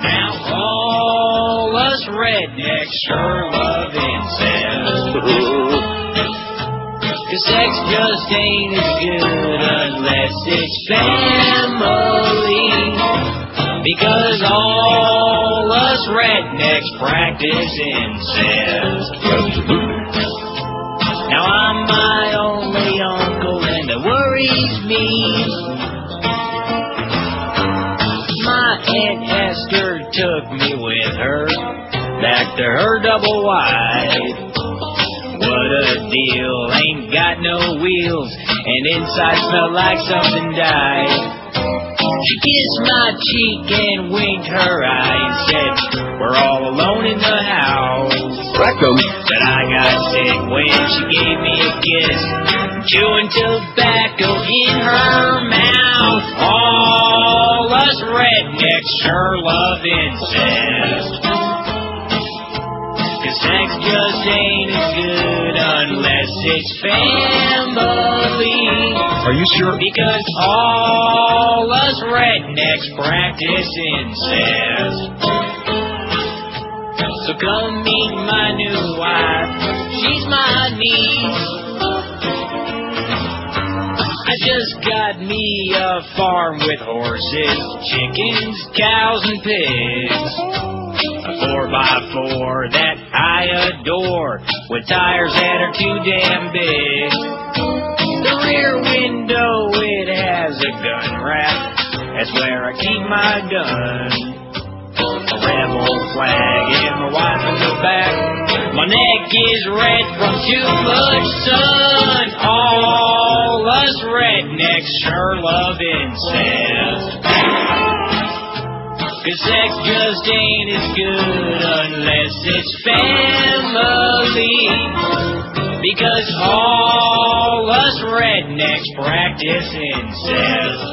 Now all us rednecks sure love incest. 'Cause sex just ain't as good unless it's family. Because all us rednecks practice incest. Now I'm my only uncle and it worries me. My Aunt Esther took me with her back to her double wide. What a deal, ain't got no wheels, and inside smelled like something died. She kissed my cheek and winked her eye and said, we're all alone in the house. Rectum. But I got sick when she gave me a kiss, chewing tobacco in her mouth. All us rednecks sure love incest. 'Cause sex just ain't as good unless it's family. Are you sure? Because all us rednecks practice incest. So come meet my new wife, she's my niece. I just got me a farm with horses, chickens, cows, and pigs. A 4x4 that I adore, with tires that are too damn big. The rear window, it has a gun rack, that's where I keep my gun. A rebel flag and my wife in the back. My neck is red from too much sun. All us rednecks sure love incest. 'Cause sex just ain't as good unless it's family. Because all us rednecks practice incest.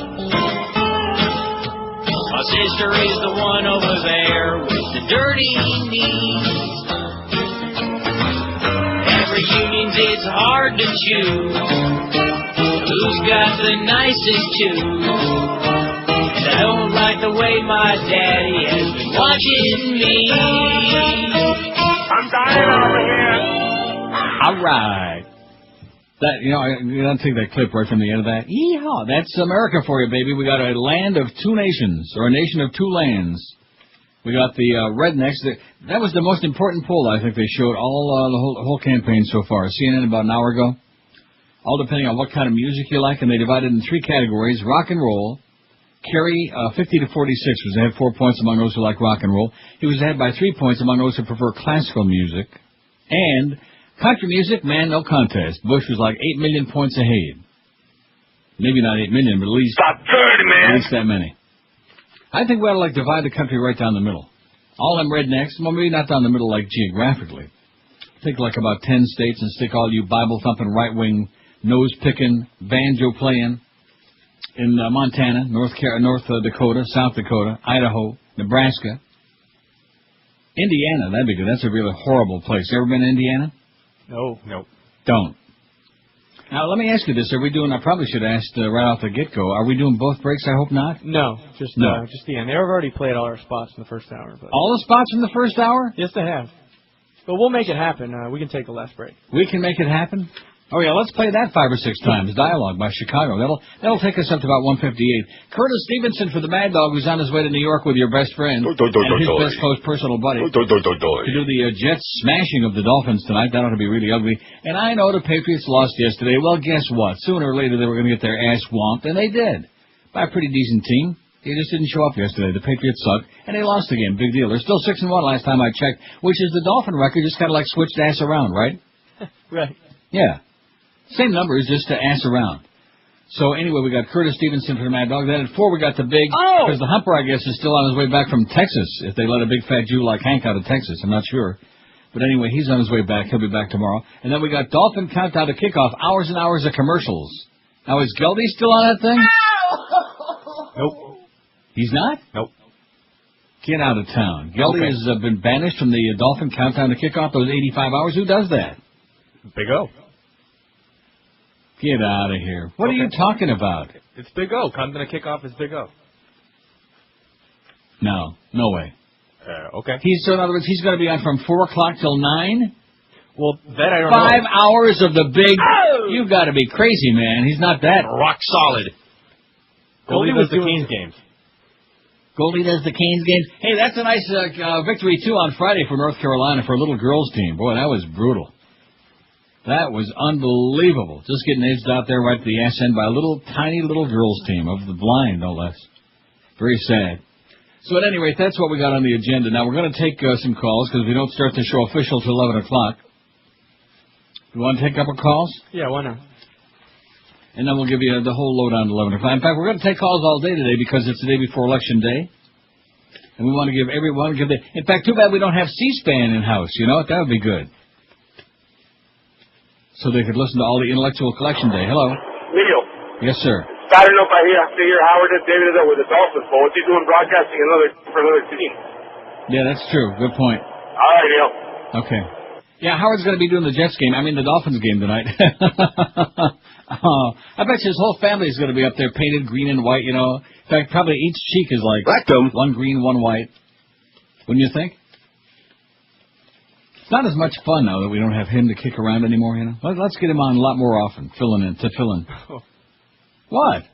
My sister is the one over there with the dirty knees. Every union's it's hard to choose who's got the nicest tooth. And I don't like the way my daddy has been watching me. I'm dying over here. All right. That, you know, you don't take that clip right from the end of that. Yeehaw, that's America for you, baby. We got a land of two nations, or a nation of two lands. We got the rednecks. That was the most important poll I think they showed all the whole campaign so far. CNN about an hour ago. All depending on what kind of music you like, and they divided in three categories: rock and roll. Kerry, 50 to 46, was ahead 4 points among those who like rock and roll. He was ahead by 3 points among those who prefer classical music. And country music, man, no contest. Bush was like 8 million points ahead. Maybe not 8 million, but at least... About 30, man. At least that many. I think we ought to, like, divide the country right down the middle. All them rednecks, well, maybe not down the middle, like, geographically. Take, like, about 10 states and stick all you Bible-thumping, right-wing, nose-picking, banjo-playing in Montana, North Dakota, South Dakota, Idaho, Nebraska. Indiana, that'd be good. That's a really horrible place. You ever been to Indiana? No. Don't. Now, let me ask you this. Are we doing, I probably should have asked right off the get-go, are we doing both breaks? I hope not. No, just the end. They've already played all our spots in the first hour. But all the spots in the first hour? Yes, they have. But we'll make it happen. We can take the last break. We can make it happen? Oh, yeah, let's play that 5 or 6 times. Dialogue by Chicago. That'll take us up to about 158. Curtis Stevenson for the Mad Dog, who's on his way to New York with your best friend and his best close personal buddy to do the Jets smashing of the Dolphins tonight. That ought to be really ugly. And I know the Patriots lost yesterday. Well, guess what? Sooner or later they were going to get their ass whomped, and they did. By a pretty decent team. They just didn't show up yesterday. The Patriots sucked, and they lost again. Big deal. They're still 6-1 last time I checked, which is the Dolphin record, just kind of like switched ass around, right? Right. Yeah. Same numbers, just to ass around. So anyway, we got Curtis Stevenson for the Mad Dog. Then at 4 we got the big, because the Humper, I guess, is still on his way back from Texas. If they let a big fat Jew like Hank out of Texas, I'm not sure. But anyway, he's on his way back. He'll be back tomorrow. And then we got Dolphin Countdown to Kickoff, hours and hours of commercials. Now, is Geldy still on that thing? Nope. He's not? Nope. Get out of town. Geldy has been banished from the Dolphin Countdown to Kickoff, those 85 hours. Who does that? Big O. Get out of here. What are you talking about? It's Big O. Come to kick off is Big O. No way. Okay. So in other words, he's going to be on from 4 o'clock till 9? Well, that I don't know. 5 hours of the big... Oh! You got to be crazy, man. He's not that rock solid. Goldie does the Canes games. Goldie does the Canes games. Hey, that's a nice victory, too, on Friday for North Carolina for a little girls' team. Boy, that was brutal. That was unbelievable. Just getting edged out there right at the ass end by a tiny little girls' team of the blind, no less. Very sad. So at any rate, that's what we got on the agenda. Now, we're going to take some calls because we don't start the show official till 11 o'clock. You want to take a couple calls? Yeah, why not? And then we'll give you the whole lowdown at 11 o'clock. In fact, we're going to take calls all day today because it's the day before Election Day. And we want to give everyone... In fact, too bad we don't have C-SPAN in-house. You know what? That would be good. So they could listen to all the intellectual collection day. Hello. Neil. Yes, sir. I don't know if I hear Howard and David is with the Dolphins, but what's he doing broadcasting for another team? Yeah, that's true. Good point. All right, Neil. Okay. Yeah, Howard's going to be doing the the Dolphins game tonight. I bet you his whole family is going to be up there painted green and white, you know. In fact, probably each cheek is like one green, one white. Wouldn't you think? It's not as much fun now that we don't have him to kick around anymore, you know. Let's get him on a lot more often, to fill in. What?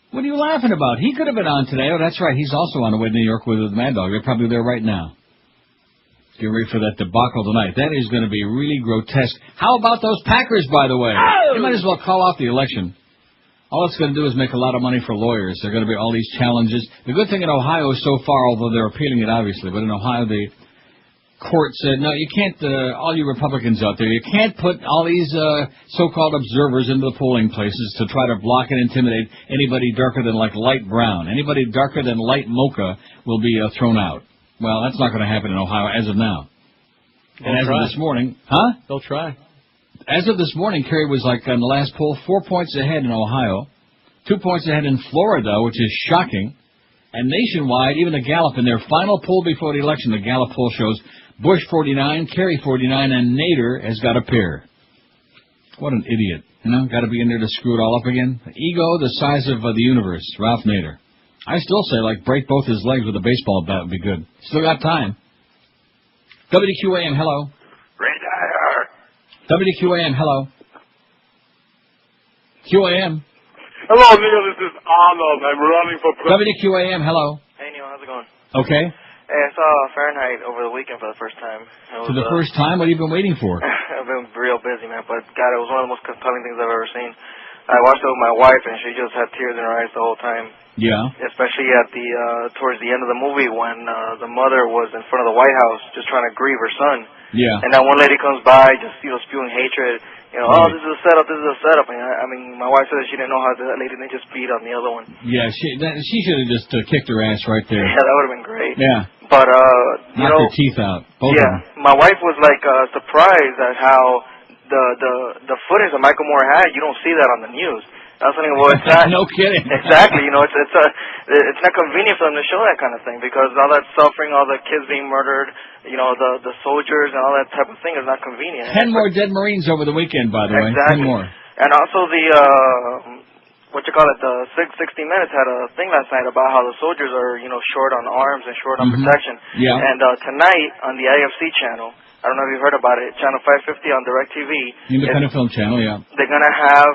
What are you laughing about? He could have been on today. Oh, that's right. He's also on the way to New York with the Mad Dog. They're probably there right now. Get ready for that debacle tonight. That is going to be really grotesque. How about those Packers, by the way? They might as well call off the election. All it's going to do is make a lot of money for lawyers. There are going to be all these challenges. The good thing in Ohio is so far, although they're appealing it obviously, but in Ohio the court said, no, you can't, all you Republicans out there, you can't put all these so-called observers into the polling places to try to block and intimidate anybody darker than like light brown. Anybody darker than light mocha will be thrown out. Well, that's not going to happen in Ohio as of now. And as of this morning, They'll try. As of this morning, Kerry was like on the last poll, 4 points ahead in Ohio, 2 points ahead in Florida, which is shocking. And nationwide, even the Gallup, in their final poll before the election, the Gallup poll shows Bush 49, Kerry 49, and Nader has got a pair. What an idiot. You know, got to be in there to screw it all up again. Ego the size of the universe, Ralph Nader. I still say, like, break both his legs with a baseball bat would be good. Still got time. WQAM, hello. WQAM, hello. QAM. Hello, Neil. This is Arnold. I'm running for president. WQAM, hello. Hey, Neil. How's it going? Okay. Hey, I saw Fahrenheit over the weekend for the first time. For the first time? What have you been waiting for? I've been real busy, man. But, God, it was one of the most compelling things I've ever seen. I watched it with my wife, and she just had tears in her eyes the whole time. Yeah. Especially at towards the end of the movie when the mother was in front of the White House just trying to grieve her son. Yeah. And that one lady comes by, just, spewing hatred. Oh, this is a setup, this is a setup. And I mean, my wife said that she didn't know how that lady didn't just beat on the other one. Yeah, she should have just kicked her ass right there. Yeah, that would have been great. Yeah. But, knocked her teeth out. Both of them. My wife was, surprised at how the footage that Michael Moore had, you don't see that on the news. I was thinking, well, it's not. No kidding. Exactly. It's not convenient for them to show that kind of thing because all that suffering, all the kids being murdered, the soldiers and all that type of thing is not convenient. 10 more dead Marines over the weekend, by the way. Exactly. 10 more. And also the the 60 Minutes had a thing last night about how the soldiers are, short on arms and short on protection. Yeah. And tonight on the IFC channel, I don't know if you heard about it, Channel 550 on DirecTV. Independent Film Channel, yeah. They're going to have,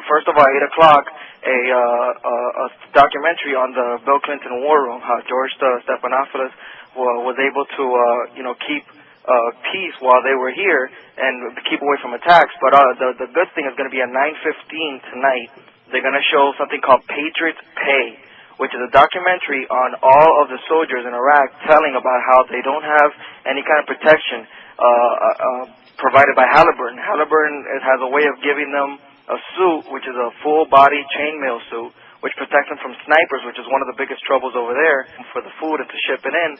first of all, 8 o'clock, a documentary on the Bill Clinton War Room, how George Stephanopoulos was able to, keep peace while they were here and keep away from attacks. But the good thing is going to be at 9:15 tonight. They're going to show something called Patriots Pay, which is a documentary on all of the soldiers in Iraq telling about how they don't have any kind of protection provided by Halliburton. Halliburton has a way of giving them a suit, which is a full-body chainmail suit, which protects them from snipers, which is one of the biggest troubles over there. For the food and to ship it in,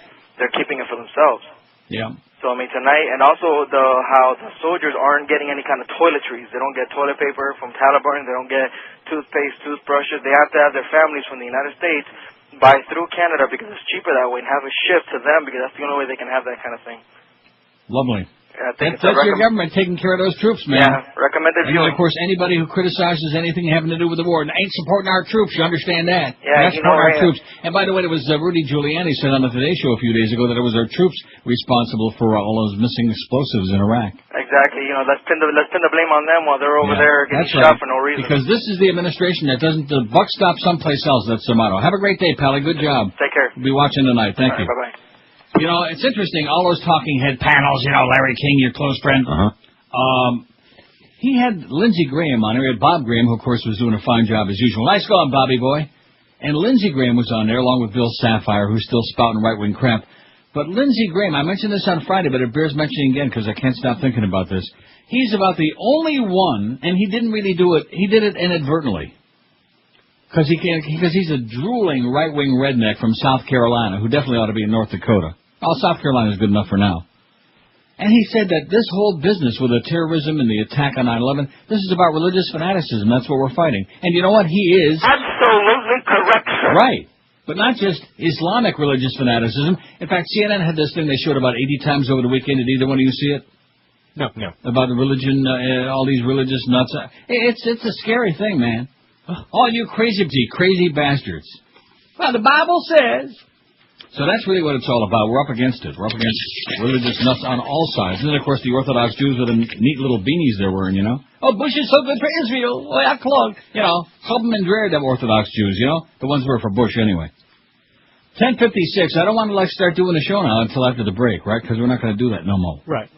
they're keeping it for themselves. Yeah. So, tonight, and also how the soldiers aren't getting any kind of toiletries. They don't get toilet paper from Halliburton. They don't get toothpaste, toothbrushes. They have to have their families from the United States buy through Canada because it's cheaper that way and have it shipped to them because that's the only way they can have that kind of thing. Lovely. I think That's your government taking care of those troops, man. Yeah, recommended viewing. And of course, anybody who criticizes anything having to do with the war ain't supporting our troops. You understand that? Yeah, Not supporting our troops. And by the way, it was Rudy Giuliani said on the Today Show a few days ago that it was our troops responsible for all those missing explosives in Iraq. Exactly. Let's pin the blame on them while they're over there getting shot for no reason. Because this is the administration that doesn't. The buck stops someplace else. That's the motto. Have a great day, Pally. Good job. Take care. We'll be watching tonight. Thank you. Bye-bye. It's interesting, all those talking head panels, Larry King, your close friend. He had Lindsey Graham on there. He had Bob Graham, who, of course, was doing a fine job as usual. Nice going, Bobby boy. And Lindsey Graham was on there, along with Bill Sapphire, who's still spouting right-wing crap. But Lindsey Graham, I mentioned this on Friday, but it bears mentioning again because I can't stop thinking about this. He's about the only one, and he didn't really do it. He did it inadvertently. Because he's a drooling right-wing redneck from South Carolina, who definitely ought to be in North Dakota. Oh, South Carolina is good enough for now. And he said that this whole business with the terrorism and the attack on 9/11, this is about religious fanaticism. That's what we're fighting. And you know what? He is absolutely correct, sir. Right. But not just Islamic religious fanaticism. In fact, CNN had this thing they showed about 80 times over the weekend. Did either one of you see it? No. About the religion, all these religious nuts. It's a scary thing, man. All you crazy bastards. Well, the Bible says. So that's really what it's all about. We're up against it. We're up against religious nuts on all sides. And then, of course, the Orthodox Jews with the neat little beanies they're wearing, Oh, Bush is so good for Israel. Oh, yeah, Klug. Help them and dread them Orthodox Jews, The ones who are for Bush anyway. 10:56. I don't want to, start doing the show now until after the break, right? Because we're not going to do that no more. Right.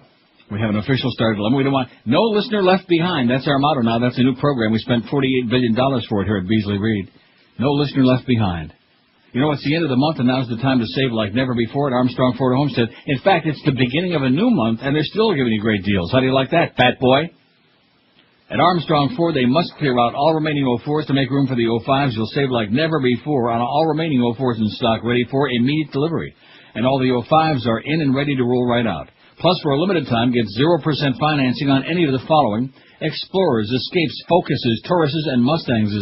We have an official start at 11. We don't want no listener left behind. That's our motto now. That's a new program. We spent $48 billion for it here at Beasley Reed. No listener left behind. It's the end of the month, and now's the time to save like never before at Armstrong Ford Homestead. In fact, it's the beginning of a new month, and they're still giving you great deals. How do you like that, fat boy? At Armstrong Ford, they must clear out all remaining 04s to make room for the 05s. You'll save like never before on all remaining 04s in stock, ready for immediate delivery. And all the 05s are in and ready to roll right out. Plus, for a limited time, get 0% financing on any of the following: Explorers, Escapes, Focuses, Tauruses, and Mustangs.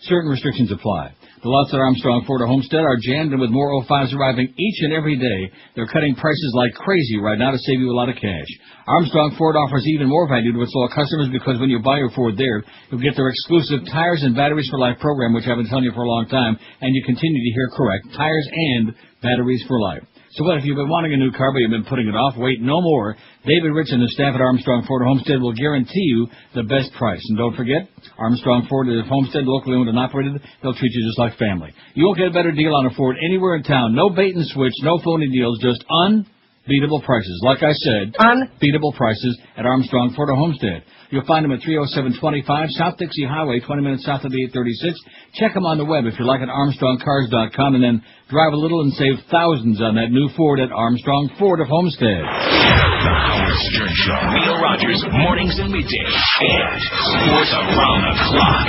Certain restrictions apply. The lots at Armstrong Ford Homestead are jammed, and with more 05s arriving each and every day, they're cutting prices like crazy right now to save you a lot of cash. Armstrong Ford offers even more value to its loyal customers because when you buy your Ford there, you'll get their exclusive Tires and Batteries for Life program, which I've been telling you for a long time, and you continue to hear correct: Tires and Batteries for Life. So what, if you've been wanting a new car but you've been putting it off? Wait no more. David Rich and the staff at Armstrong Ford Homestead will guarantee you the best price. And don't forget, Armstrong Ford is Homestead, locally owned and operated. They'll treat you just like family. You won't get a better deal on a Ford anywhere in town. No bait and switch, no phony deals, just unbeatable prices. Like I said, unbeatable prices at Armstrong Ford Homestead. You'll find them at 30725 South Dixie Highway, 20 minutes south of the 836. Check them on the web if you like at ArmstrongCars.com, and then drive a little and save thousands on that new Ford at Armstrong Ford of Homestead. The Howard Stern Show. Neil Rogers, mornings and middays. And sports around the clock.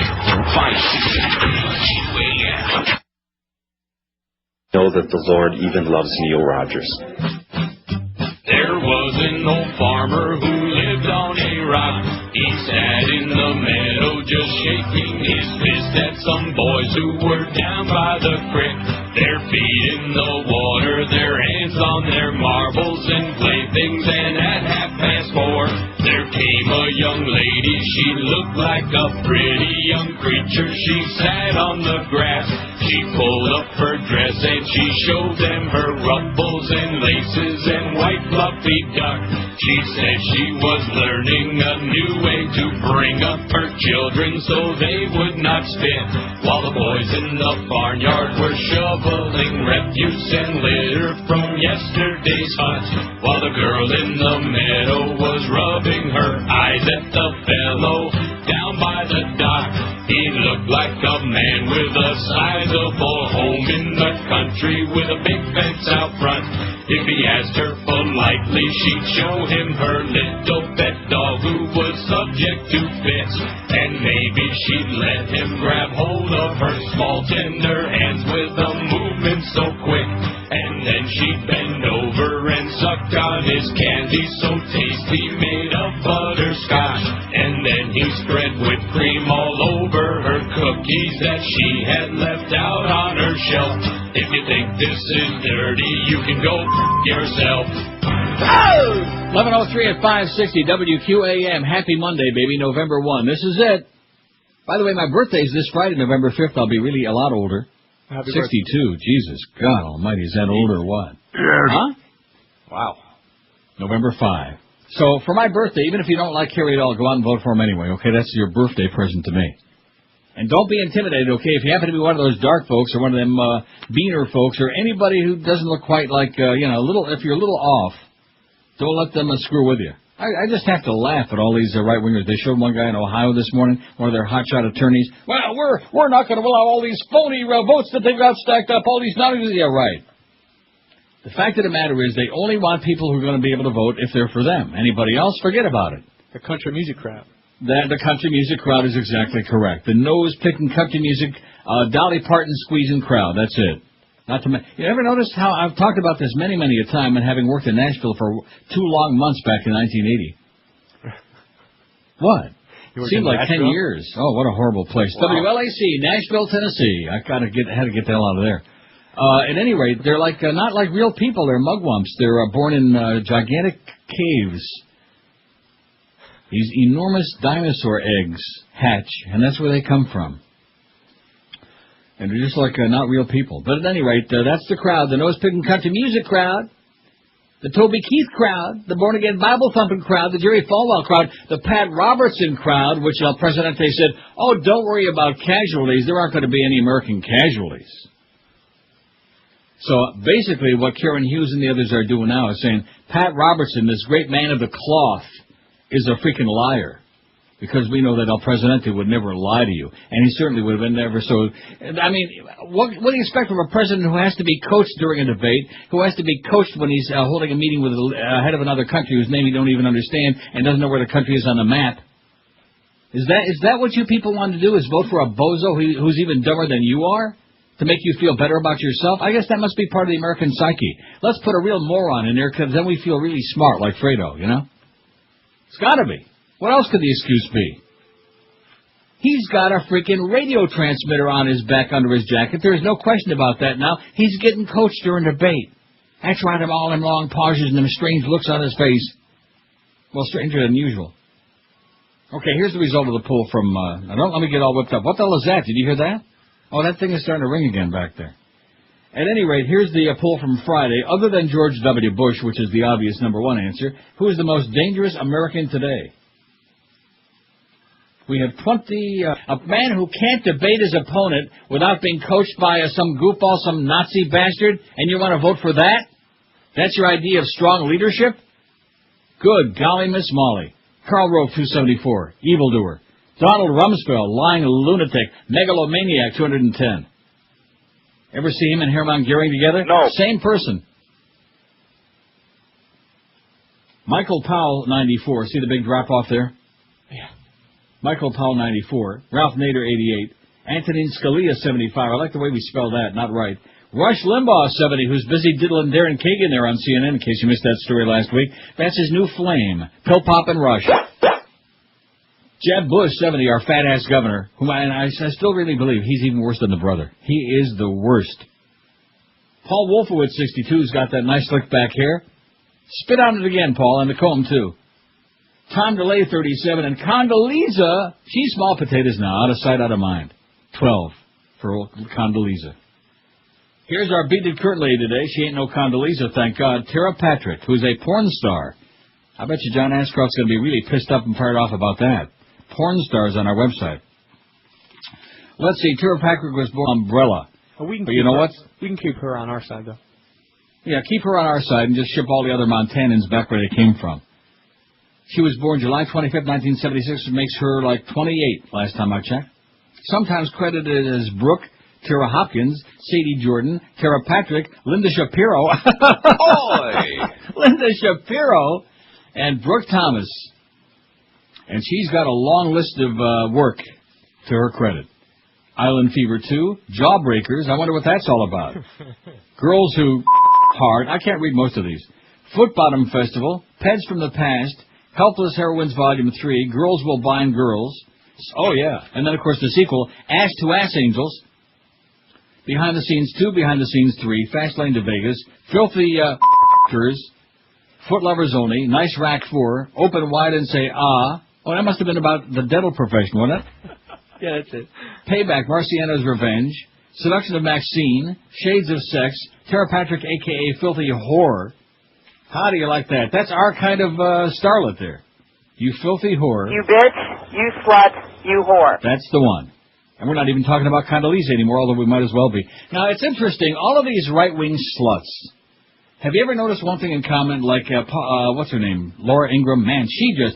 560 QAM. Know that the Lord even loves Neil Rogers. There was an old farmer who lived on a rock. He sat in the meadow just shaking his fist at some boys who were down by the creek. Their feet in the water, their hands on their marbles and playthings, and at 4:30 there came a young lady. She looked like a pretty young creature. She sat on the grass. She pulled up her dress and she showed them her ruffles and laces and white fluffy duck. She said she was learning a new way to bring up her children so they would not spit, while the boys in the barnyard were shoveling refuse and litter from yesterday's hunt, while the girl in the meadow was rubbing her eyes at the fellow down by the dock. He looked like a man with a sizable home in the country with a big fence out front. If he asked her politely, she'd show him her little pet dog who was subject to fits, and maybe she'd let him grab hold of her small tender hands with a movement so quick, and then she'd bend over and suck on his candy so tasty made of butterscotch, and then he spread whipped cream all over her cookies that she had left out on her shelf. If you think this is dirty, you can go yourself. 11:03 at 560 WQAM. Happy Monday, baby, November 1. This is it. By the way, my birthday's this Friday, November 5th. I'll be really a lot older. Happy 62. Birthday. Jesus, God almighty, is that old or what? Yes. Huh? Wow. November 5. So, for my birthday, even if you don't like Kerry at all, go out and vote for him anyway, okay? That's your birthday present to me. And don't be intimidated, okay? If you happen to be one of those dark folks or one of them beaner folks or anybody who doesn't look quite like, if you're a little off, don't let them screw with you. I just have to laugh at all these right-wingers. They showed one guy in Ohio this morning, one of their hotshot attorneys. Well, we're not going to allow all these phony votes that they've got stacked up, all these nonsense. Yeah, right. The fact of the matter is they only want people who are going to be able to vote if they're for them. Anybody else, forget about it. The country music crowd. The country music crowd is exactly correct. The nose-picking country music, Dolly Parton squeezing crowd. That's it. You ever notice how I've talked about this many, many a time, and having worked in Nashville for 2 long months back in 1980. What? Seemed like Nashville? 10 years. Oh, what a horrible place. Wow. WLAC, Nashville, Tennessee. I had to get the hell out of there. At any rate, they're like not like real people. They're mugwumps. They're born in gigantic caves. These enormous dinosaur eggs hatch, and that's where they come from. And they're just like not real people. But at any rate, that's the crowd, the nose-picking country music crowd, the Toby Keith crowd, the born-again Bible-thumping crowd, the Jerry Falwell crowd, the Pat Robertson crowd, which El Presidente said, oh, don't worry about casualties. There aren't going to be any American casualties. So basically what Karen Hughes and the others are doing now is saying, Pat Robertson, this great man of the cloth, is a freaking liar. Because we know that El Presidente would never lie to you. And he certainly would have been never so... I mean, what do you expect from a president who has to be coached during a debate, who has to be coached when he's holding a meeting with a head of another country whose name you don't even understand and doesn't know where the country is on the map? Is that what you people want to do, is vote for a bozo who's even dumber than you are? To make you feel better about yourself? I guess that must be part of the American psyche. Let's put a real moron in there, because then we feel really smart, like Fredo, you know? It's got to be. What else could the excuse be? He's got a freaking radio transmitter on his back under his jacket. There's no question about that now. He's getting coached during debate. That's right, all them long pauses and them strange looks on his face. Well, stranger than usual. Okay, here's the result of the poll from... don't let me get all whipped up. What the hell is that? Did you hear that? Oh, that thing is starting to ring again back there. At any rate, here's the poll from Friday. Other than George W. Bush, which is the obvious number one answer, who is the most dangerous American today? We have 20... a man who can't debate his opponent without being coached by some goofball, some Nazi bastard, and you want to vote for that? That's your idea of strong leadership? Good golly, Miss Molly. Karl Rove, 274. Evildoer. Donald Rumsfeld, lying lunatic. Megalomaniac, 210. Ever see him and Hermann Goering together? No. Same person. Michael Powell, 94. See the big drop-off there? Yeah. Michael Powell, 94. Ralph Nader, 88. Antonin Scalia, 75. I like the way we spell that, not right. Rush Limbaugh, 70, who's busy diddling Darren Kagan there on CNN, in case you missed that story last week. That's his new flame. Pill Pop and Rush. Jeb Bush, 70, our fat-ass governor, whom I still really believe he's even worse than the brother. He is the worst. Paul Wolfowitz, 62, has got that nice slick back hair. Spit on it again, Paul, and the comb, too. Tom DeLay, 37, and Condoleezza, she's small potatoes now, out of sight, out of mind. 12 for Condoleezza. Here's our Beat It Kurt lady today. She ain't no Condoleezza, thank God. Tara Patrick, who's a porn star. I bet you John Ashcroft's going to be really pissed up and fired off about that. Porn stars on our website. Let's see, Tara Patrick was born Umbrella. Oh, but you know what? We can keep her on our side, though. Yeah, keep her on our side and just ship all the other Montanans back where they came from. She was born July 25th, 1976, which makes her like 28 last time I checked. Sometimes credited as Brooke, Tara Hopkins, Sadie Jordan, Tara Patrick, Linda Shapiro. Linda Shapiro and Brooke Thomas. And she's got a long list of work to her credit. Island Fever 2, Jawbreakers, I wonder what that's all about. Girls Who Hard, I can't read most of these. Foot Bottom Festival, Pets from the Past, Helpless Heroines Volume 3, Girls Will Bind Girls. Oh, yeah. And then, of course, the sequel, Ass to Ass Angels. Behind the Scenes 2, Behind the Scenes 3, Fast Lane to Vegas, Filthy foot lovers only, nice rack 4, open wide and say ah. Oh, that must have been about the dental profession, wasn't it? Yeah, that's it. Payback, Marciano's Revenge, Seduction of Maxine, Shades of Sex, Tara Patrick, a.k.a. Filthy Whore. How do you like that? That's our kind of starlet there. You filthy whore. You bitch, you slut, you whore. That's the one. And we're not even talking about Condoleezza anymore, although we might as well be. Now, it's interesting. All of these right-wing sluts. Have you ever noticed one thing in common? Like, what's her name? Laura Ingraham. Man, she just...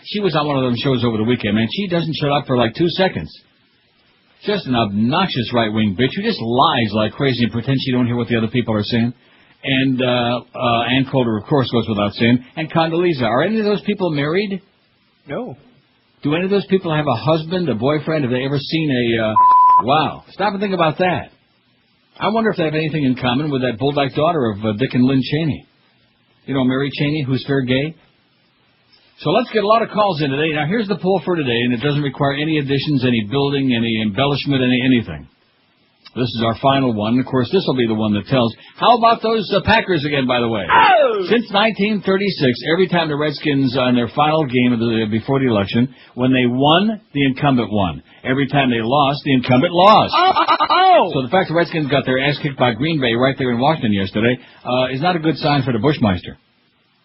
She was on one of them shows over the weekend, man. She doesn't shut up for like 2 seconds. Just an obnoxious right-wing bitch who just lies like crazy and pretends she don't hear what the other people are saying. And Ann Coulter, of course, goes without saying. And Condoleezza. Are any of those people married? No. Do any of those people have a husband, a boyfriend? Have they ever seen a... Wow. Stop and think about that. I wonder if they have anything in common with that bulldog daughter of Dick and Lynn Cheney. You know, Mary Cheney, who's fair gay. So let's get a lot of calls in today. Now, here's the poll for today, and it doesn't require any additions, any building, any embellishment, anything. This is our final one. Of course, this will be the one that tells. How about those Packers again, by the way? Oh! Since 1936, every time the Redskins on their final game before the election, when they won, the incumbent won. Every time they lost, the incumbent lost. So the fact the Redskins got their ass kicked by Green Bay right there in Washington yesterday is not a good sign for the Bushmeister.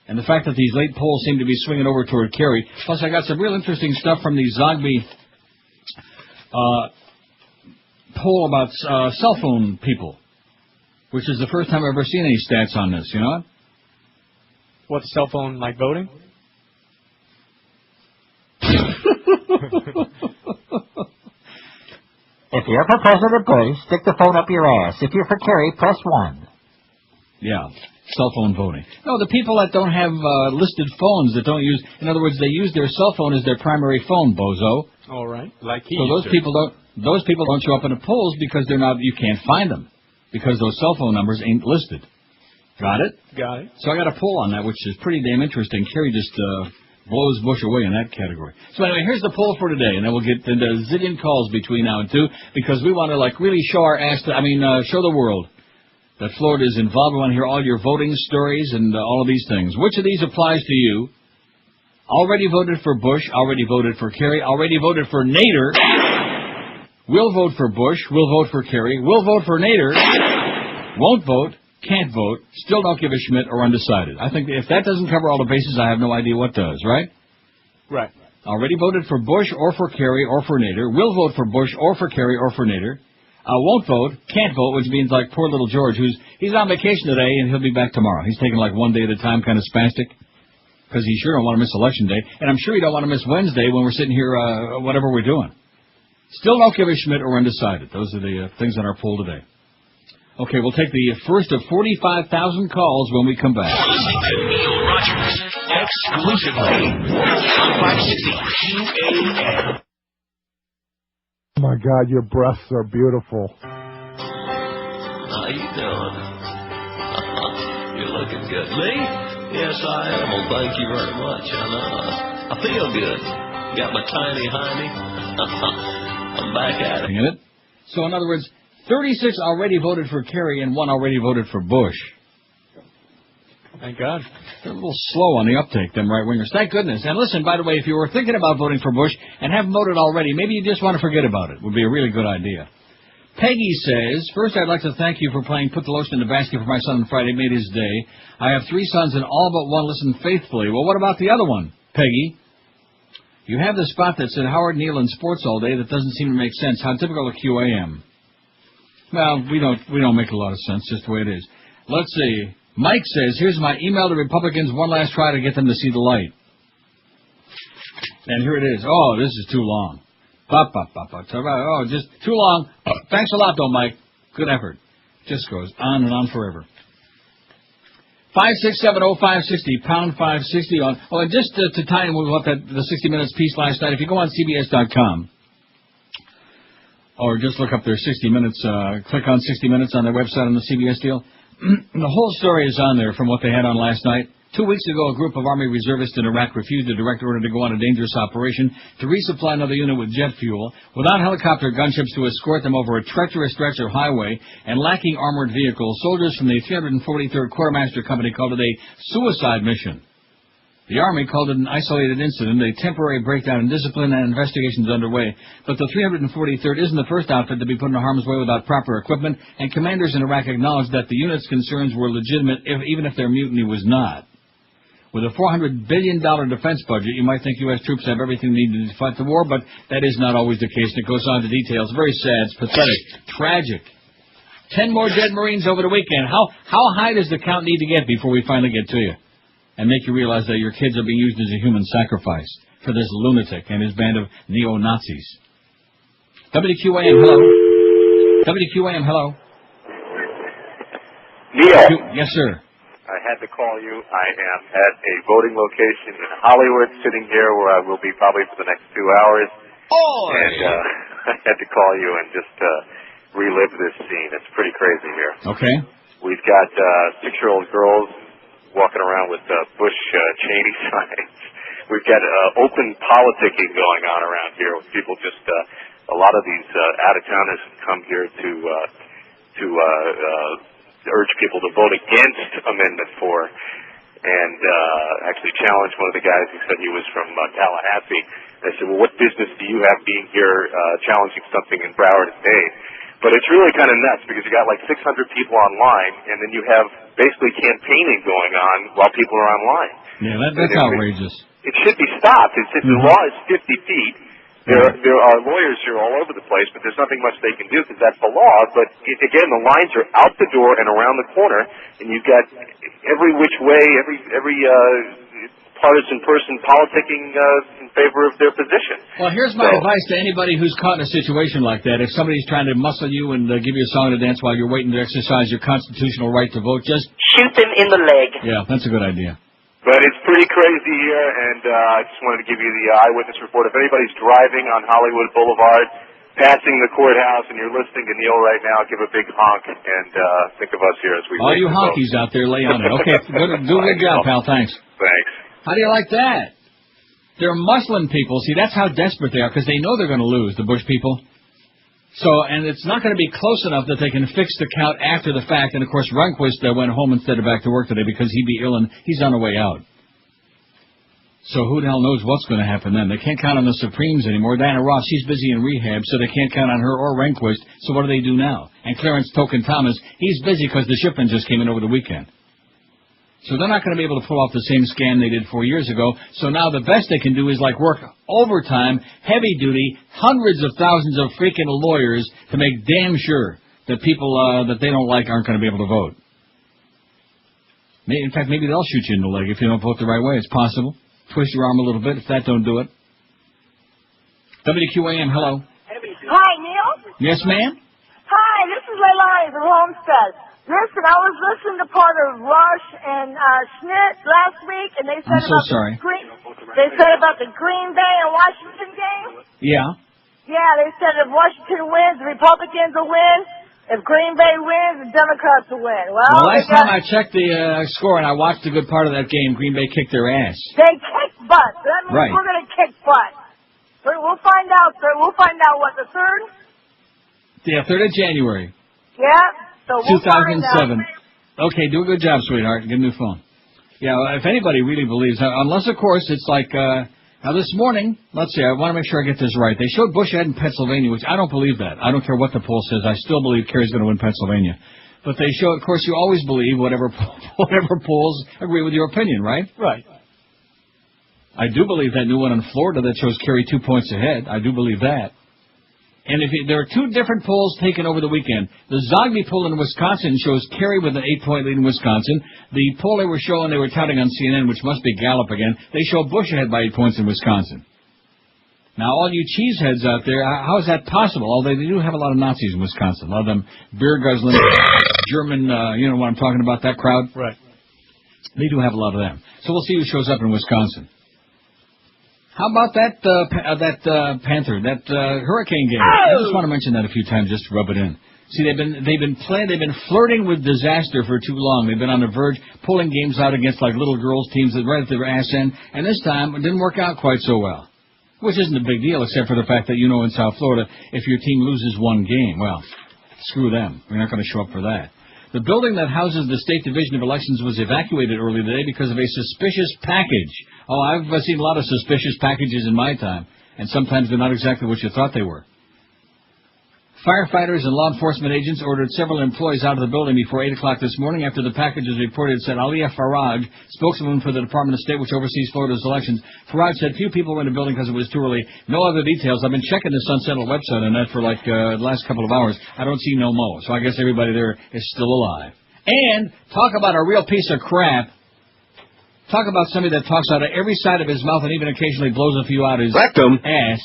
And the fact that these late polls seem to be swinging over toward Kerry. Plus, I got some real interesting stuff from the Zogby poll about cell phone people, which is the first time I've ever seen any stats on this, you know? What, cell phone, like voting? If you're for President Bush, stick the phone up your ass. If you're for Kerry, press 1. Yeah, cell phone voting. No, the people that don't have listed phones, that don't use, in other words, they use their cell phone as their primary phone, bozo. All right. Like he So those people don't show up in the polls because they're not, you can't find them, because those cell phone numbers ain't listed. Got it? Got it. So I got a poll on that, which is pretty damn interesting. Kerry just blows Bush away in that category. So anyway, here's the poll for today, and then we'll get into a zillion calls between now and 2, because we want to, like, really show our ass, show the world that Florida is involved. We want to hear all your voting stories and all of these things. Which of these applies to you? Already voted for Bush, already voted for Kerry, already voted for Nader. Will vote for Bush, will vote for Kerry, will vote for Nader, won't vote, can't vote, still don't give a Schmidt, or undecided. I think if that doesn't cover all the bases, I have no idea what does, right? Right. Already voted for Bush or for Kerry or for Nader, will vote for Bush or for Kerry or for Nader, won't vote, can't vote, which means like poor little George, he's on vacation today and he'll be back tomorrow. He's taking like one day at a time, kind of spastic, because he sure don't want to miss Election Day, and I'm sure he don't want to miss Wednesday when we're sitting here, whatever we're doing. Still don't give a Schmidt or undecided. Those are the things on our poll today. Okay, we'll take the first of 45,000 calls when we come back. Listening to Neil Rogers exclusively on 560 QAM. Oh my God, your breasts are beautiful. How you doing? You're looking good. Me? Yes, I am. Well, thank you very much. I feel good. Got my tiny hiney. I'm back at it. So, in other words, 36 already voted for Kerry and 1 already voted for Bush. Thank God. They're a little slow on the uptake, them right-wingers. Thank goodness. And listen, by the way, if you were thinking about voting for Bush and haven't voted already, maybe you just want to forget about it. Would be a really good idea. Peggy says, first I'd like to thank you for playing Put the Lotion in the Basket for my son on Friday. Made his day. I have 3 sons and all but one listen faithfully. Well, what about the other one, Peggy? You have the spot that said Howard Neal in sports all day that doesn't seem to make sense. How typical of QAM. Well, we don't make a lot of sense, just the way it is. Let's see. Mike says, here's my email to Republicans, one last try to get them to see the light. And here it is. Oh, this is too long. Oh, just too long. Thanks a lot, though, Mike. Good effort. Just goes on and on forever. 5670560, pound 560 on. Oh, and just to tie in with what the 60 Minutes piece last night, if you go on CBS.com, or just look up their 60 Minutes, click on 60 Minutes on their website on the CBS deal, The whole story is on there from what they had on last night. 2 weeks ago, a group of Army reservists in Iraq refused a direct order to go on a dangerous operation to resupply another unit with jet fuel, without helicopter gunships to escort them over a treacherous stretch of highway, and lacking armored vehicles. Soldiers from the 343rd Quartermaster Company called it a suicide mission. The Army called it an isolated incident, a temporary breakdown in discipline, and investigations underway. But the 343rd isn't the first outfit to be put in harm's way without proper equipment, and commanders in Iraq acknowledged that the unit's concerns were legitimate, even if their mutiny was not. With a $400 billion defense budget, you might think U.S. troops have everything needed to fight the war, but that is not always the case. And it goes on to details. Very sad. It's pathetic. Tragic. 10 more dead Marines over the weekend. How high does the count need to get before we finally get to you? And make you realize that your kids are being used as a human sacrifice for this lunatic and his band of neo-Nazis. WQAM, hello. WQAM, hello. Neil. Yes, sir. I had to call you. I am at a voting location in Hollywood, sitting here where I will be probably for the next 2 hours. Oh! And I had to call you and just relive this scene. It's pretty crazy here. Okay. We've got 6-year-old girls walking around with Bush Cheney signs. We've got open politicking going on around here with people just, a lot of these out-of-towners come here to urge people to vote against Amendment 4 and actually challenge one of the guys who said he was from Tallahassee. I said, well, what business do you have being here challenging something in Broward and Dade? But it's really kind of nuts because you got like 600 people online, and then you have basically campaigning going on while people are online. Yeah, that's outrageous. It should be stopped. The law is 50 feet. There are lawyers here all over the place, but there's nothing much they can do because that's the law. But again, the lines are out the door and around the corner, and you've got every which way, every partisan person politicking in favor of their position. Well, here's my advice to anybody who's caught in a situation like that. If somebody's trying to muscle you and give you a song to dance while you're waiting to exercise your constitutional right to vote, just shoot them in the leg. Yeah, that's a good idea. But it's pretty crazy here, and I just wanted to give you the eyewitness report. If anybody's driving on Hollywood Boulevard, passing the courthouse, and you're listening to Neil right now, give a big honk and think of us here as we all wait you to honkies vote. out there, lay on it. Okay, do a good job, pal. Thanks. Thanks. How do you like that? They're muscling people. See, that's how desperate they are, because they know they're going to lose, the Bush people. So, and it's not going to be close enough that they can fix the count after the fact. And, of course, Rehnquist went home instead of back to work today because he'd be ill and he's on the way out. So who the hell knows what's going to happen then? They can't count on the Supremes anymore. Diana Ross, she's busy in rehab, so they can't count on her or Rehnquist. So what do they do now? And Clarence Token Thomas, he's busy because the shipment just came in over the weekend. So they're not going to be able to pull off the same scam they did 4 years ago. So now the best they can do is like work overtime, heavy duty, hundreds of thousands of freaking lawyers to make damn sure that people that they don't like aren't going to be able to vote. In fact, maybe they'll shoot you in the leg if you don't vote the right way. It's possible. Twist your arm a little bit. If that don't do it. WQAM, hello. Hi, Neil. Yes, ma'am? Hi, this is Leilani from Homestead. Listen, I was listening to part of Rush and Schmidt last week, and they said they said about the Green Bay and Washington game. Yeah. Yeah, they said if Washington wins, the Republicans will win. If Green Bay wins, the Democrats will win. Well, last time I checked the score and I watched a good part of that game, Green Bay kicked their ass. They kicked butt. That means we're going to kick butt. We'll find out, sir. We'll find out what, the 3rd? Yeah, 3rd of January. Yeah. So we'll 2007. Okay, do a good job, sweetheart. Get a new phone. Yeah, if anybody really believes, unless, of course, it's like, now this morning, let's see, I want to make sure I get this right. They showed Bush ahead in Pennsylvania, which I don't believe that. I don't care what the poll says. I still believe Kerry's going to win Pennsylvania. But they show, of course, you always believe whatever polls agree with your opinion, right? Right. I do believe that new one in Florida that shows Kerry 2 points ahead. I do believe that. And there are 2 different polls taken over the weekend. The Zogby poll in Wisconsin shows Kerry with an 8-point lead in Wisconsin. The poll they were showing, they were touting on CNN, which must be Gallup again, they show Bush ahead by 8 points in Wisconsin. Now, all you cheeseheads out there, how is that possible? Although they do have a lot of Nazis in Wisconsin. A lot of them beer-guzzling, German, you know what I'm talking about, that crowd? Right. They do have a lot of them. So we'll see who shows up in Wisconsin. How about that Panther, that hurricane game? I just want to mention that a few times just to rub it in. See, they've been flirting with disaster for too long. They've been on the verge, pulling games out against like little girls' teams that right at their ass end, and this time it didn't work out quite so well. Which isn't a big deal, except for the fact that, you know, in South Florida, if your team loses one game, well, screw them. We're not going to show up for that. The building that houses the State Division of Elections was evacuated early today because of a suspicious package. Oh, I've seen a lot of suspicious packages in my time, and sometimes they're not exactly what you thought they were. Firefighters and law enforcement agents ordered several employees out of the building before 8 o'clock this morning after the package was reported, said Aliyah Faraj, spokeswoman for the Department of State, which oversees Florida's elections. Faraj said few people were in the building because it was too early. No other details. I've been checking the Sun Sentinel website on that for like the last couple of hours. I don't see no mo, so I guess everybody there is still alive. And talk about a real piece of crap. Talk about somebody that talks out of every side of his mouth and even occasionally blows a few out his ass.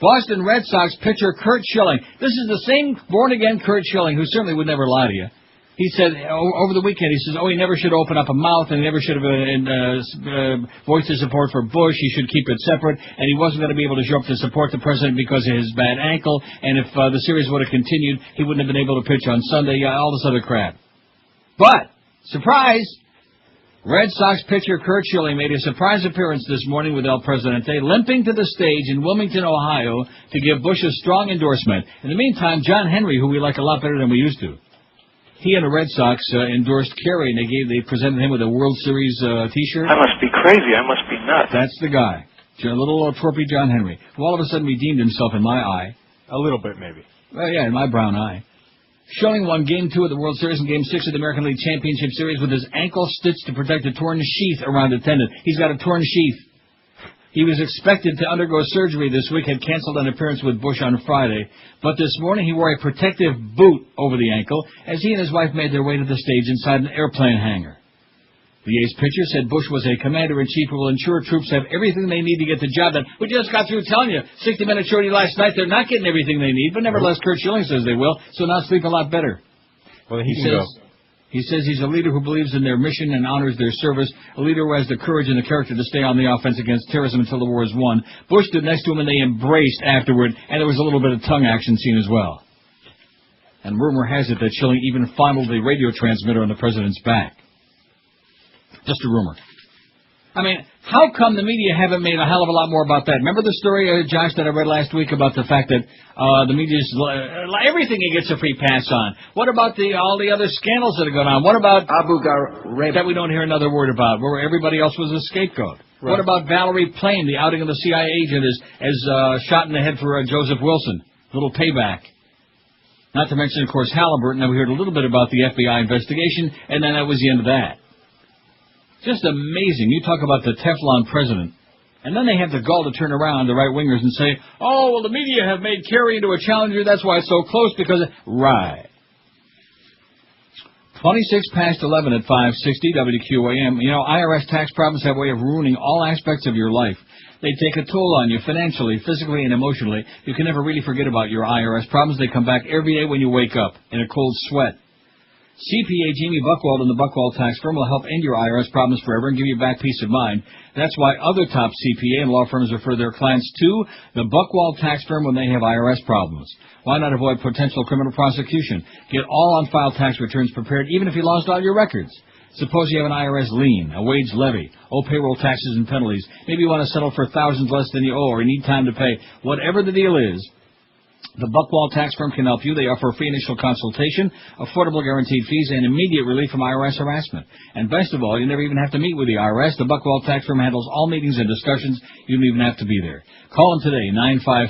Boston Red Sox pitcher Curt Schilling. This is the same born-again Curt Schilling, who certainly would never lie to you. He said over the weekend, he says, he never should open up a mouth and he never should have voiced his support for Bush. He should keep it separate, and he wasn't going to be able to show up to support the president because of his bad ankle, and if the series would have continued, he wouldn't have been able to pitch on Sunday, all this other crap. But, surprise! Red Sox pitcher Curt Schilling made a surprise appearance this morning with El Presidente, limping to the stage in Wilmington, Ohio, to give Bush a strong endorsement. In the meantime, John Henry, who we like a lot better than we used to, he and the Red Sox endorsed Kerry, and they presented him with a World Series T-shirt. I must be crazy. I must be nuts. That's the guy, a little twerpy John Henry, who all of a sudden redeemed himself in my eye. A little bit, maybe. Well, yeah, in my brown eye. Schilling won Game 2 of the World Series and Game 6 of the American League Championship Series with his ankle stitched to protect a torn sheath around the tendon. He's got a torn sheath. He was expected to undergo surgery this week, had canceled an appearance with Bush on Friday, but this morning he wore a protective boot over the ankle as he and his wife made their way to the stage inside an airplane hangar. The A's pitcher said Bush was a commander-in-chief who will ensure troops have everything they need to get the job done. We just got through telling you, 60-minute shorty last night, they're not getting everything they need, but nevertheless, Curt Schilling says they will, so now sleep a lot better. Well, he can go. He says he's a leader who believes in their mission and honors their service, a leader who has the courage and the character to stay on the offense against terrorism until the war is won. Bush stood next to him, and they embraced afterward, and there was a little bit of tongue action seen as well. And rumor has it that Schilling even fondled the radio transmitter on the president's back. Just a rumor. I mean, how come the media haven't made a hell of a lot more about that? Remember the story, Josh, that I read last week about the fact that the media's everything he gets a free pass on? What about all the other scandals that have gone on? What about Abu Ghraib that we don't hear another word about, where everybody else was a scapegoat? Right. What about Valerie Plame, the outing of the CIA agent as shot in the head for Joseph Wilson? Little payback. Not to mention, of course, Halliburton. Now we heard a little bit about the FBI investigation, and then that was the end of that. Just amazing. You talk about the Teflon president. And then they have the gall to turn around, the right-wingers, and say, oh, well, the media have made Kerry into a challenger. That's why it's so close, because... Right. 26 past 11 at 560 WQAM. You know, IRS tax problems have a way of ruining all aspects of your life. They take a toll on you financially, physically, and emotionally. You can never really forget about your IRS problems. They come back every day when you wake up in a cold sweat. CPA Jamie Buchwald and the Buchwald Tax Firm will help end your IRS problems forever and give you back peace of mind. That's why other top CPA and law firms refer their clients to the Buchwald Tax Firm when they have IRS problems. Why not avoid potential criminal prosecution? Get all on-file tax returns prepared even if you lost all your records. Suppose you have an IRS lien, a wage levy, owe payroll taxes and penalties. Maybe you want to settle for thousands less than you owe or you need time to pay. Whatever the deal is, the Buchwald Tax Firm can help you. They offer a free initial consultation, affordable guaranteed fees, and immediate relief from IRS harassment. And best of all, you never even have to meet with the IRS. The Buchwald Tax Firm handles all meetings and discussions. You don't even have to be there. Call them today,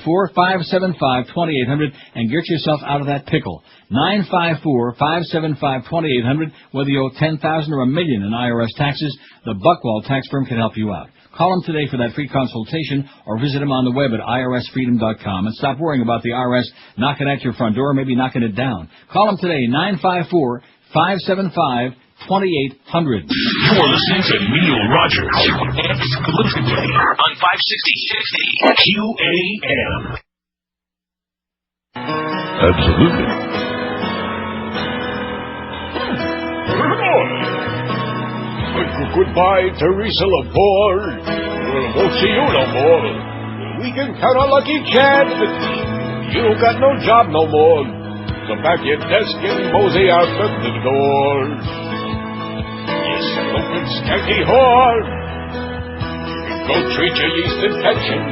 954-575-2800, and get yourself out of that pickle. 954-575-2800. Whether you owe $10,000 or $1 million in IRS taxes, the Buchwald Tax Firm can help you out. Call them today for that free consultation or visit them on the web at irsfreedom.com and stop worrying about the IRS knocking at your front door or maybe knocking it down. Call them today, 954-575-2800. You're listening to Neil Rogers exclusively on 560 QAM. Absolutely. Goodbye, Theresa LePore. Won't see you no more. We can count on Lucky Chad. You don't got no job no more. So pack your desk and mosey out the door. You stupid, skanky whore. Go treat your yeast infection.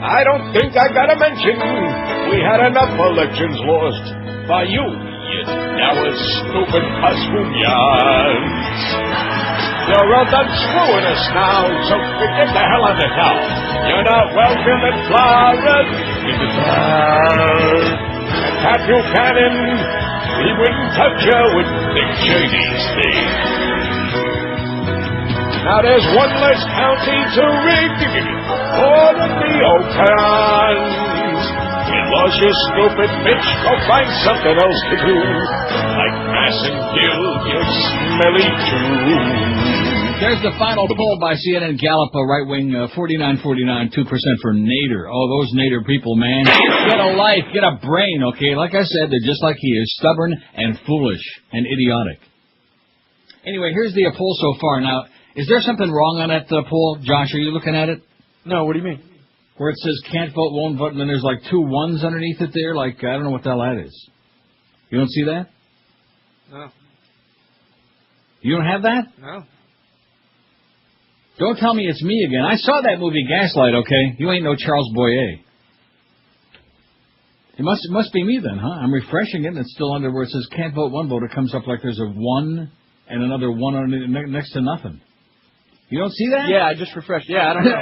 I don't think I gotta mention we had enough elections lost by you dour, stupid Pasculians. You're all done screwing us now, so get the hell out of town. You're not welcome at Florida. And Pat Buchanan, he wouldn't touch you with Dick Cheney's thing. Now there's one less county to rig for the neocons. You lost your stupid bitch, go find something else to do. Like Mass and Gill, you smelly Jew. There's the final poll by CNN Gallup, right-wing, 49-49, 2% for Nader. Oh, those Nader people, man. Get a life, get a brain, okay? Like I said, they're just like he is, stubborn and foolish and idiotic. Anyway, here's the poll so far. Now, is there something wrong on that poll? Josh, are you looking at it? No, what do you mean? Where it says can't vote, won't vote, and then there's like 2 1s underneath it there? Like, I don't know what the hell that is. You don't see that? No. You don't have that? No. Don't tell me it's me again. I saw that movie Gaslight, okay? You ain't no Charles Boyer. It must be me then, huh? I'm refreshing it, and it's still under where it says can't vote, won't vote. It comes up like there's a 1 and another 1 underneath, next to nothing. You don't see that? Yeah, I just refreshed. Yeah, I don't know.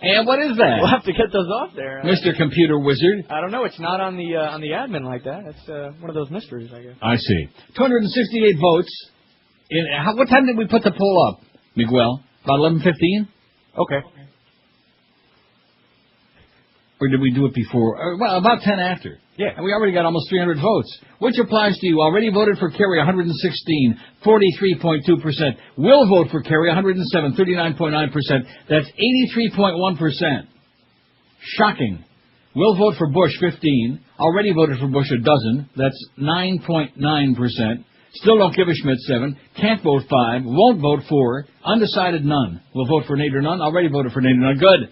And what is that? We'll have to get those off there. Mr. Computer Wizard. I don't know. It's not on the admin like that. It's one of those mysteries, I guess. I see. 268 votes. What time did we put the poll up, Miguel? About 11:15? Okay. Or did we do it before? Well, about 10 after. Yeah. And we already got almost 300 votes. Which applies to you? Already voted for Kerry, 116, 43.2%. Will vote for Kerry, 107, 39.9%. That's 83.1%. Shocking. Will vote for Bush, 15. Already voted for Bush, a dozen. That's 9.9%. Still don't give a Schmidt, 7. Can't vote, 5. Won't vote, 4. Undecided, none. Will vote for Nader, none. Already voted for Nader, none. Good.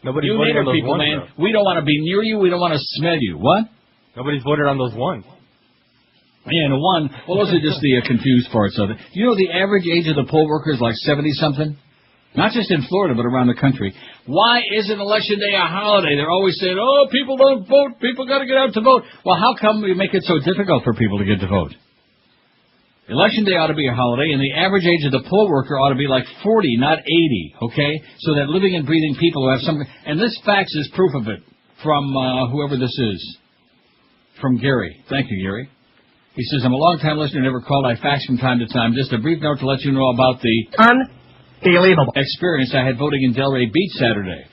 Nobody's you voted on those people, ones, man. though. We don't want to be near you. We don't want to smell you. What? Nobody's voted on those ones. Yeah, and the 1. Well, those are just the confused parts of it. You know the average age of the poll worker is like 70-something? Not just in Florida, but around the country. Why isn't Election Day a holiday? They're always saying, oh, people don't vote. People got to get out to vote. Well, how come we make it so difficult for people to get to vote? Election Day ought to be a holiday, and the average age of the poll worker ought to be like 40, not 80, okay? So that living and breathing people who have something... And this fax is proof of it from whoever this is. From Gary. Thank you, Gary. He says, I'm a long-time listener, never called. I fax from time to time. Just a brief note to let you know about the unbelievable experience I had voting in Delray Beach Saturday.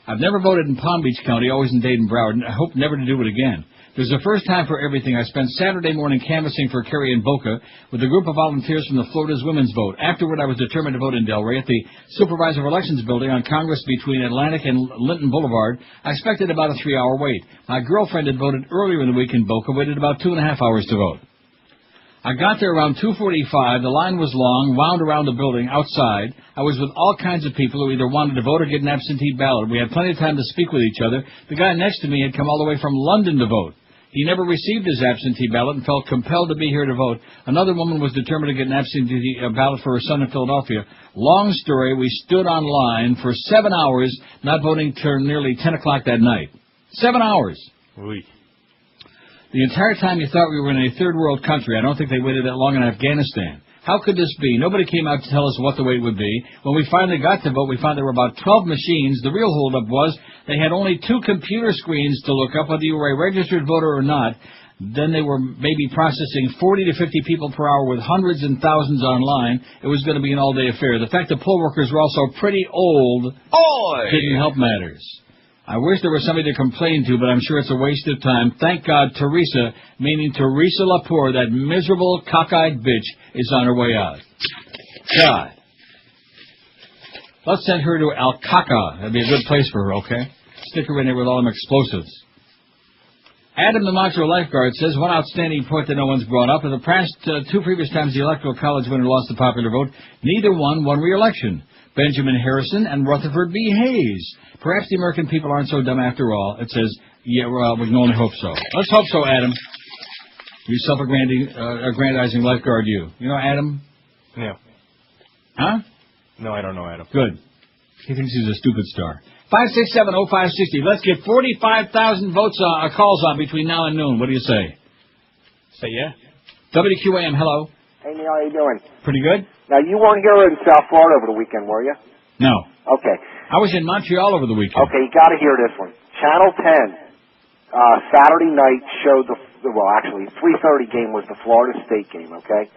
I've never voted in Palm Beach County, always in Dade and Broward, and I hope never to do it again. There's a first time for everything. I spent Saturday morning canvassing for Kerry and Boca with a group of volunteers from the Florida's Women's Vote. Afterward, I was determined to vote in Delray at the Supervisor of Elections building on Congress between Atlantic and Linton Boulevard. I expected about a 3-hour wait. My girlfriend had voted earlier in the week in Boca, waited about 2.5 hours to vote. I got there around 2:45. The line was long, wound around the building, outside. I was with all kinds of people who either wanted to vote or get an absentee ballot. We had plenty of time to speak with each other. The guy next to me had come all the way from London to vote. He never received his absentee ballot and felt compelled to be here to vote. Another woman was determined to get an absentee ballot for her son in Philadelphia. Long story, we stood on line for 7 hours, not voting till nearly 10 o'clock that night. 7 hours. Oui. The entire time you thought we were in a third world country. I don't think they waited that long in Afghanistan. How could this be? Nobody came out to tell us what the wait would be. When we finally got to vote, we found there were about 12 machines. The real holdup was they had only 2 computer screens to look up whether you were a registered voter or not. Then they were maybe processing 40 to 50 people per hour with hundreds and thousands online. It was going to be an all-day affair. The fact that poll workers were also pretty old didn't help matters. I wish there was somebody to complain to, but I'm sure it's a waste of time. Thank God Theresa, meaning Theresa LePore, that miserable, cockeyed bitch, is on her way out. God. Let's send her to Alcaca. That'd be a good place for her, okay? Stick her in there with all them explosives. Adam the Macho Lifeguard says, one outstanding point that no one's brought up. In the past 2 previous times the Electoral College winner lost the popular vote, neither one won re-election. Benjamin Harrison and Rutherford B. Hayes. Perhaps the American people aren't so dumb after all. It says, Yeah, well, we can only hope so. Let's hope so, Adam. You self-aggrandizing lifeguard, you. You know Adam? Yeah. Huh? No, I don't know Adam. Good. He thinks he's a stupid star. 5670560. Let's get 45,000 votes calls on between now and noon. What do you say? Say yeah. WQAM, hello. Hey, Neil, how you doing? Pretty good? Now, you weren't here in South Florida over the weekend, were you? No. Okay. I was in Montreal over the weekend. Okay, you got to hear this one. Channel 10, Saturday night showed well, actually, 3:30 game was the Florida State game, okay?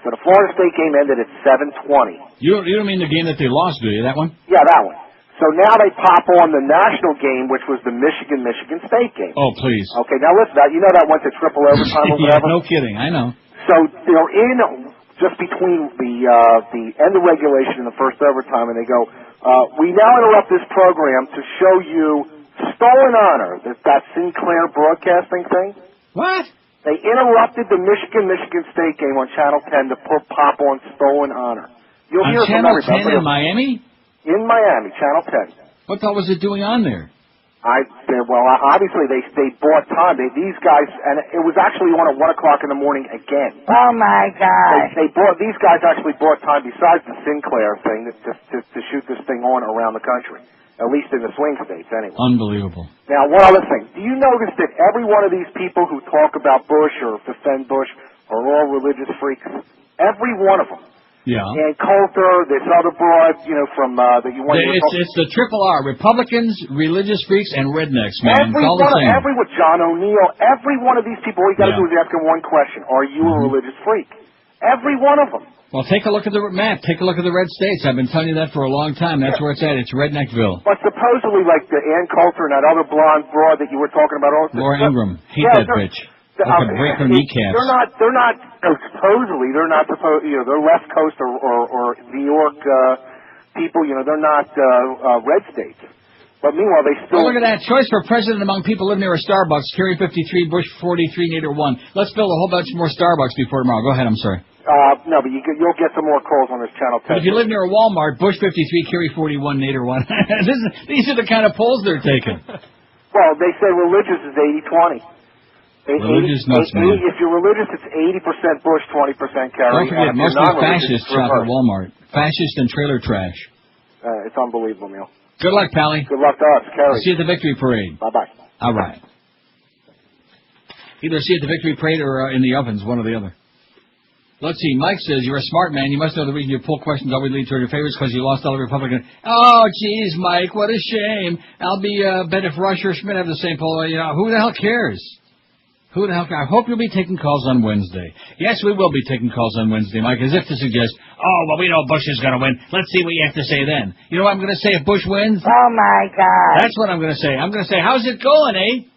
So the Florida State game ended at 7:20. You don't mean the game that they lost, do you, that one? Yeah, that one. So now they pop on the national game, which was the Michigan State game. Oh, please. Okay, now listen, you know that went to triple overtime or Yeah, whatever? no kidding, I know. So they're in just between the end of regulation and the first overtime, and they go, we now interrupt this program to show you Stolen Honor, that Sinclair broadcasting thing. What? They interrupted the Michigan State game on Channel 10 to pop on Stolen Honor. You'll On hear Channel from 10 in Miami? In Miami, Channel 10. What the hell was it doing on there? Obviously they bought time. These guys, and it was actually on at 1 o'clock in the morning again. Oh my God! These guys actually bought time besides the Sinclair thing to shoot this thing on around the country, at least in the swing states, anyway. Unbelievable. Now, one other thing: do you notice that every one of these people who talk about Bush or defend Bush are all religious freaks? Every one of them. Yeah. And Coulter, this other broad, from that you want to... It's the triple R: Republicans, religious freaks, and rednecks, man. Everyone, John O'Neill, every one of these people, all you got to do is ask them one question: are you a religious freak? Every one of them. Well, take a look at the map. Take a look at the red states. I've been telling you that for a long time. That's where it's at. It's Redneckville. But supposedly, like the Ann Coulter and that other blonde broad that you were talking about, Laura Ingraham. Hate that bitch. They could break her kneecaps. They're not. Supposedly, they're not supposed. They're West Coast or New York people. They're not red states. But meanwhile, they still. Oh, look at that choice for president among people living near a Starbucks. Kerry 53, Bush 43, Nader 1. Let's build a whole bunch more Starbucks before tomorrow. Go ahead. I'm sorry. No, but you'll get some more calls on this channel. But if you live near a Walmart, Bush 53, Kerry 41, Nader 1. These are the kind of polls they're taking. Well, they say religious is 80-20. Religious nuts, man. If you're religious, it's 80% Bush, 20% Kerry. Don't forget, most of the fascists shop at Walmart. Fascist and trailer trash. It's unbelievable, Neil. Good luck, Pally. Good luck to us, Kerry. See you at the Victory Parade. Bye-bye. All right. Either see you at the Victory Parade or in the ovens, one or the other. Let's see. Mike says, you're a smart man. You must know the reason your poll questions always lead toward your favorites because you lost all the Republicans. Oh, geez, Mike, what a shame. I'll bet if Rush or Schmidt have the same poll, who the hell cares? Who the hell cares? I hope you'll be taking calls on Wednesday. Yes, we will be taking calls on Wednesday, Mike, as if to suggest, we know Bush is going to win. Let's see what you have to say then. You know what I'm going to say if Bush wins? Oh, my God. That's what I'm going to say. I'm going to say, how's it going, eh?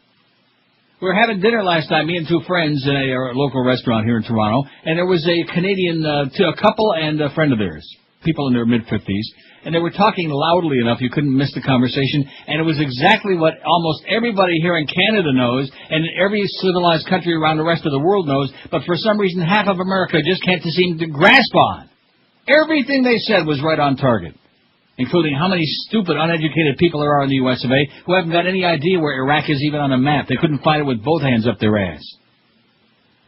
We were having dinner last night, me and two friends in a local restaurant here in Toronto, and there was a Canadian, a couple and a friend of theirs, people in their mid-50s, and they were talking loudly enough you couldn't miss the conversation, and it was exactly what almost everybody here in Canada knows, and every civilized country around the rest of the world knows, but for some reason half of America just can't seem to grasp on. Everything they said was right on target, including how many stupid, uneducated people there are in the U.S. of A. who haven't got any idea where Iraq is even on a map. They couldn't find it with both hands up their ass.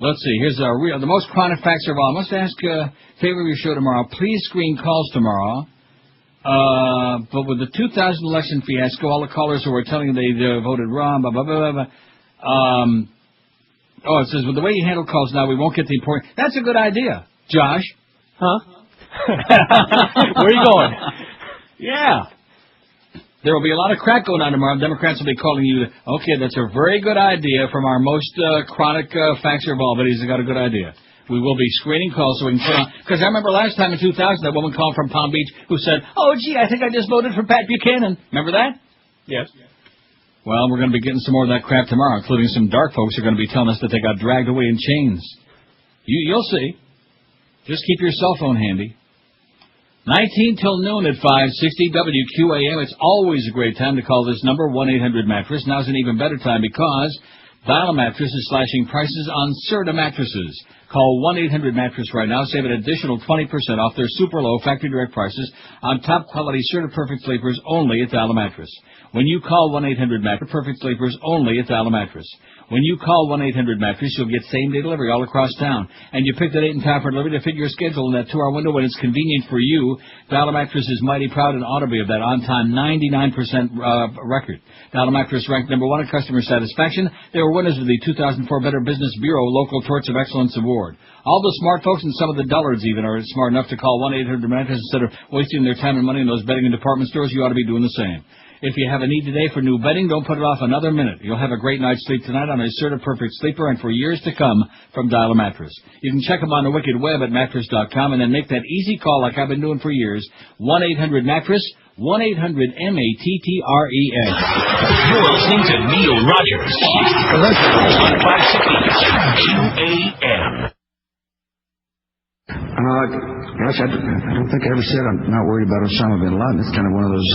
Let's see. Here's the most chronic facts of all. I must ask favor of your show tomorrow. Please screen calls tomorrow. But with the 2000 election fiasco, all the callers who were telling you they voted wrong, blah, blah, blah, blah. It says, with the way you handle calls now, we won't get the important... That's a good idea. Josh? Huh? Where are you going? Yeah. There will be a lot of crap going on tomorrow. Democrats will be calling you. Okay, that's a very good idea from our most chronic faxer of all, but he's got a good idea. We will be screening calls so we can put on. Because I remember last time in 2000, that woman called from Palm Beach who said, oh, gee, I think I just voted for Pat Buchanan. Remember that? Yes. Well, we're going to be getting some more of that crap tomorrow, including some dark folks who are going to be telling us that they got dragged away in chains. You'll see. Just keep your cell phone handy. 19 till noon at 560 WQAM. It's always a great time to call this number, 1-800-MATTRESS. Now's an even better time because Dial a Mattress is slashing prices on Serta mattresses. Call 1-800-MATTRESS right now. Save an additional 20% off their super low factory direct prices on top quality Serta Perfect Sleepers only at Dial a Mattress. When you call 1-800-MATTRESS, Perfect Sleepers only at Dial a Mattress. When you call 1-800-MATTRESS, you'll get same-day delivery all across town. And you pick the date and time for delivery to fit your schedule in that 2-hour window when it's convenient for you. Dial a Mattress is mighty proud and ought to be of that on-time 99% record. Dial a Mattress ranked number 1 in customer satisfaction. They were winners of the 2004 Better Business Bureau Local Torch of Excellence Award. All the smart folks and some of the dullards even are smart enough to call 1-800-MATTRESS instead of wasting their time and money in those bedding and department stores. You ought to be doing the same. If you have a need today for new bedding, don't put it off another minute. You'll have a great night's sleep tonight on a Serta Perfect Sleeper and for years to come from Dial a Mattress. You can check them on the wicked web at mattress.com and then make that easy call like I've been doing for years. 1-800-MATTRESS, 1-800-MATTRES. You're listening to Neil Rogers on 560 QAM. Gosh, I don't think I ever said I'm not worried about Osama bin Laden. It's kind of one of those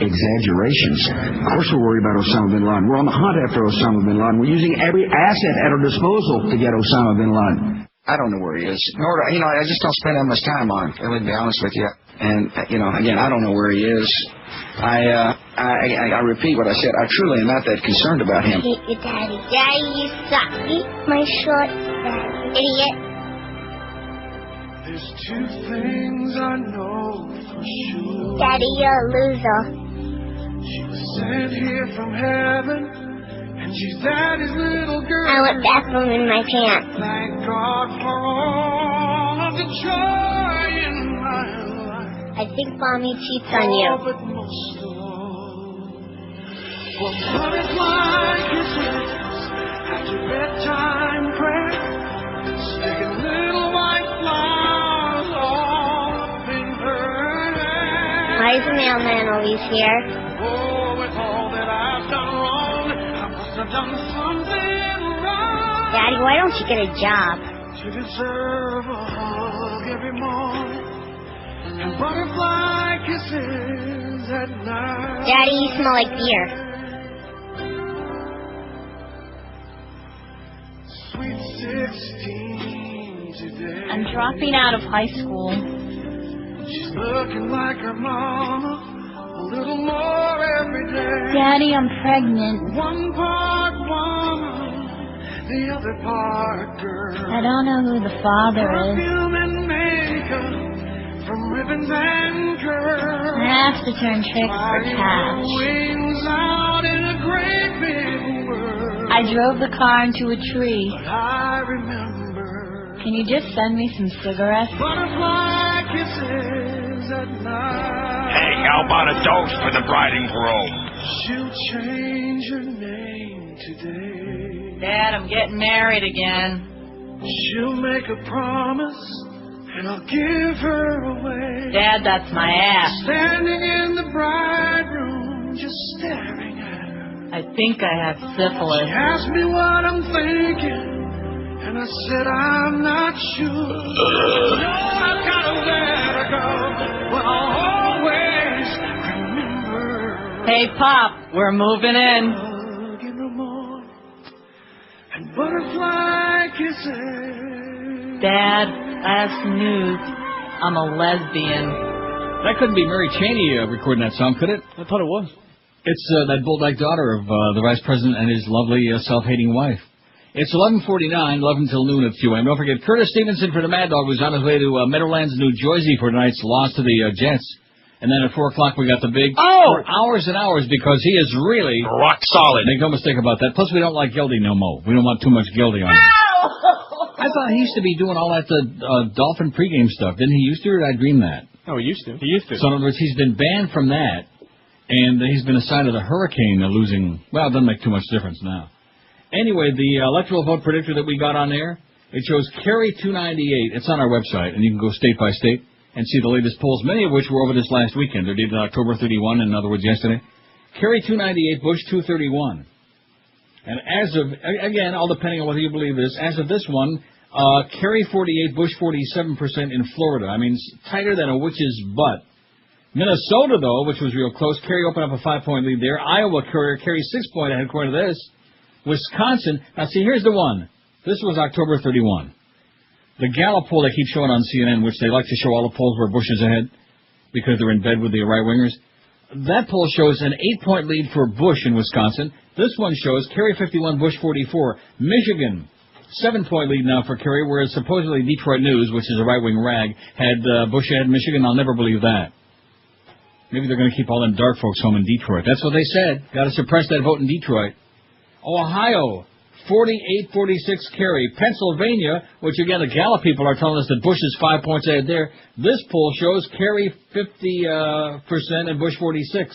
exaggerations. Of course we're worried about Osama bin Laden. We're on the hunt after Osama bin Laden. We're using every asset at our disposal to get Osama bin Laden. I don't know where he is. Nor, I just don't spend that much time on him, to be honest with you. And, again, I don't know where he is. I repeat what I said. I truly am not that concerned about him. Hate you, Daddy. Daddy, you suck. Eat my shorts, Daddy. Idiot. There's two things I know for sure. Daddy, you're a loser. She was sent here from heaven, and she's Daddy's little girl. I went bathroom in my pants. Thank God for all of the joy in my life. I think Mommy cheats on you. But most of all, for butterfly kisses after bedtime prayer, sticking little white flowers. Why is the mailman always here? Oh, with all that I've done wrong, I must have done something wrong. Daddy, why don't you get a job? To deserve a hug every morning and butterfly kisses at night. Daddy, you smell like beer. Sweet 16 today. I'm dropping out of high school. She's looking like her mama, a little more every day. Daddy, I'm pregnant. One part woman, the other part girl. I don't know who the father is. Perfume and makeup, from ribbons and curls. I have to turn tricks for cash. Wings out in a great big world. I drove the car into a tree. But I remember. Can you just send me some cigarettes? Butterfly kisses at night. Hey, how about a dose for the bride and groom? She'll change her name today. Dad, I'm getting married again. She'll make a promise, and I'll give her away. Dad, that's my ass. Standing in the bride room, just staring at her. I think I have syphilis. She asked me what I'm thinking. And I said, I'm not sure. No, I've got to let her go. But I'll always remember. Hey, Pop, we're moving in. Hug in the morning and butterfly kisses. Dad, I have some news. I'm a lesbian. That couldn't be Mary Cheney recording that song, could it? I thought it was. It's that bull-like daughter of the Vice President and his lovely self-hating wife. It's 11:49, 11 till noon at QM. Don't forget, Curtis Stevenson for the Mad Dog was on his way to Meadowlands, New Jersey for tonight's loss to the Jets. And then at 4 o'clock we got the big for hours and hours because he is really rock solid. Make no mistake about that. Plus we don't like Gildy no more. We don't want too much Gildy on him. I thought he used to be doing all that Dolphin pregame stuff. Didn't he used to, or did I dream that? Oh, he used to. He used to. So in other words, he's been banned from that, and he's been assigned to the Hurricane losing. Well, it doesn't make too much difference now. Anyway, the electoral vote predictor that we got on there, it shows Kerry 298. It's on our website, and you can go state by state and see the latest polls, many of which were over this last weekend. They're dated October 31, in other words, yesterday. Kerry 298, Bush 231. And as of, again, all depending on whether you believe this, as of this one, Kerry 48, Bush 47% in Florida. I mean, it's tighter than a witch's butt. Minnesota, though, which was real close, Kerry opened up a 5-point lead there. Iowa, Kerry 6-point ahead, according to this. Wisconsin, now see, here's the one. This was October 31. The Gallup poll they keep showing on CNN, which they like to show all the polls where Bush is ahead because they're in bed with the right-wingers. That poll shows an 8-point lead for Bush in Wisconsin. This one shows Kerry 51, Bush 44. Michigan, 7-point lead now for Kerry, whereas supposedly Detroit News, which is a right-wing rag, had Bush ahead in Michigan. I'll never believe that. Maybe they're going to keep all them dark folks home in Detroit. That's what they said. Got to suppress that vote in Detroit. Ohio, 48-46 Kerry. Pennsylvania, which again the Gallup people are telling us that Bush is 5 points ahead there. This poll shows Kerry 50% and Bush 46%. Are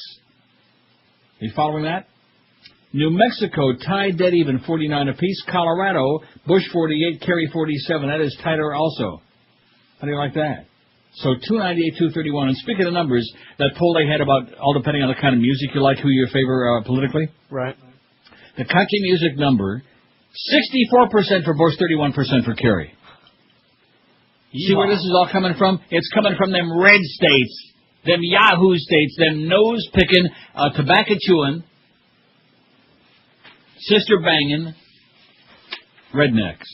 you following that? New Mexico tied dead even, 49 apiece. Colorado, Bush 48, Kerry 47. That is tighter also. How do you like that? So 298, 231. And speaking of numbers, that poll they had about all depending on the kind of music you like, who you favor politically. Right. The country music number, 64% for Bush, 31% for Kerry. See where this is all coming from? It's coming from them red states, them Yahoo states, them nose-picking, tobacco-chewing, sister-banging rednecks.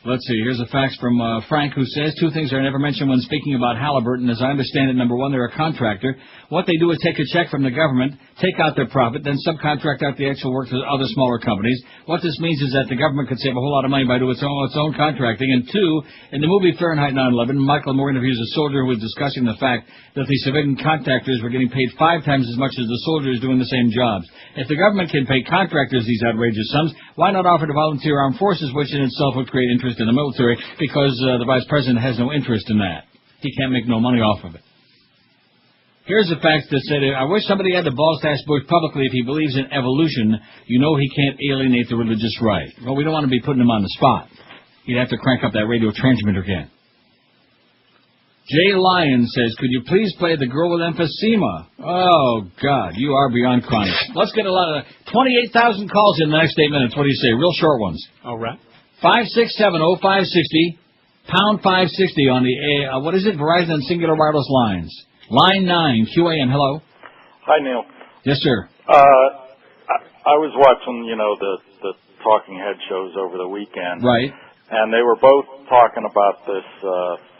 Let's see, here's a fax from Frank, who says two things are never mentioned when speaking about Halliburton. As I understand it, number one, they're a contractor. What they do is take a check from the government, take out their profit, then subcontract out the actual work to other smaller companies. What this means is that the government could save a whole lot of money by doing its own contracting. And two, in the movie Fahrenheit 9/11, Michael Moore interviews a soldier who was discussing the fact that the civilian contractors were getting paid 5 times as much as the soldiers doing the same jobs. If the government can pay contractors these outrageous sums, why not offer to volunteer armed forces, which in itself would create interest in the military, because the vice president has no interest in that. He can't make no money off of it. Here's a fact that said, I wish somebody had the balls to ask Bush publicly if he believes in evolution. You know he can't alienate the religious right. Well, we don't want to be putting him on the spot. He'd have to crank up that radio transmitter again. Jay Lyon says, could you please play The Girl with Emphysema? Oh, God, you are beyond chronic. Let's get a lot of 28,000 calls in the next 8 minutes. What do you say? Real short ones. All right. 5670560, pound 560 on the, what is it, Verizon and Singular Wireless lines. Line 9, QAM, hello. Hi, Neil. Yes, sir. I was watching, the talking head shows over the weekend. Right. And they were both talking about this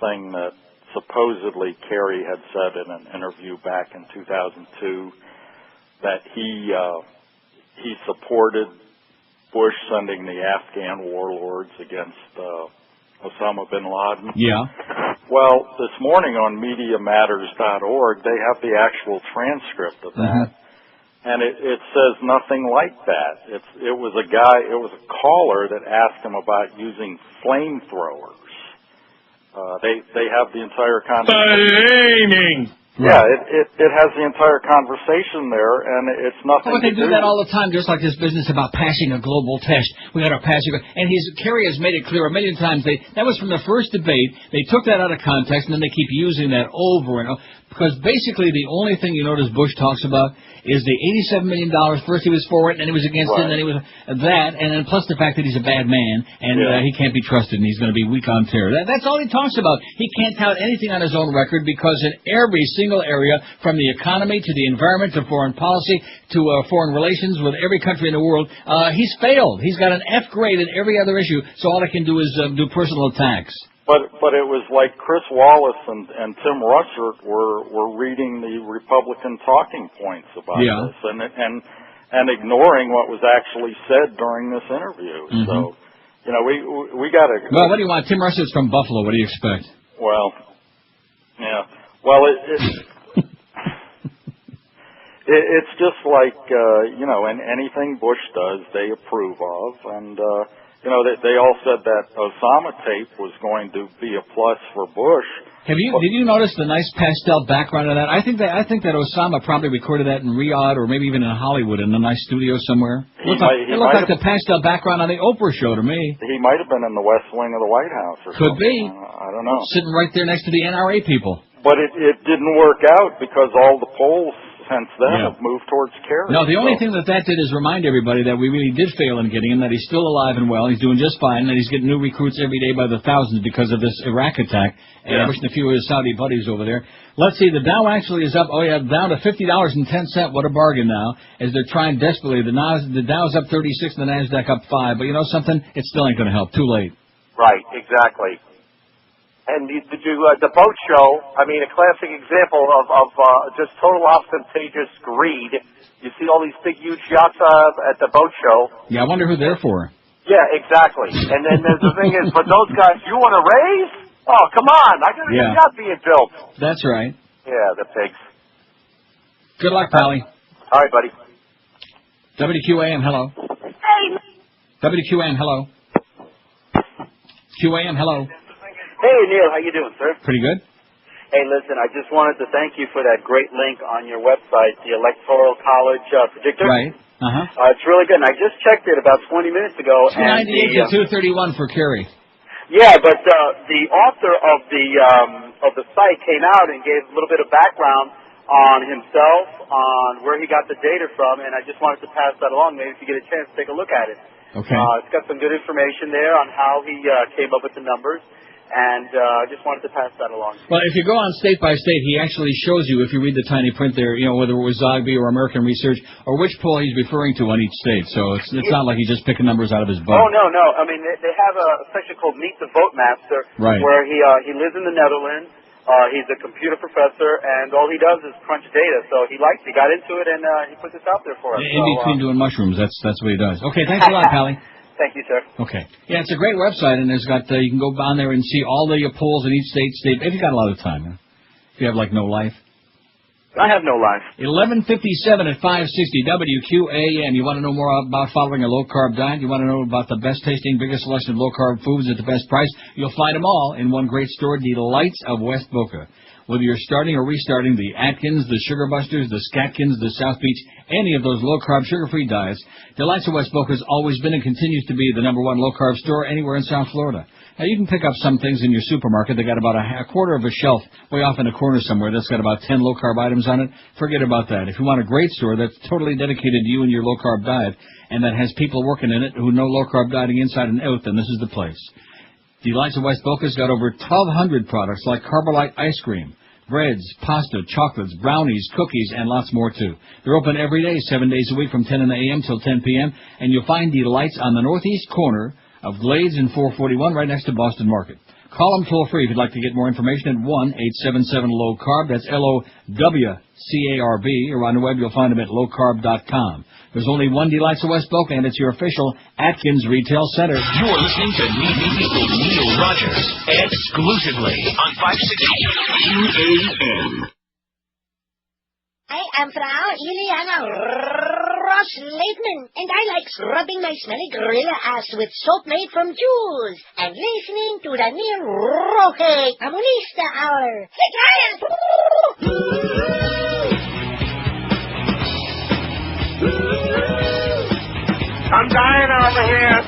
thing that supposedly Kerry had said in an interview back in 2002, that he supported Bush sending the Afghan warlords against Osama bin Laden. Yeah. Well, this morning on MediaMatters.org, they have the actual transcript of that, and it says nothing like that. It was a caller that asked him about using flamethrowers. They have the entire conversation. Yeah, it has the entire conversation there, and it's nothing. But they do that all the time, just like this business about passing a global test. We got to pass it, and Kerry has made it clear a million times. That was from the first debate. They took that out of context, and then they keep using that over and over. Because basically, the only thing you notice Bush talks about is the $87 million. First he was for it, and then he was against it, and then he was that, and then plus the fact that he's a bad man, and he can't be trusted, and he's going to be weak on terror. That's all he talks about. He can't tout anything on his own record, because in every single area, from the economy to the environment to foreign policy to foreign relations with every country in the world, he's failed. He's got an F grade in every other issue, so all he can do is do personal attacks. But it was like Chris Wallace and Tim Russert were reading the Republican talking points about this and ignoring what was actually said during this interview. So, we got to. Well, what do you want? Tim Russert's from Buffalo. What do you expect? Well, yeah. Well, it's just like and anything Bush does, they approve of, and. They all said that Osama tape was going to be a plus for Bush. Did you notice the nice pastel background of that? I think that Osama probably recorded that in Riyadh or maybe even in Hollywood in a nice studio somewhere. It looked like the pastel background on the Oprah show to me. He might have been in the West Wing of the White House or Could something. be. I don't know. Sitting right there next to the NRA people. But it didn't work out because all the polls since then have moved towards Kerry. No, the only thing that did is remind everybody that we really did fail in getting him, that he's still alive and well, he's doing just fine, and that he's getting new recruits every day by the thousands because of this Iraq attack, and wishing a few of his Saudi buddies over there. Let's see, the Dow actually is up, down to $50.10. What a bargain now, as they're trying desperately. The Dow's up 36 and the NASDAQ up 5, but you know something? It still ain't going to help. Too late. Right, exactly. And the boat show, I mean, a classic example of just total ostentatious greed. You see all these big, huge yachts at the boat show. Yeah, I wonder who they're for. Yeah, exactly. And then the thing is, for those guys, you want to raise? Oh, come on. I got a yacht being built. That's right. Yeah, the pigs. Good luck, Pally. All right, buddy. WQAM, hello. Hey. WQAM, hello. QAM, hello. Hey, Neil, how you doing, sir? Pretty good. Hey, listen, I just wanted to thank you for that great link on your website, the Electoral College Predictor. Right. It's really good, and I just checked it about 20 minutes ago. 298 to 231 for Kerry. Yeah, but the author of the site came out and gave a little bit of background on himself, on where he got the data from, and I just wanted to pass that along. Maybe if you get a chance, take a look at it. Okay. It's got some good information there on how he came up with the numbers. And I just wanted to pass that along. Well, if you go on state by state, he actually shows you, if you read the tiny print there, you know, whether it was Zogby or American Research, or which poll he's referring to on each state. So it's not like he's just picking numbers out of his butt. Oh, no. I mean, they have a section called Meet the Vote Master, where he lives in the Netherlands. He's a computer professor, and all he does is crunch data. So he got into it, and he put this out there for us. In between doing mushrooms, that's what he does. Okay, thanks a lot, Pally. Thank you, sir. Okay. Yeah, it's a great website, and there's got you can go on there and see all the polls in each state. If you got a lot of time, if you have like no life. I have no life. 11:57 at 560 WQAM. You want to know more about following a low carb diet? You want to know about the best tasting, biggest selection of low carb foods at the best price? You'll find them all in one great store, Delights of West Boca. Whether you're starting or restarting the Atkins, the Sugar Busters, the Skatkins, the South Beach, any of those low-carb, sugar-free diets, Delights of West Boca has always been and continues to be the #1 low-carb store anywhere in South Florida. Now, you can pick up some things in your supermarket. They got about a quarter of a shelf way off in a corner somewhere that's got about 10 low-carb items on it. Forget about that. If you want a great store that's totally dedicated to you and your low-carb diet and that has people working in it who know low-carb dieting inside and out, then this is the place. Delights of West Boca's got over 1,200 products like Carbolite ice cream, breads, pasta, chocolates, brownies, cookies, and lots more too. They're open every day, 7 days a week from 10 a.m. till 10 p.m., and you'll find Delights on the northeast corner of Glades and 441 right next to Boston Market. Call them toll-free if you'd like to get more information at 1-877-LOW-CARB. That's LOWCARB. Or on the web, you'll find them at lowcarb.com. There's only one Delights of West Boca, and it's your official Atkins Retail Center. You're listening to Neil Rogers exclusively on 560 QAM. I am Frau Ileana Ross-Lakeman, and I like scrubbing my smelly gorilla ass with soap made from jewels and listening to the Neil Roque Comunista Hour. I'm dying over here.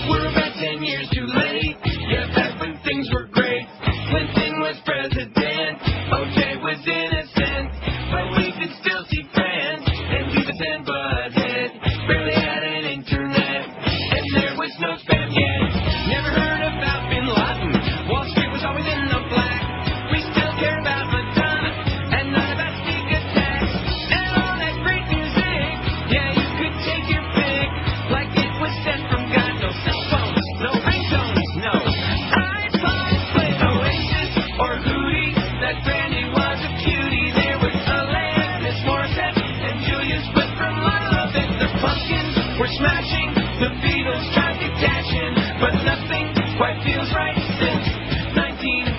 We're about 10 years too late. Yeah, back when things were great. Clinton was president. OJ was innocent. But we could still see friends. And Beavis and Butthead barely had an internet. And there was no spam yet. Never heard about Bin Laden. Wall Street was always in the black. We still care about Madonna. And none about sneak attacks. And all that great music. Yeah, you could take your pick. Like it was sent from God. No cell phones, no ringtones, no iPods, play Oasis or Hootie. That Brandy was a cutie. There was Alanis Morissette and Julius, but from Love and the Pumpkins were smashing. The Beatles tried detaching, but nothing quite feels right since 1995.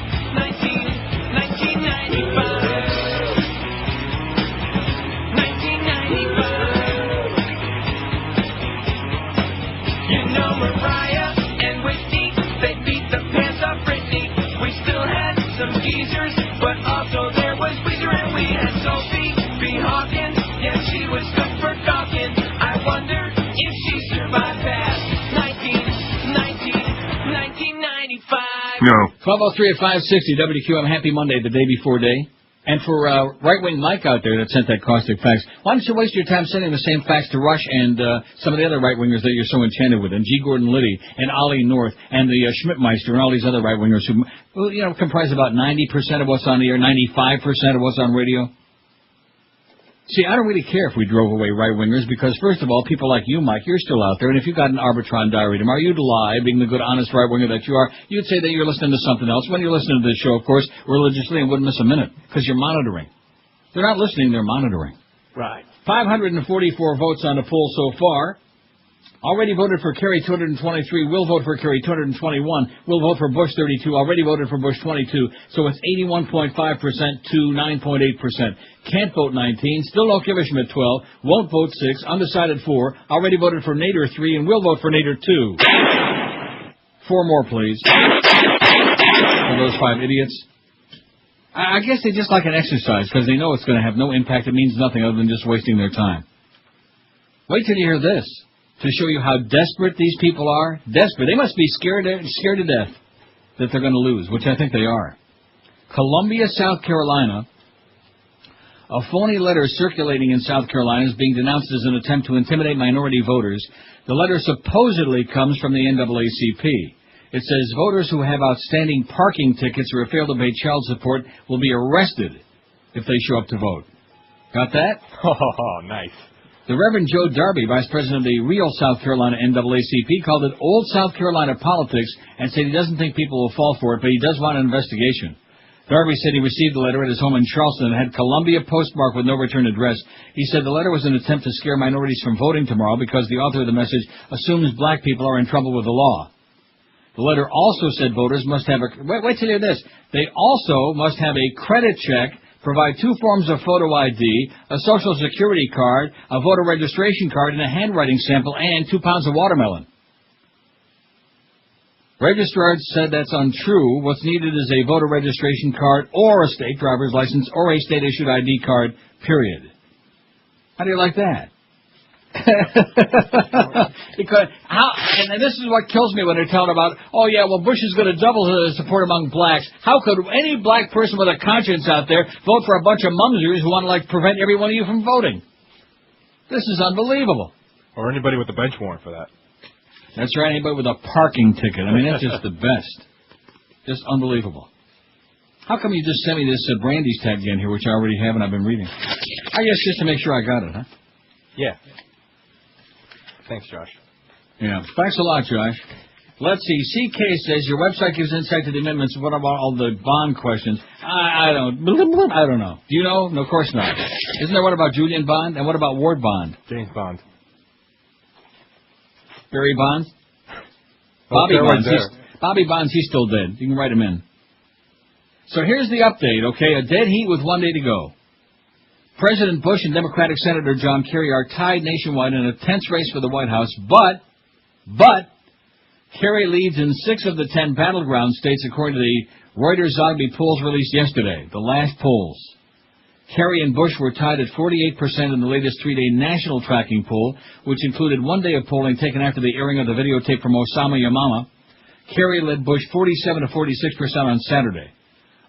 You know Mariah and Whitney, they beat the pants off Britney. We still had some geezers, but also there was Weezer, and we had Sophie B. Hawkins. Yeah, she was good for talking. I wonder if she survived past 1995. No. 12:03 at 560 WQM. Happy Monday, the day before day. And for right-wing Mike out there that sent that caustic fax, why don't you waste your time sending the same fax to Rush and some of the other right-wingers that you're so enchanted with, and G. Gordon Liddy and Ollie North and the Schmidtmeister and all these other right-wingers who, comprise about 90% of what's on the air, 95% of what's on radio? See, I don't really care if we drove away right-wingers because, first of all, people like you, Mike, you're still out there, and if you got an Arbitron diary tomorrow, you'd lie, being the good, honest right-winger that you are. You'd say that you're listening to something else. When you're listening to this show, of course, religiously, and wouldn't miss a minute because you're monitoring. They're not listening, they're monitoring. Right. 544 votes on the poll so far. Already voted for Kerry, 223. Will vote for Kerry, 221. Will vote for Bush, 32. Already voted for Bush, 22. So it's 81.5% to 9.8%. Can't vote, 19. Still don't give a Schmidt, 12. Won't vote, 6. Undecided, 4. Already voted for Nader, 3. And will vote for Nader, 2. 4 more, please. For those 5 idiots. I guess they just like an exercise because they know it's going to have no impact. It means nothing other than just wasting their time. Wait till you hear this. To show you how desperate these people are. Desperate. They must be scared to death that they're going to lose, which I think they are. Columbia, South Carolina. A phony letter circulating in South Carolina is being denounced as an attempt to intimidate minority voters. The letter supposedly comes from the NAACP. It says voters who have outstanding parking tickets or fail to pay child support will be arrested if they show up to vote. Got that? Oh, nice. The Reverend Joe Darby, Vice President of the real South Carolina NAACP, called it old South Carolina politics and said he doesn't think people will fall for it, but he does want an investigation. Darby said he received the letter at his home in Charleston and had Columbia postmarked with no return address. He said the letter was an attempt to scare minorities from voting tomorrow because the author of the message assumes black people are in trouble with the law. The letter also said voters must have wait till you hear this. They also must have a credit check, provide 2 forms of photo ID, a social security card, a voter registration card, and a handwriting sample, and 2 pounds of watermelon. Registrars said that's untrue. What's needed is a voter registration card or a state driver's license or a state-issued ID card, period. How do you like that? Because and this is what kills me when they're telling about, oh yeah, well Bush is going to double the support among blacks. How could any black person with a conscience out there vote for a bunch of mumsers who want to prevent every one of you from voting? This is unbelievable. Or anybody with a bench warrant for that. That's right, anybody with a parking ticket. I mean, that's just the best. Just unbelievable. How come you just sent me this Brandy's tag again here, which I already have and I've been reading? I guess just to make sure I got it, huh? Yeah. Thanks, Josh. Yeah. Thanks a lot, Josh. Let's see. CK says your website gives insight to the amendments. What about all the bond questions? I don't know. Do you know? No, of course not. Isn't there what about Julian Bond? And what about Ward Bond? James Bond. Barry Bonds? Bobby Bonds. Bobby Bonds, he's still dead. You can write him in. So here's the update, okay? A dead heat with 1 day to go. President Bush and Democratic Senator John Kerry are tied nationwide in a tense race for the White House, but Kerry leads in 6 of the 10 battleground states according to the Reuters-Zogby polls released yesterday, the last polls. Kerry and Bush were tied at 48% in the latest 3-day national tracking poll, which included 1 day of polling taken after the airing of the videotape from Osama Yamama. Kerry led Bush 47 to 46% on Saturday.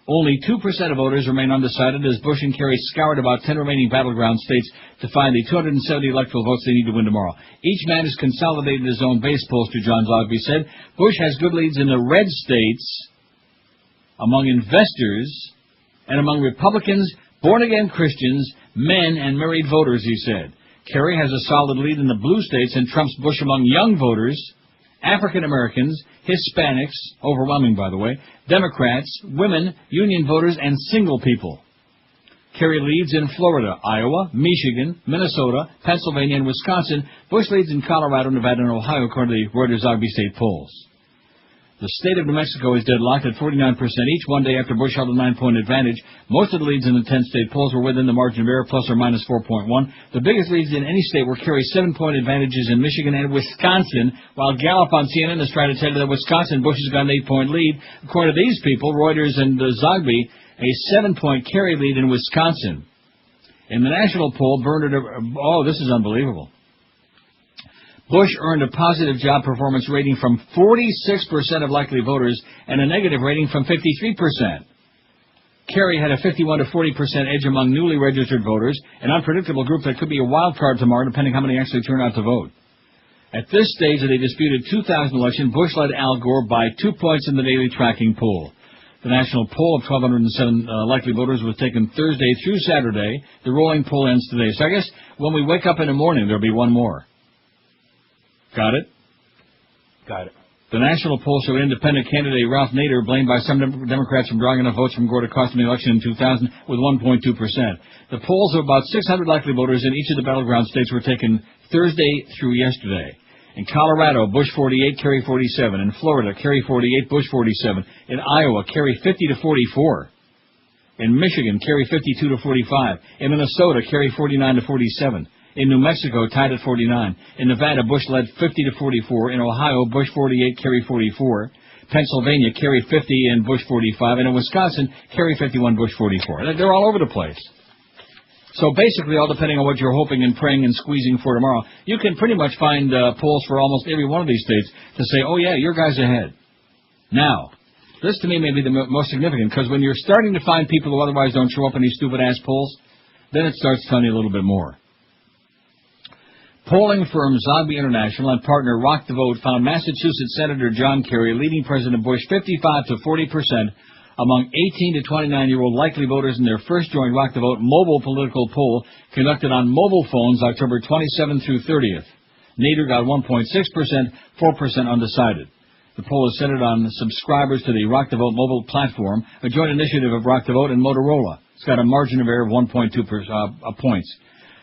Only 2% of voters remain undecided as Bush and Kerry scoured about 10 remaining battleground states to find the 270 electoral votes they need to win tomorrow. Each man has consolidated his own base pollster, John Zogby said. Bush has good leads in the red states, among investors, and among Republicans, born-again Christians, men, and married voters, he said. Kerry has a solid lead in the blue states and trumps Bush among young voters, African Americans, Hispanics, overwhelming by the way, Democrats, women, union voters, and single people. Kerry leads in Florida, Iowa, Michigan, Minnesota, Pennsylvania, and Wisconsin. Bush leads in Colorado, Nevada, and Ohio, according to the Reuters-Zogby state polls. The state of New Mexico is deadlocked at 49% each, 1 day after Bush held a 9-point advantage. Most of the leads in the 10 state polls were within the margin of error, plus or minus 4.1. The biggest leads in any state were Kerry's 7-point advantages in Michigan and Wisconsin, while Gallup on CNN is trying to tell you that Wisconsin, Bush has got an 8-point lead. According to these people, Reuters and Zogby, a 7-point Kerry lead in Wisconsin. In the national poll, this is unbelievable. Bush earned a positive job performance rating from 46% of likely voters and a negative rating from 53%. Kerry had a 51 to 40% edge among newly registered voters, an unpredictable group that could be a wild card tomorrow depending how many actually turn out to vote. At this stage of the disputed 2000 election, Bush led Al Gore by 2 points in the daily tracking poll. The national poll of 1,207 likely voters was taken Thursday through Saturday. The rolling poll ends today. So I guess when we wake up in the morning, there'll be one more. Got it? Got it. The national poll showed independent candidate Ralph Nader blamed by some Democrats from drawing enough votes from Gore to cost him the election in 2000 with 1.2%. The polls of about 600 likely voters in each of the battleground states were taken Thursday through yesterday. In Colorado, Bush 48, Kerry 47. In Florida, Kerry 48, Bush 47. In Iowa, Kerry 50 to 44. In Michigan, Kerry 52 to 45. In Minnesota, Kerry 49 to 47. In New Mexico, tied at 49. In Nevada, Bush led 50 to 44. In Ohio, Bush 48, Kerry 44. Pennsylvania, Kerry 50 and Bush 45. And in Wisconsin, Kerry 51, Bush 44. They're all over the place. So basically, all depending on what you're hoping and praying and squeezing for tomorrow, you can pretty much find polls for almost every one of these states to say, oh yeah, your guy's ahead. Now, this to me may be the most significant, because when you're starting to find people who otherwise don't show up in these stupid-ass polls, then it starts telling you a little bit more. Polling firm Zogby International and partner Rock the Vote found Massachusetts Senator John Kerry leading President Bush 55 to 40% among 18 to 29-year-old likely voters in their first joint Rock the Vote mobile political poll conducted on mobile phones October 27th through 30th. Nader got 1.6%, 4% undecided. The poll is centered on subscribers to the Rock the Vote mobile platform, a joint initiative of Rock the Vote and Motorola. It's got a margin of error of 1.2 points.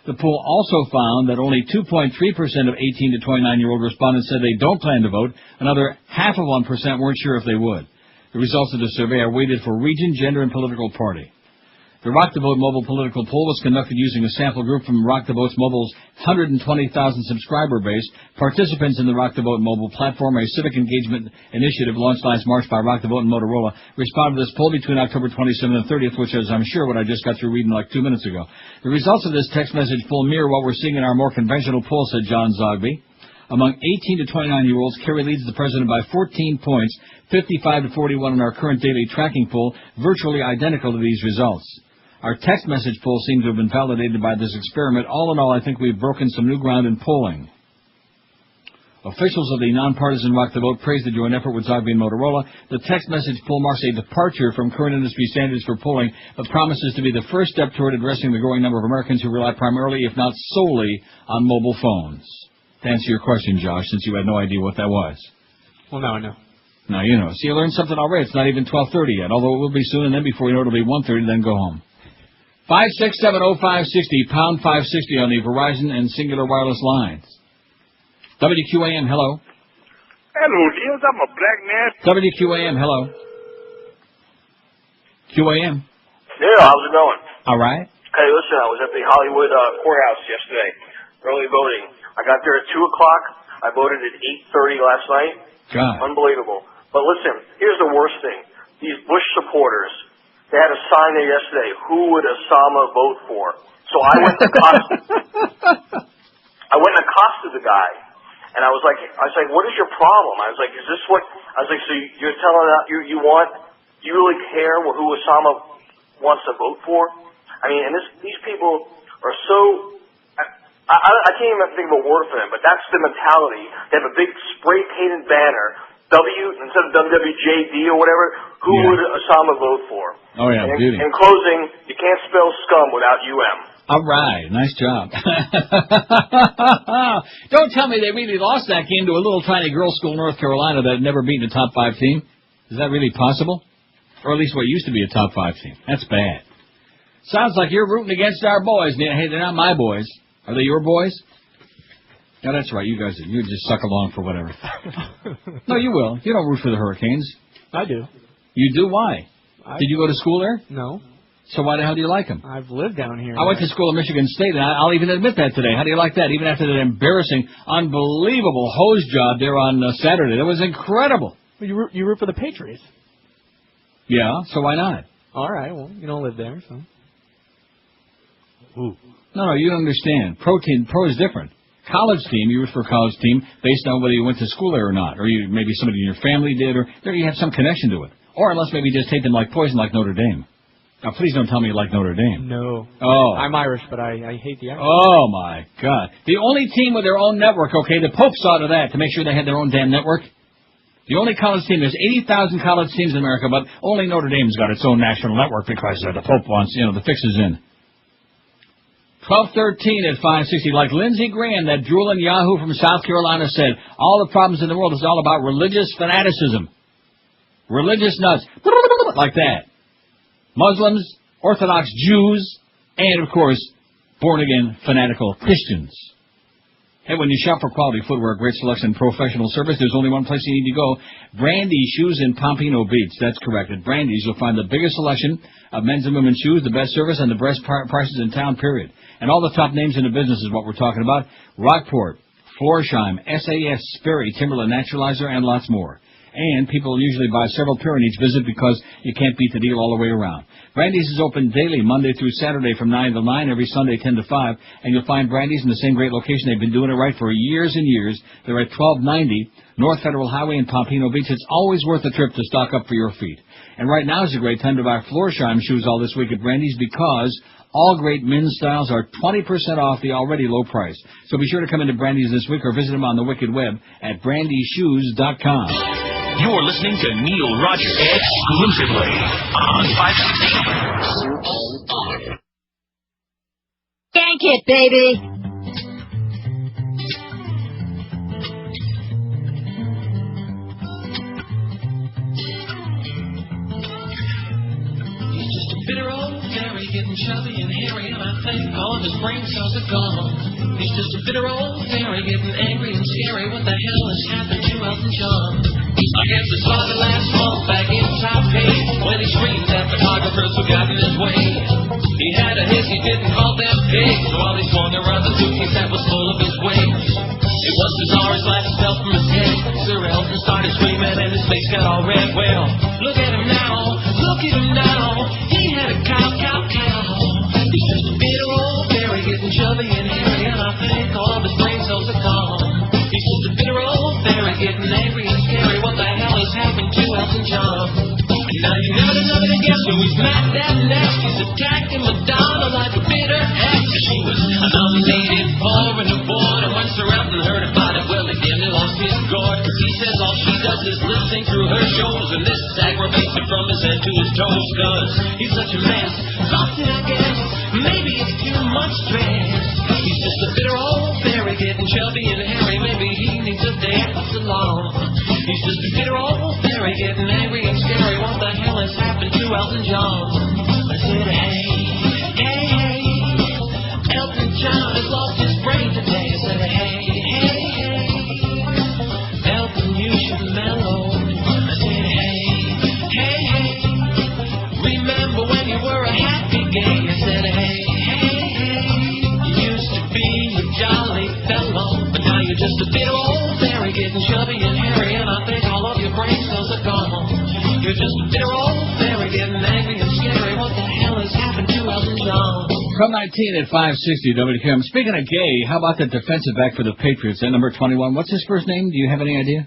The poll also found that only 2.3% of 18 to 29-year-old respondents said they don't plan to vote. Another 0.5% weren't sure if they would. The results of the survey are weighted for region, gender, and political party. The Rock the Vote mobile political poll was conducted using a sample group from Rock the Vote's mobile's 120,000 subscriber base. Participants in the Rock the Vote mobile platform, a civic engagement initiative launched last March by Rock the Vote and Motorola, responded to this poll between October 27th and 30th, which is, I'm sure, what I just got through reading like 2 minutes ago. The results of this text message poll mirror what we're seeing in our more conventional poll, said John Zogby. Among 18 to 29-year-olds, Kerry leads the president by 14 points, 55 to 41 in our current daily tracking poll, virtually identical to these results. Our text message poll seems to have been validated by this experiment. All in all, I think we've broken some new ground in polling. Officials of the nonpartisan Rock the Vote praised the joint effort with Zogby and Motorola. The text message poll marks a departure from current industry standards for polling, but promises to be the first step toward addressing the growing number of Americans who rely primarily, if not solely, on mobile phones. To answer your question, Josh, since you had no idea what that was. Well, now I know. Now you know. See, you learned something already. It's not even 12:30 yet, although it will be soon, and then before you know it, it'll be 1:30, then go home. 5670560, pound 560 on the Verizon and Singular Wireless lines. WQAM, hello. Hello, dears. I'm a black man. WQAM, hello. QAM. Yeah, how's it going? All right. Hey, listen, I was at the Hollywood courthouse yesterday, early voting. I got there at 2 o'clock. I voted at 8:30 last night. God. Unbelievable. But listen, here's the worst thing. These Bush supporters, they had a sign there yesterday, who would Osama vote for? So I went and accosted the guy. And I was like, what is your problem? I was like, is this what, I was like, so you're telling us do you really care who Osama wants to vote for? I mean, and these people are so, I can't even think of a word for them, but that's the mentality. They have a big spray-painted banner, instead of WWJD or whatever, who would Osama vote for? Oh, yeah, beauty. In closing, you can't spell scum without UM. All right, nice job. Don't tell me they really lost that game to a little tiny girls' school in North Carolina that had never beaten a top 5 team. Is that really possible? Or at least what used to be a top 5 team. That's bad. Sounds like you're rooting against our boys. Hey, they're not my boys. Are they your boys? No, that's right. You just suck along for whatever. No, you will. You don't root for the Hurricanes. I do. You do? Why? Did you go to school there? No. So why the hell do you like them? I've lived down here. I went to school at Michigan State, and I'll even admit that today. How do you like that? Even after that embarrassing, unbelievable hose job there on Saturday. That was incredible. Well, you root for the Patriots. Yeah, so why not? All right, well, you don't live there, so. Ooh. No, you don't understand. Pro is different. college team, you root for a college team based on whether you went to school there or not, or maybe somebody in your family did, or there you have some connection to it. Or unless maybe you just hate them like poison, like Notre Dame. Now, please don't tell me you like Notre Dame. No. Oh. I'm Irish, but I hate the Irish. Oh, my God. The only team with their own network, okay, the Pope saw to that to make sure they had their own damn network. The only college team, there's 80,000 college teams in America, but only Notre Dame's got its own national network because the Pope wants, the fixes in. 1213 at 560, like Lindsey Graham, that drooling Yahoo from South Carolina said, all the problems in the world is all about religious fanaticism. Religious nuts. Like that. Muslims, Orthodox Jews, and, of course, born-again fanatical Christians. Hey, when you shop for quality footwear, great selection, professional service, there's only one place you need to go. Brandy Shoes in Pompano Beach. That's correct. At Brandy's, you'll find the biggest selection of men's and women's shoes, the best service, and the best prices in town, period. And all the top names in the business is what we're talking about. Rockport, Florsheim, SAS, Sperry, Timberland, Naturalizer, and lots more. And people usually buy several pair in each visit because you can't beat the deal all the way around. Brandy's is open daily, Monday through Saturday from 9 to 9, every Sunday 10 to 5. And you'll find Brandy's in the same great location. They've been doing it right for years and years. They're at 1290 North Federal Highway in Pompano Beach. It's always worth a trip to stock up for your feet. And right now is a great time to buy Florsheim shoes all this week at Brandy's because all great men's styles are 20% off the already low price. So be sure to come into Brandy's this week or visit them on the Wicked Web at brandyshoes.com. You're listening to Neil Rogers exclusively on 560. Yank it, baby. He's just a bitter old fairy, getting chubby and hairy, and I think all of his brain cells are gone. He's just a bitter old fairy, getting angry and scary. What the hell has happened to Elton John? I guess I saw the last month back in top page when he screamed at photographers who got in his way. He had a hiss, he didn't call them pigs while he swung around the suitcase that was full of his wigs. It was bizarre, his glasses fell from his head. Sir Elton started screaming and his face got all red. Well, look at him now, look at him now. He had a cow. He's just a bitter old fairy getting chubby and hairy, and I think all of his brain cells are gone. He's just a bitter old fairy getting angry and scary. What the hell has happened to Elton John? Now you never know to guess who he's mad at next. He's attacking Madonna like a bitter ex. She was nominated for an award, and when Sir Elton heard about it, well, he nearly lost his gourd. Cause he says all she does is listen through her shows, and this aggravates him from his head to his toes. Cause he's such a mess, exhausted I guess. Maybe it's too much stress. He's just a bitter old fairy getting chubby and hairy. Maybe he needs a dance along. He's just a bitter old fairy getting angry and scary. What the hell has happened to Elton John? I said, hey, Elton John has lost his brain today. I said, hey, Elton, you should mellow. I said, hey, remember when you were a happy gay? I said, hey, you used to be a jolly fellow, but now you're just a bitter old fairy getting chubby and hairy, and I think all of your brain cells are gone. You're just a bitter old fairy getting angry and scary. What the hell has happened to Elton John? From 19 at 560, WKM. Speaking of gay, how about the defensive back for the Patriots, at number 21? What's his first name? Do you have any idea?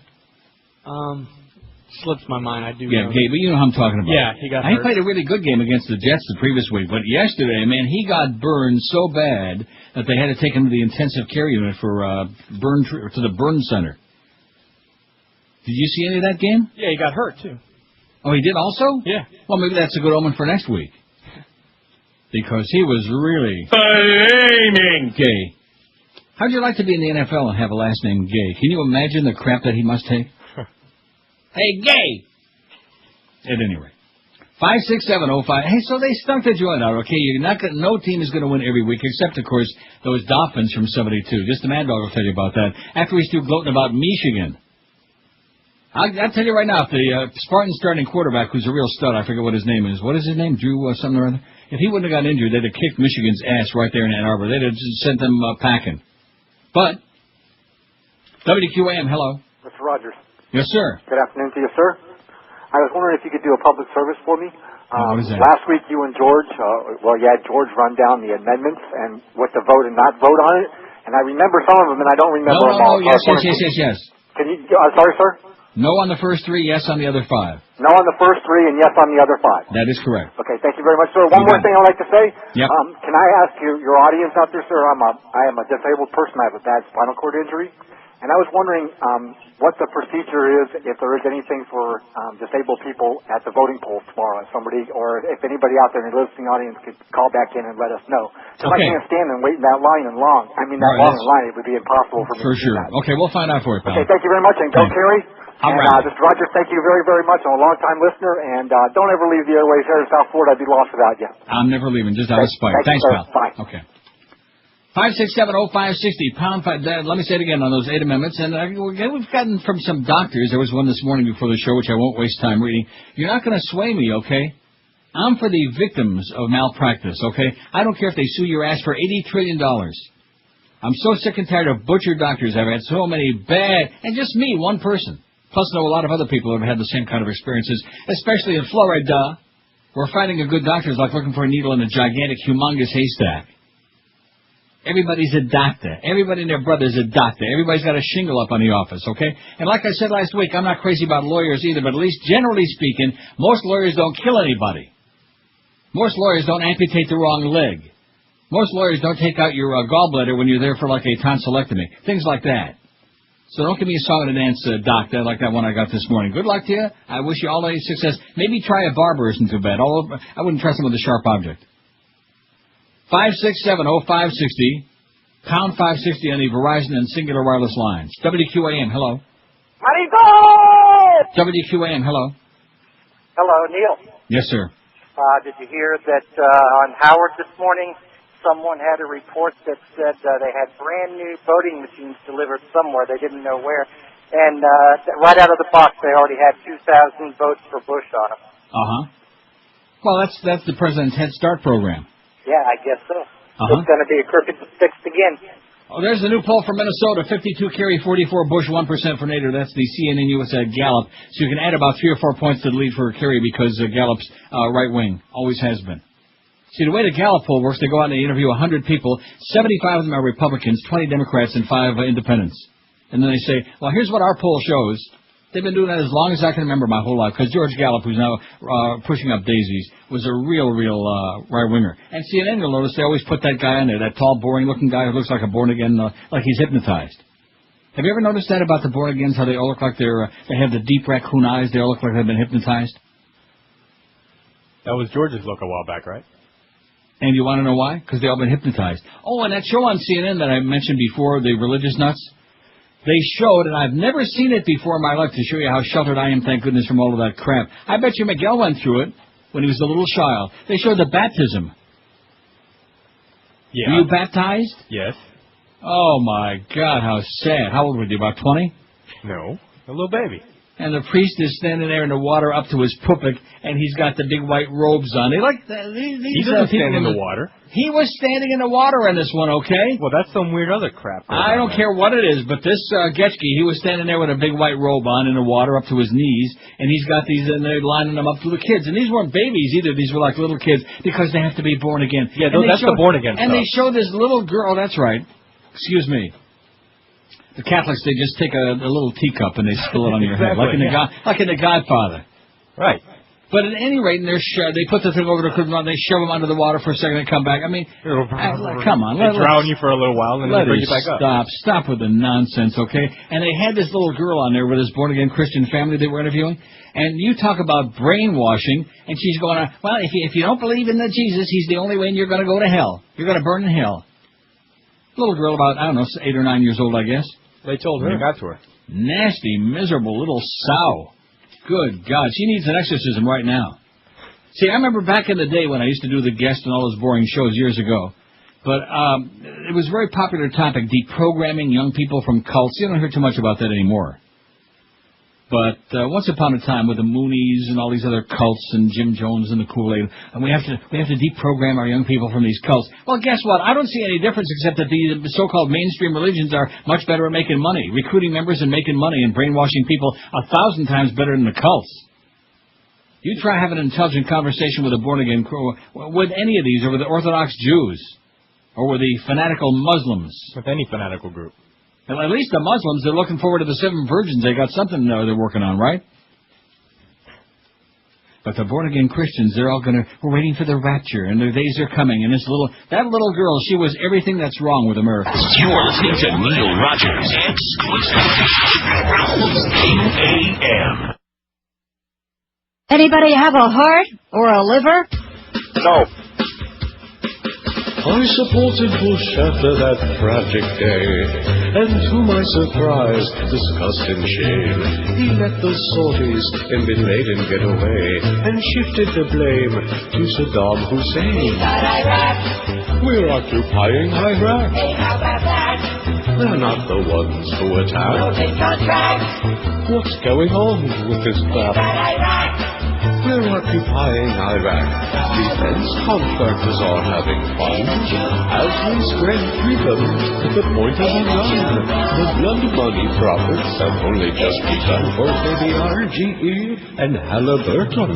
Slips my mind. I do. Yeah, gay, but you know who I'm talking about. Yeah, he got hurt. He played a really good game against the Jets the previous week, but yesterday, man, he got burned so bad that they had to take him to the intensive care unit for to the burn center. Did you see any of that game? Yeah, he got hurt too. Oh, he did also? Yeah. Well, maybe that's a good omen for next week. Because he was really flaming gay. How'd you like to be in the NFL and have a last name Gay? Can you imagine the crap that he must take? Hey, gay! At any rate. 56705. Hey, so they stunk the joint out, okay? You're not gonna, no team is going to win every week, except, of course, those Dolphins from 72. Just the Mad Dog will tell you about that. After he's through gloating about Michigan. I'll tell you right now, if the Spartan starting quarterback, who's a real stud, I forget what his name is. What is his name? Drew something or other? If he wouldn't have got injured, they'd have kicked Michigan's ass right there in Ann Arbor. They'd have just sent them packing. But, WQAM, hello. Mr. Rogers. Yes, sir. Good afternoon to you, sir. I was wondering if you could do a public service for me. What is that? Last week, you and George, you had George run down the amendments and what to vote and not vote on it. and I remember some of them, and I don't remember them all. Yes. Can you? Sorry, sir. No on the first 3, yes on the other 5. No on the first 3, and yes on the other 5. That is correct. Okay, thank you very much, sir. One more thing I'd like to say. Yep. Can I ask your audience out there, sir? I am a disabled person. I have a bad spinal cord injury, and I was wondering what the procedure is if there is anything for disabled people at the voting polls tomorrow. Or if anybody out there in the listening audience could call back in and let us know. Because I can't stand and wait in that line and long. I mean, that long line, it would be impossible for me to do that. Okay, we'll find out for it, pal. Okay, thank you very much, and go Kerry. And Mr. Rogers, thank you very, very much. I'm a long-time listener, and don't ever leave the airways here in South Florida. I'd be lost without you. I'm never leaving, just out of spite. Thanks, pal. Bye. Okay. 5670560, pound 5. Let me say it again on those 8 amendments. And we've gotten from some doctors. There was one this morning before the show, which I won't waste time reading. You're not going to sway me, okay? I'm for the victims of malpractice, okay? I don't care if they sue your ass for $80 trillion. I'm so sick and tired of butcher doctors. I've had so many bad, and just me, one person. Plus, know a lot of other people who have had the same kind of experiences, especially in Florida, where finding a good doctor is like looking for a needle in a gigantic, humongous haystack. Everybody's a doctor. Everybody and their brother's a doctor. Everybody's got a shingle up on the office, okay? And like I said last week, I'm not crazy about lawyers either, but at least generally speaking, most lawyers don't kill anybody. Most lawyers don't amputate the wrong leg. Most lawyers don't take out your gallbladder when you're there for like a tonsillectomy. Things like that. So don't give me a song and a dance, doctor, like that one I got this morning. Good luck to you. I wish you all the success. Maybe try a barber isn't too bad. I wouldn't trust him with a sharp object. 5670560, pound 560 on the Verizon and Singular Wireless lines. WQAM, hello. Marigo! WQAM, hello. Hello, Neil. Yes, sir. Did you hear that on Howard this morning, someone had a report that said they had brand new voting machines delivered somewhere. They didn't know where. And right out of the box, they already had 2,000 votes for Bush on them. Uh-huh. Well, that's the President's Head Start program. Yeah, I guess so. Uh-huh. It's going to be fixed again. Oh, there's a new poll from Minnesota. 52 Kerry, 44 Bush, 1% for Nader. That's the CNN USA Gallup. So you can add about 3 or 4 points to the lead for Kerry because Gallup's right-wing. Always has been. See, the way the Gallup poll works, they go out and they interview 100 people. 75 of them are Republicans, 20 Democrats, and 5 independents. And then they say, well, here's what our poll shows. They've been doing that as long as I can remember my whole life, because George Gallup, who's now pushing up daisies, was a real right-winger. And CNN, you'll notice, they always put that guy on there, that tall, boring-looking guy who looks like a born-again, like he's hypnotized. Have you ever noticed that about the born-agains, how they all look like they have the deep raccoon eyes, they all look like they've been hypnotized? That was George's look a while back, right? And you want to know why? Because they all been hypnotized. Oh, and that show on CNN that I mentioned before, the Religious Nuts, they showed, and I've never seen it before in my life to show you how sheltered I am, thank goodness, from all of that crap. I bet you Miguel went through it when he was a little child. They showed the baptism. Yeah. Were you baptized? Yes. Oh, my God, how sad. How old were you, about 20? No, a little baby. And the priest is standing there in the water up to his pulpit, and he's got the big white robes on. He doesn't stand in the water. He was standing in the water in this one, okay? Well, that's some weird other crap. I don't care what it is, but this Getchke, he was standing there with a big white robe on in the water up to his knees, and he's got these, and they're lining them up to the kids. And these weren't babies either. These were like little kids because they have to be born again. Yeah, that's the born again stuff. And they showed this little girl, that's right. Excuse me. The Catholics, they just take a little teacup and they spill it on your head, like in the Godfather. Right. But at any rate, they put the thing over the curtain, they shove them under the water for a second and come back. I mean, come on. They drown you for a little while and then they bring you back up. Stop with the nonsense, okay? And they had this little girl on there with this born-again Christian family they were interviewing. And you talk about brainwashing, and she's going, well, if you don't believe in Jesus, he's the only way and you're going to go to hell. You're going to burn in hell. Little girl about, 8 or 9 years old, I guess. They told her. They got to her. Nasty, miserable little sow. Good God. She needs an exorcism right now. See, I remember back in the day when I used to do the guest and all those boring shows years ago. But it was a very popular topic, deprogramming young people from cults. You don't hear too much about that anymore. But once upon a time with the Moonies and all these other cults and Jim Jones and the Kool-Aid, and we have to deprogram our young people from these cults. Well, guess what? I don't see any difference except that the so-called mainstream religions are much better at making money, recruiting members and making money and brainwashing people 1,000 times better than the cults. You try having an intelligent conversation with a born-again crew, with any of these, or with the Orthodox Jews. Or with the fanatical Muslims? With any fanatical group. And at least the Muslims, they're looking forward to the 7 virgins. They got something they're working on, right? But the born-again Christians, they're all we're waiting for the rapture, and their days are coming, and that little girl, she was everything that's wrong with America. You're listening to Neil Rogers, exclusively QAM. Anybody have a heart or a liver? No. I supported Bush after that tragic day, and to my surprise, disgust and shame, he let the sorties in Bin Laden get away, and shifted the blame to Saddam Hussein. We're occupying Iraq. Hey, how about that? They're not the ones who attack. No big contracts. What's going on with this crap? We're occupying Iraq. Defense contractors are having fun as we spread freedom at the point of a gun. The blood money profits have only just begun for KBRGE and Halliburton.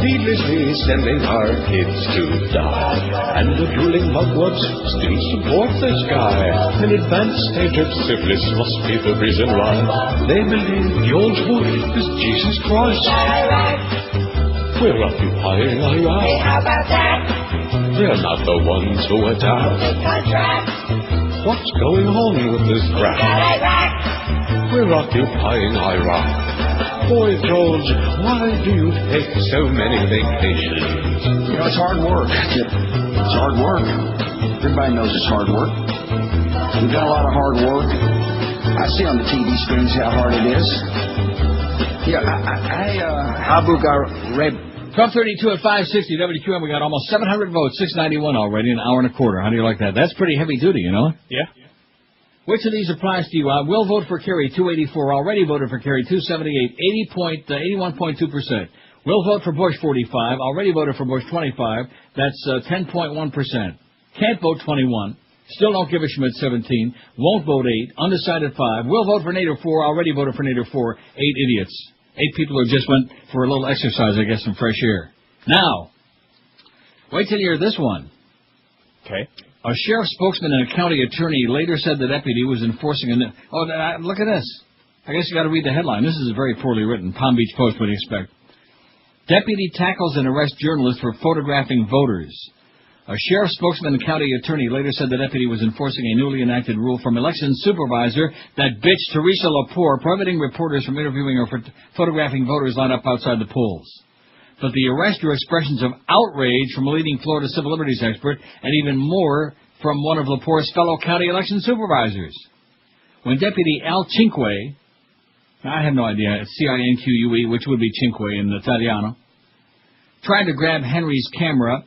Needlessly sending our kids to die. And the drooling mugwumps still support this guy. An advanced stage of syphilis must be the reason why they believe George Bush is Jesus Christ. We're occupying Iraq. Hey, how about that? They're not the ones who attack. What's going on with this crap? We're occupying Iraq. Boy, George, why do you take so many vacations? You know, it's hard work. It's hard work. Everybody knows it's hard work. We've done a lot of hard work. I see on the TV screens how hard it is. Yeah, Abu Ghraib. 12:32 at 560 WQM. We got almost 700 votes, 691 already, an hour and a quarter. How do you like that? That's pretty heavy duty, you know? Yeah. Which of these applies to you? I will vote for Kerry, 284. Already voted for Kerry, 278, 81.2%. Will vote for Bush, 45. Already voted for Bush, 25. That's 10.1%. Can't vote, 21. Still don't give a Schmidt, 17. Won't vote, 8. Undecided, 5. Will vote for Nader, 4. Already voted for Nader, 4. 8 idiots. 8 people who just went for a little exercise, I guess, some fresh air. Now, wait till you hear this one. Okay. A sheriff spokesman and a county attorney later said the deputy was enforcing look at this. I guess you got to read the headline. This is very poorly written. Palm Beach Post, what do you expect? Deputy tackles and arrests journalist for photographing voters. A sheriff spokesman and county attorney later said the deputy was enforcing a newly enacted rule from election supervisor that bitch Theresa LePore, prohibiting reporters from interviewing or photographing voters lined up outside the polls. But the arrest drew expressions of outrage from a leading Florida civil liberties expert and even more from one of LePore's fellow county election supervisors. When Deputy Al Cinque, I have no idea, it's C-I-N-Q-U-E, which would be Cinque in Italiano, tried to grab Henry's camera,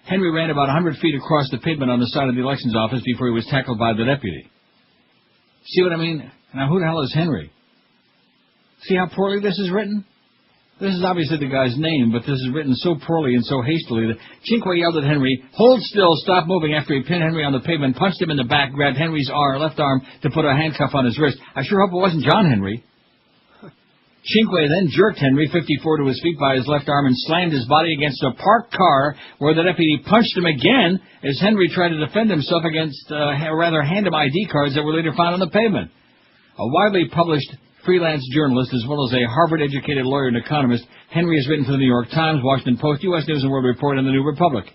Henry ran about 100 feet across the pavement on the side of the elections office before he was tackled by the deputy. See what I mean? Now, who the hell is Henry? See how poorly this is written? This is obviously the guy's name, but this is written so poorly and so hastily that Cinque yelled at Henry, "Hold still, stop moving," after he pinned Henry on the pavement, punched him in the back, grabbed Henry's left arm to put a handcuff on his wrist. I sure hope it wasn't John Henry. Cinque then jerked Henry, 54, to his feet by his left arm and slammed his body against a parked car where the deputy punched him again as Henry tried to defend himself against, hand him ID cards that were later found on the pavement. A widely published freelance journalist as well as a Harvard-educated lawyer and economist, Henry has written for the New York Times, Washington Post, U.S. News and World Report, and the New Republic.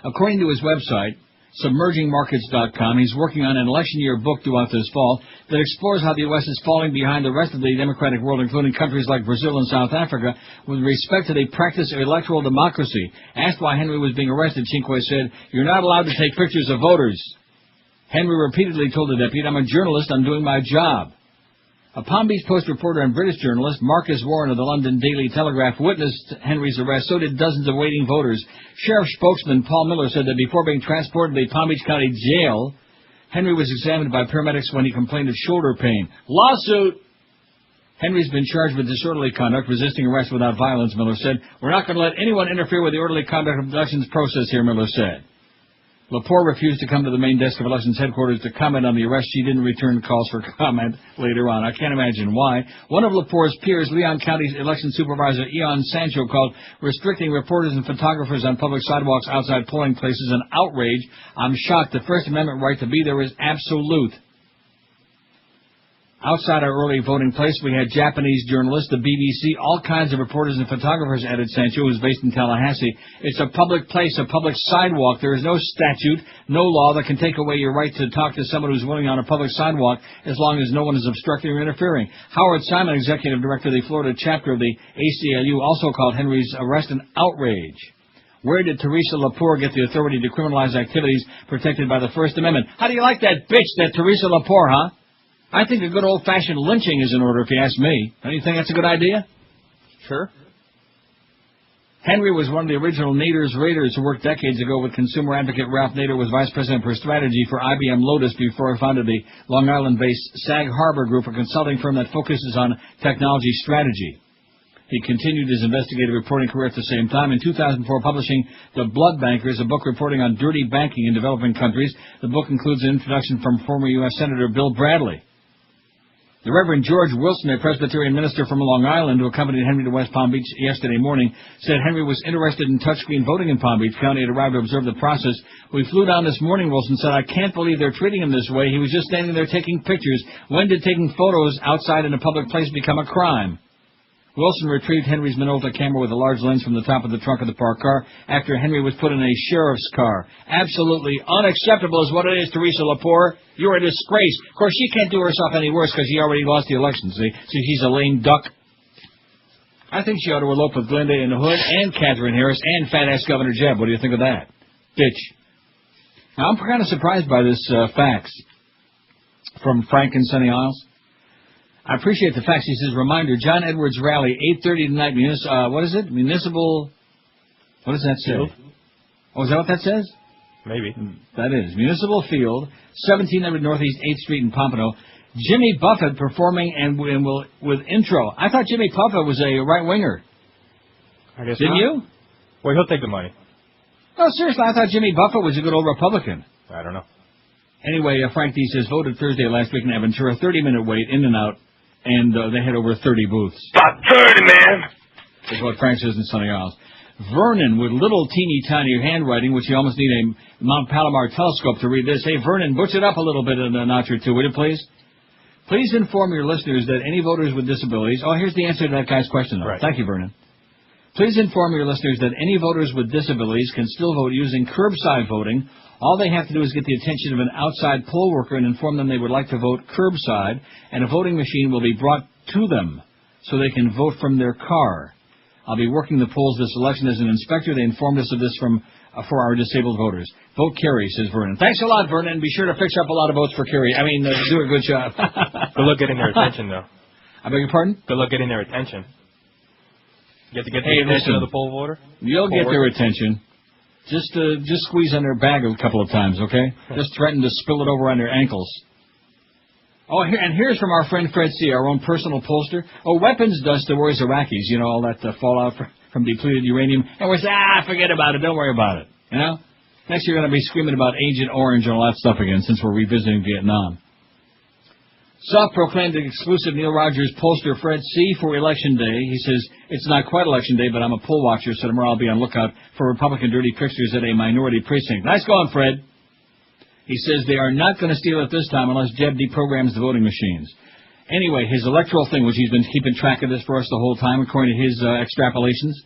According to his website, submergingmarkets.com, he's working on an election year book due out this fall that explores how the U.S. is falling behind the rest of the democratic world, including countries like Brazil and South Africa, with respect to the practice of electoral democracy. Asked why Henry was being arrested, Cinque said, "You're not allowed to take pictures of voters." Henry repeatedly told the deputy, "I'm a journalist, I'm doing my job." A Palm Beach Post reporter and British journalist, Marcus Warren of the London Daily Telegraph, witnessed Henry's arrest. So did dozens of waiting voters. Sheriff spokesman Paul Miller said that before being transported to the Palm Beach County Jail, Henry was examined by paramedics when he complained of shoulder pain. Lawsuit! Henry's been charged with disorderly conduct, resisting arrest without violence, Miller said. "We're not going to let anyone interfere with the orderly conduct of the elections process here," Miller said. LePore refused to come to the main desk of elections headquarters to comment on the arrest. She didn't return calls for comment later on. I can't imagine why. One of LePore's peers, Leon County's election supervisor Eon Sancho, called restricting reporters and photographers on public sidewalks outside polling places an outrage. I'm shocked. The First Amendment right to be there is absolute. Outside our early voting place, we had Japanese journalists, the BBC, all kinds of reporters and photographers, added Sancho, who is based in Tallahassee. It's a public place, a public sidewalk. There is no statute, no law that can take away your right to talk to someone who's willing on a public sidewalk as long as no one is obstructing or interfering. Howard Simon, executive director of the Florida chapter of the ACLU, also called Henry's arrest an outrage. Where did Theresa LePore get the authority to criminalize activities protected by the First Amendment? How do you like that bitch, that Theresa LePore, huh? I think a good old-fashioned lynching is in order, if you ask me. Don't you think that's a good idea? Sure. Henry was one of the original Nader's Raiders who worked decades ago with consumer advocate Ralph Nader, was vice president for strategy for IBM Lotus before he founded the Long Island-based Sag Harbor Group, a consulting firm that focuses on technology strategy. He continued his investigative reporting career at the same time, in 2004 publishing The Blood Bankers, a book reporting on dirty banking in developing countries. The book includes an introduction from former U.S. Senator Bill Bradley. The Reverend George Wilson, a Presbyterian minister from Long Island who accompanied Henry to West Palm Beach yesterday morning, said Henry was interested in touchscreen voting in Palm Beach County and arrived to observe the process. We flew down this morning, Wilson said. I can't believe they're treating him this way. He was just standing there taking pictures. When did taking photos outside in a public place become a crime? Wilson retrieved Henry's Minolta camera with a large lens from the top of the trunk of the parked car after Henry was put in a sheriff's car. Absolutely unacceptable is what it is, Theresa LePore. You're a disgrace. Of course, she can't do herself any worse because she already lost the election, see? So she's a lame duck. I think she ought to elope with Glenda in the Hood and Catherine Harris and fat-ass Governor Jeb. What do you think of that? Bitch. Now, I'm kind of surprised by this fax from Frank in Sunny Isles. I appreciate the fax. He says, reminder, John Edwards rally, 8:30 tonight, what is it? Municipal, what does that say? Field? Oh, is that what that says? Maybe. That is. Municipal Field, 1700 Northeast 8th Street in Pompano. Jimmy Buffett performing and with intro. I thought Jimmy Buffett was a right-winger. I guess Didn't not. you? Well, he'll take the money. No, seriously, I thought Jimmy Buffett was a good old Republican. I don't know. Anyway, Frank D says, voted Thursday last week in Aventura, 30-minute wait, in and out. And they had over 30 booths. About 30, man. Is what Frank says in Sunny Isles. Vernon, with little teeny tiny handwriting, which you almost need a Mount Palomar telescope to read this. Hey, Vernon, butch it up a little bit in a notch or two, would you please? Please inform your listeners that any voters with disabilities... Oh, here's the answer to that guy's question, though. Right. Thank you, Vernon. Please inform your listeners that any voters with disabilities can still vote using curbside voting. All they have to do is get the attention of an outside poll worker and inform them they would like to vote curbside, and a voting machine will be brought to them so they can vote from their car. I'll be working the polls this election as an inspector. They informed us of this for our disabled voters. Vote Kerry, says Vernon. Thanks a lot, Vernon. Be sure to fix up a lot of votes for Kerry. I mean, do a good job. Good luck getting their attention, though. I beg your pardon? Good luck getting their attention. You have to get the attention of the poll voter? You'll get their attention. Just squeeze on their bag a couple of times, okay? Just threaten to spill it over on their ankles. Oh, here's from our friend Fred C., our own personal pollster. Oh, weapons dust that worries Iraqis. You know, all that fallout from depleted uranium. And we say, forget about it. Don't worry about it. You know? Next you're going to be screaming about Agent Orange and all that stuff again since we're revisiting Vietnam. Self-proclaimed exclusive Neil Rogers pollster Fred C. for Election Day. He says, it's not quite Election Day, but I'm a poll watcher, so tomorrow I'll be on lookout for Republican dirty tricksters at a minority precinct. Nice going, Fred. He says they are not going to steal it this time unless Jeb deprograms the voting machines. Anyway, his electoral thing, which he's been keeping track of this for us the whole time, according to his extrapolations,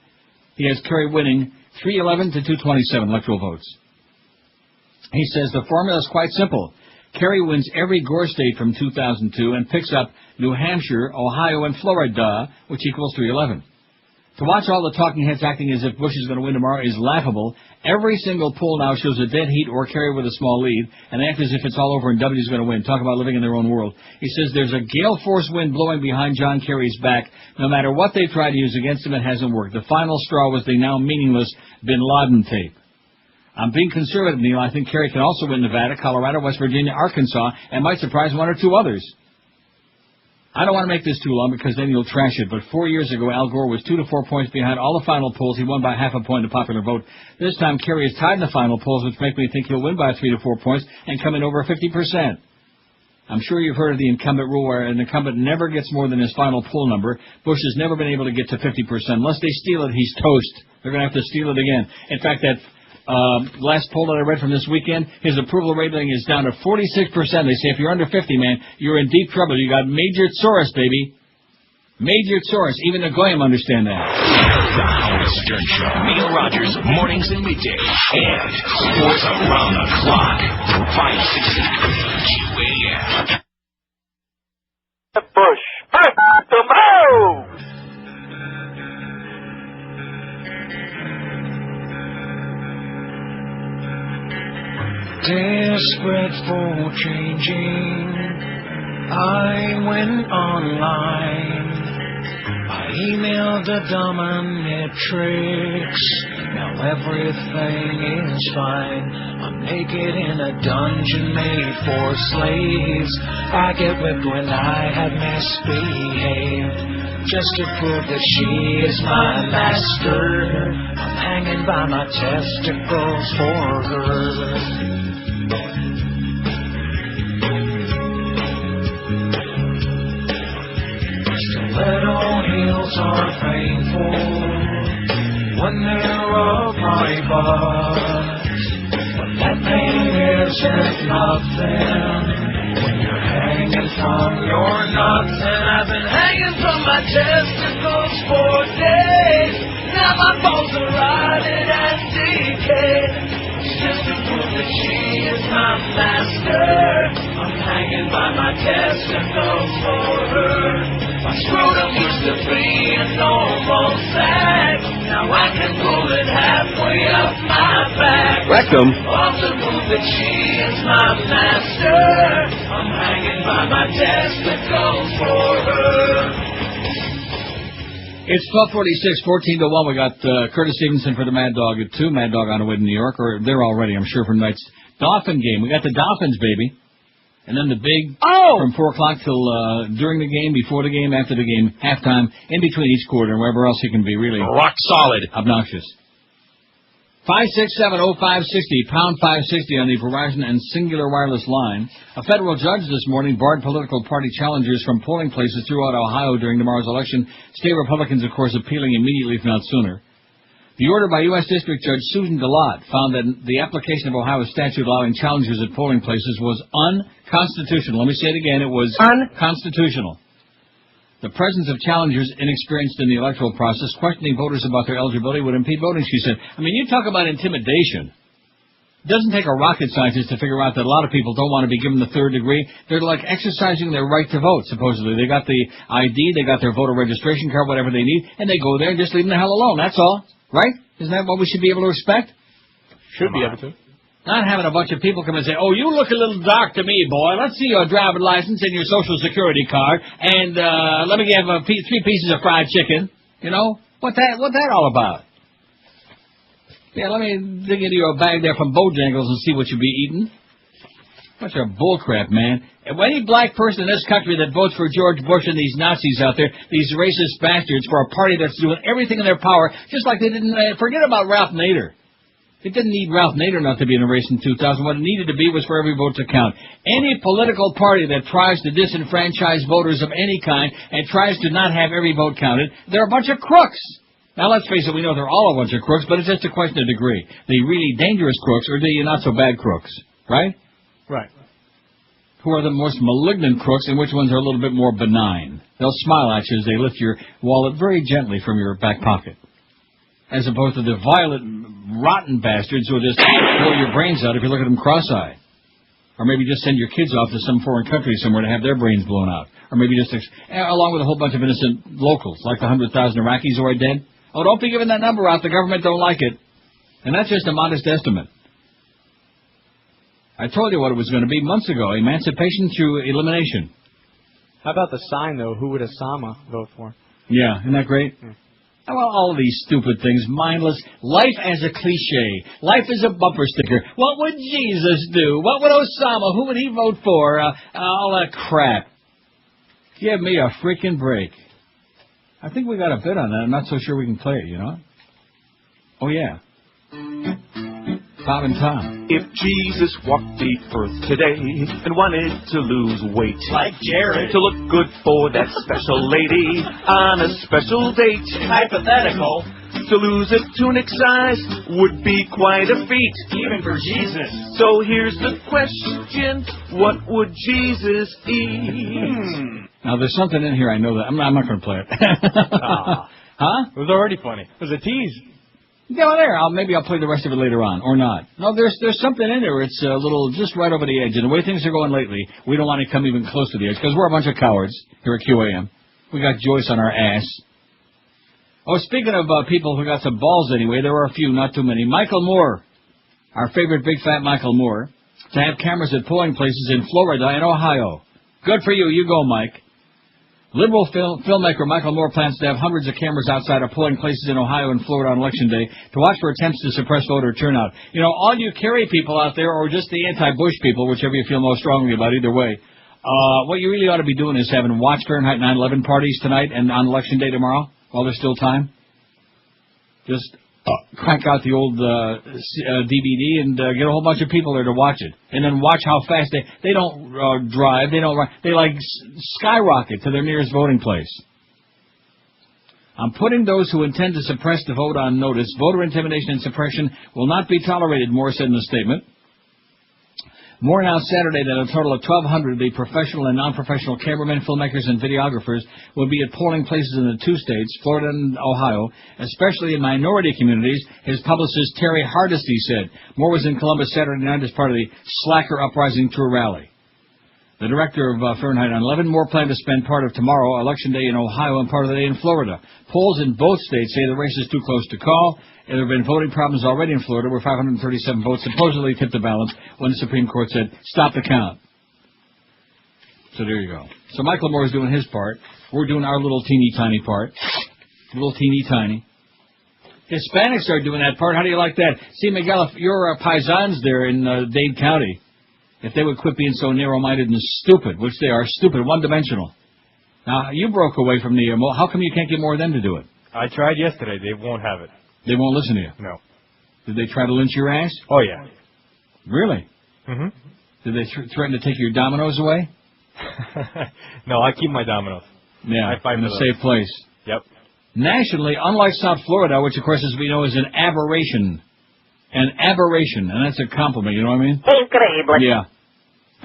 he has Kerry winning 311 to 227 electoral votes. He says the formula is quite simple. Kerry wins every Gore state from 2002 and picks up New Hampshire, Ohio, and Florida, which equals 311. To watch all the talking heads acting as if Bush is going to win tomorrow is laughable. Every single poll now shows a dead heat or Kerry with a small lead, and they act as if it's all over and W is going to win. Talk about living in their own world. He says there's a gale force wind blowing behind John Kerry's back. No matter what they try to use against him, it hasn't worked. The final straw was the now meaningless Bin Laden tape. I'm being conservative, Neil. I think Kerry can also win Nevada, Colorado, West Virginia, Arkansas, and might surprise one or two others. I don't want to make this too long because then you'll trash it, but 4 years ago, Al Gore was 2 to 4 points behind all the final polls. He won by half a point in the popular vote. This time, Kerry is tied in the final polls, which make me think he'll win by 3 to 4 points and come in over 50%. I'm sure you've heard of the incumbent rule where an incumbent never gets more than his final poll number. Bush has never been able to get to 50%. Unless they steal it, he's toast. They're going to have to steal it again. In fact, that last poll that I read from this weekend, his approval rating is down to 46%. They say if you're under 50, man, you're in deep trouble. You got Major Soros, baby. Major Soros. Even the Goyim understand that. The Howard Stern Show. Neil Rogers, mornings and midday. And sports around the clock. 560 QAM. Bush. Tomorrow. Desperate for changing, I went online. I emailed the dominatrix. Now everything is fine. I'm naked in a dungeon made for slaves. I get whipped when I have misbehaved, just to prove that she is my master. I'm hanging by my testicles for her. Stiletto heels are painful when they're up my butt, but that pain isn't nothing when you're hanging from your nuts. And I've been hanging from my testicles for days. Now my bones are rotted and decayed, just to prove that she is my master. I'm hanging by my testicles for her. My scrotum used to be a normal sack. Now I can pull it halfway up my back. Rectum. All to prove that she is my master. I'm hanging by my testicles for her. It's 12:46, 14 to 1. We got Curtis Stevenson for the Mad Dog at 2. Mad Dog on the way to New York, or they're already, I'm sure, for tonight's Dolphin game. We got the Dolphins, baby. And then the big from 4 o'clock till during the game, before the game, after the game, halftime, in between each quarter, and wherever else he can be really rock solid, obnoxious. 5670560, pound 560 on the Verizon and Singular Wireless line. A federal judge this morning barred political party challengers from polling places throughout Ohio during tomorrow's election. State Republicans, of course, appealing immediately, if not sooner. The order by U.S. District Judge Susan DeLotte found that the application of Ohio's statute allowing challengers at polling places was unconstitutional. Let me say it again. It was unconstitutional. The presence of challengers inexperienced in the electoral process, questioning voters about their eligibility, would impede voting, she said. I mean, you talk about intimidation. It doesn't take a rocket scientist to figure out that a lot of people don't want to be given the third degree. They're like exercising their right to vote, supposedly. They got the ID, they got their voter registration card, whatever they need, and they go there and just leave them the hell alone. That's all. Right? Isn't that what we should be able to respect? Should be able to. Not having a bunch of people come and say, oh, you look a little dark to me, boy. Let's see your driver's license and your social security card, and let me have 3 pieces of fried chicken. You know? What that all about? Yeah, let me dig into your bag there from Bojangles and see what you be eating. Bunch of bullcrap, man. And any black person in this country that votes for George Bush and these Nazis out there, these racist bastards, for a party that's doing everything in their power, just like they didn't forget about Ralph Nader. It didn't need Ralph Nader not to be in a race in 2000. What it needed to be was for every vote to count. Any political party that tries to disenfranchise voters of any kind and tries to not have every vote counted, they're a bunch of crooks. Now, let's face it, we know they're all a bunch of crooks, but it's just a question of degree. The really dangerous crooks or the not-so-bad crooks, right? Right. Who are the most malignant crooks and which ones are a little bit more benign? They'll smile at you as they lift your wallet very gently from your back pocket. As opposed to the violent, rotten bastards who will just blow your brains out if you look at them cross-eyed. Or maybe just send your kids off to some foreign country somewhere to have their brains blown out. Or maybe just, along with a whole bunch of innocent locals, like the 100,000 Iraqis who are dead. Oh, don't be giving that number out. The government don't like it. And that's just a modest estimate. I told you what it was going to be months ago. Emancipation through elimination. How about the sign, though? Who would Osama vote for? Yeah, isn't that great? Yeah. Well, all of these stupid things, mindless. Life as a cliche. Life as a bumper sticker. What would Jesus do? What would Osama? Who would he vote for? All that crap. Give me a freaking break. I think we got a bit on that. I'm not so sure we can play it, you know? Oh, yeah. Bob and Tom. If Jesus walked the earth today and wanted to lose weight, like Jared, to look good for that special lady on a special date, hypothetical, to lose a tunic size would be quite a feat, even for Jesus. So here's the question, what would Jesus eat? Now, there's something in here I know that. I'm not going to play it. Huh? It was already funny. It was a tease. Yeah, well, there. Maybe I'll play the rest of it later on, or not. No, there's something in there. It's a little just right over the edge. And the way things are going lately, we don't want to come even close to the edge, because we're a bunch of cowards here at QAM. We got Joyce on our ass. Oh, speaking of people who got some balls anyway, there were a few, not too many. Michael Moore, our favorite big fat Michael Moore, to have cameras at polling places in Florida and Ohio. Good for you. You go, Mike. Liberal filmmaker Michael Moore plans to have hundreds of cameras outside of polling places in Ohio and Florida on Election Day to watch for attempts to suppress voter turnout. You know, all you Kerry people out there, or just the anti-Bush people, whichever you feel most strongly about, either way, what you really ought to be doing is having watch Fahrenheit 9/11 parties tonight and on Election Day tomorrow, while there's still time. Just crank out the old DVD and get a whole bunch of people there to watch it. And then watch how fast they don't drive, they like skyrocket to their nearest voting place. I'm putting those who intend to suppress the vote on notice. Voter intimidation and suppression will not be tolerated, Moore said in the statement. Moore announced Saturday that a total of 1,200 of the professional and non-professional cameramen, filmmakers, and videographers will be at polling places in the two states, Florida and Ohio, especially in minority communities, his publicist Terry Hardesty said. Moore was in Columbus Saturday night as part of the Slacker Uprising Tour rally. The director of Fahrenheit 9/11, Moore planned to spend part of tomorrow, Election Day, in Ohio and part of the day in Florida. Polls in both states say the race is too close to call. And there have been voting problems already in Florida, where 537 votes supposedly tipped the balance when the Supreme Court said, stop the count. So there you go. So Michael Moore is doing his part. We're doing our little teeny-tiny part. Little teeny-tiny. Hispanics are doing that part. How do you like that? See, Miguel, if your paisans there in Dade County, if they would quit being so narrow-minded and stupid, which they are, stupid, one-dimensional. Now, you broke away from the... how come you can't get more of them to do it? I tried yesterday. They won't have it. They won't listen to you? No. Did they try to lynch your ass? Oh, yeah. Really? Mm-hmm. Did they threaten to take your dominoes away? No, I keep my dominoes. Yeah, I fight in a safe place. Yep. Nationally, unlike South Florida, which, of course, as we know, is an aberration. An aberration, and that's a compliment, you know what I mean? Incredible. Yeah.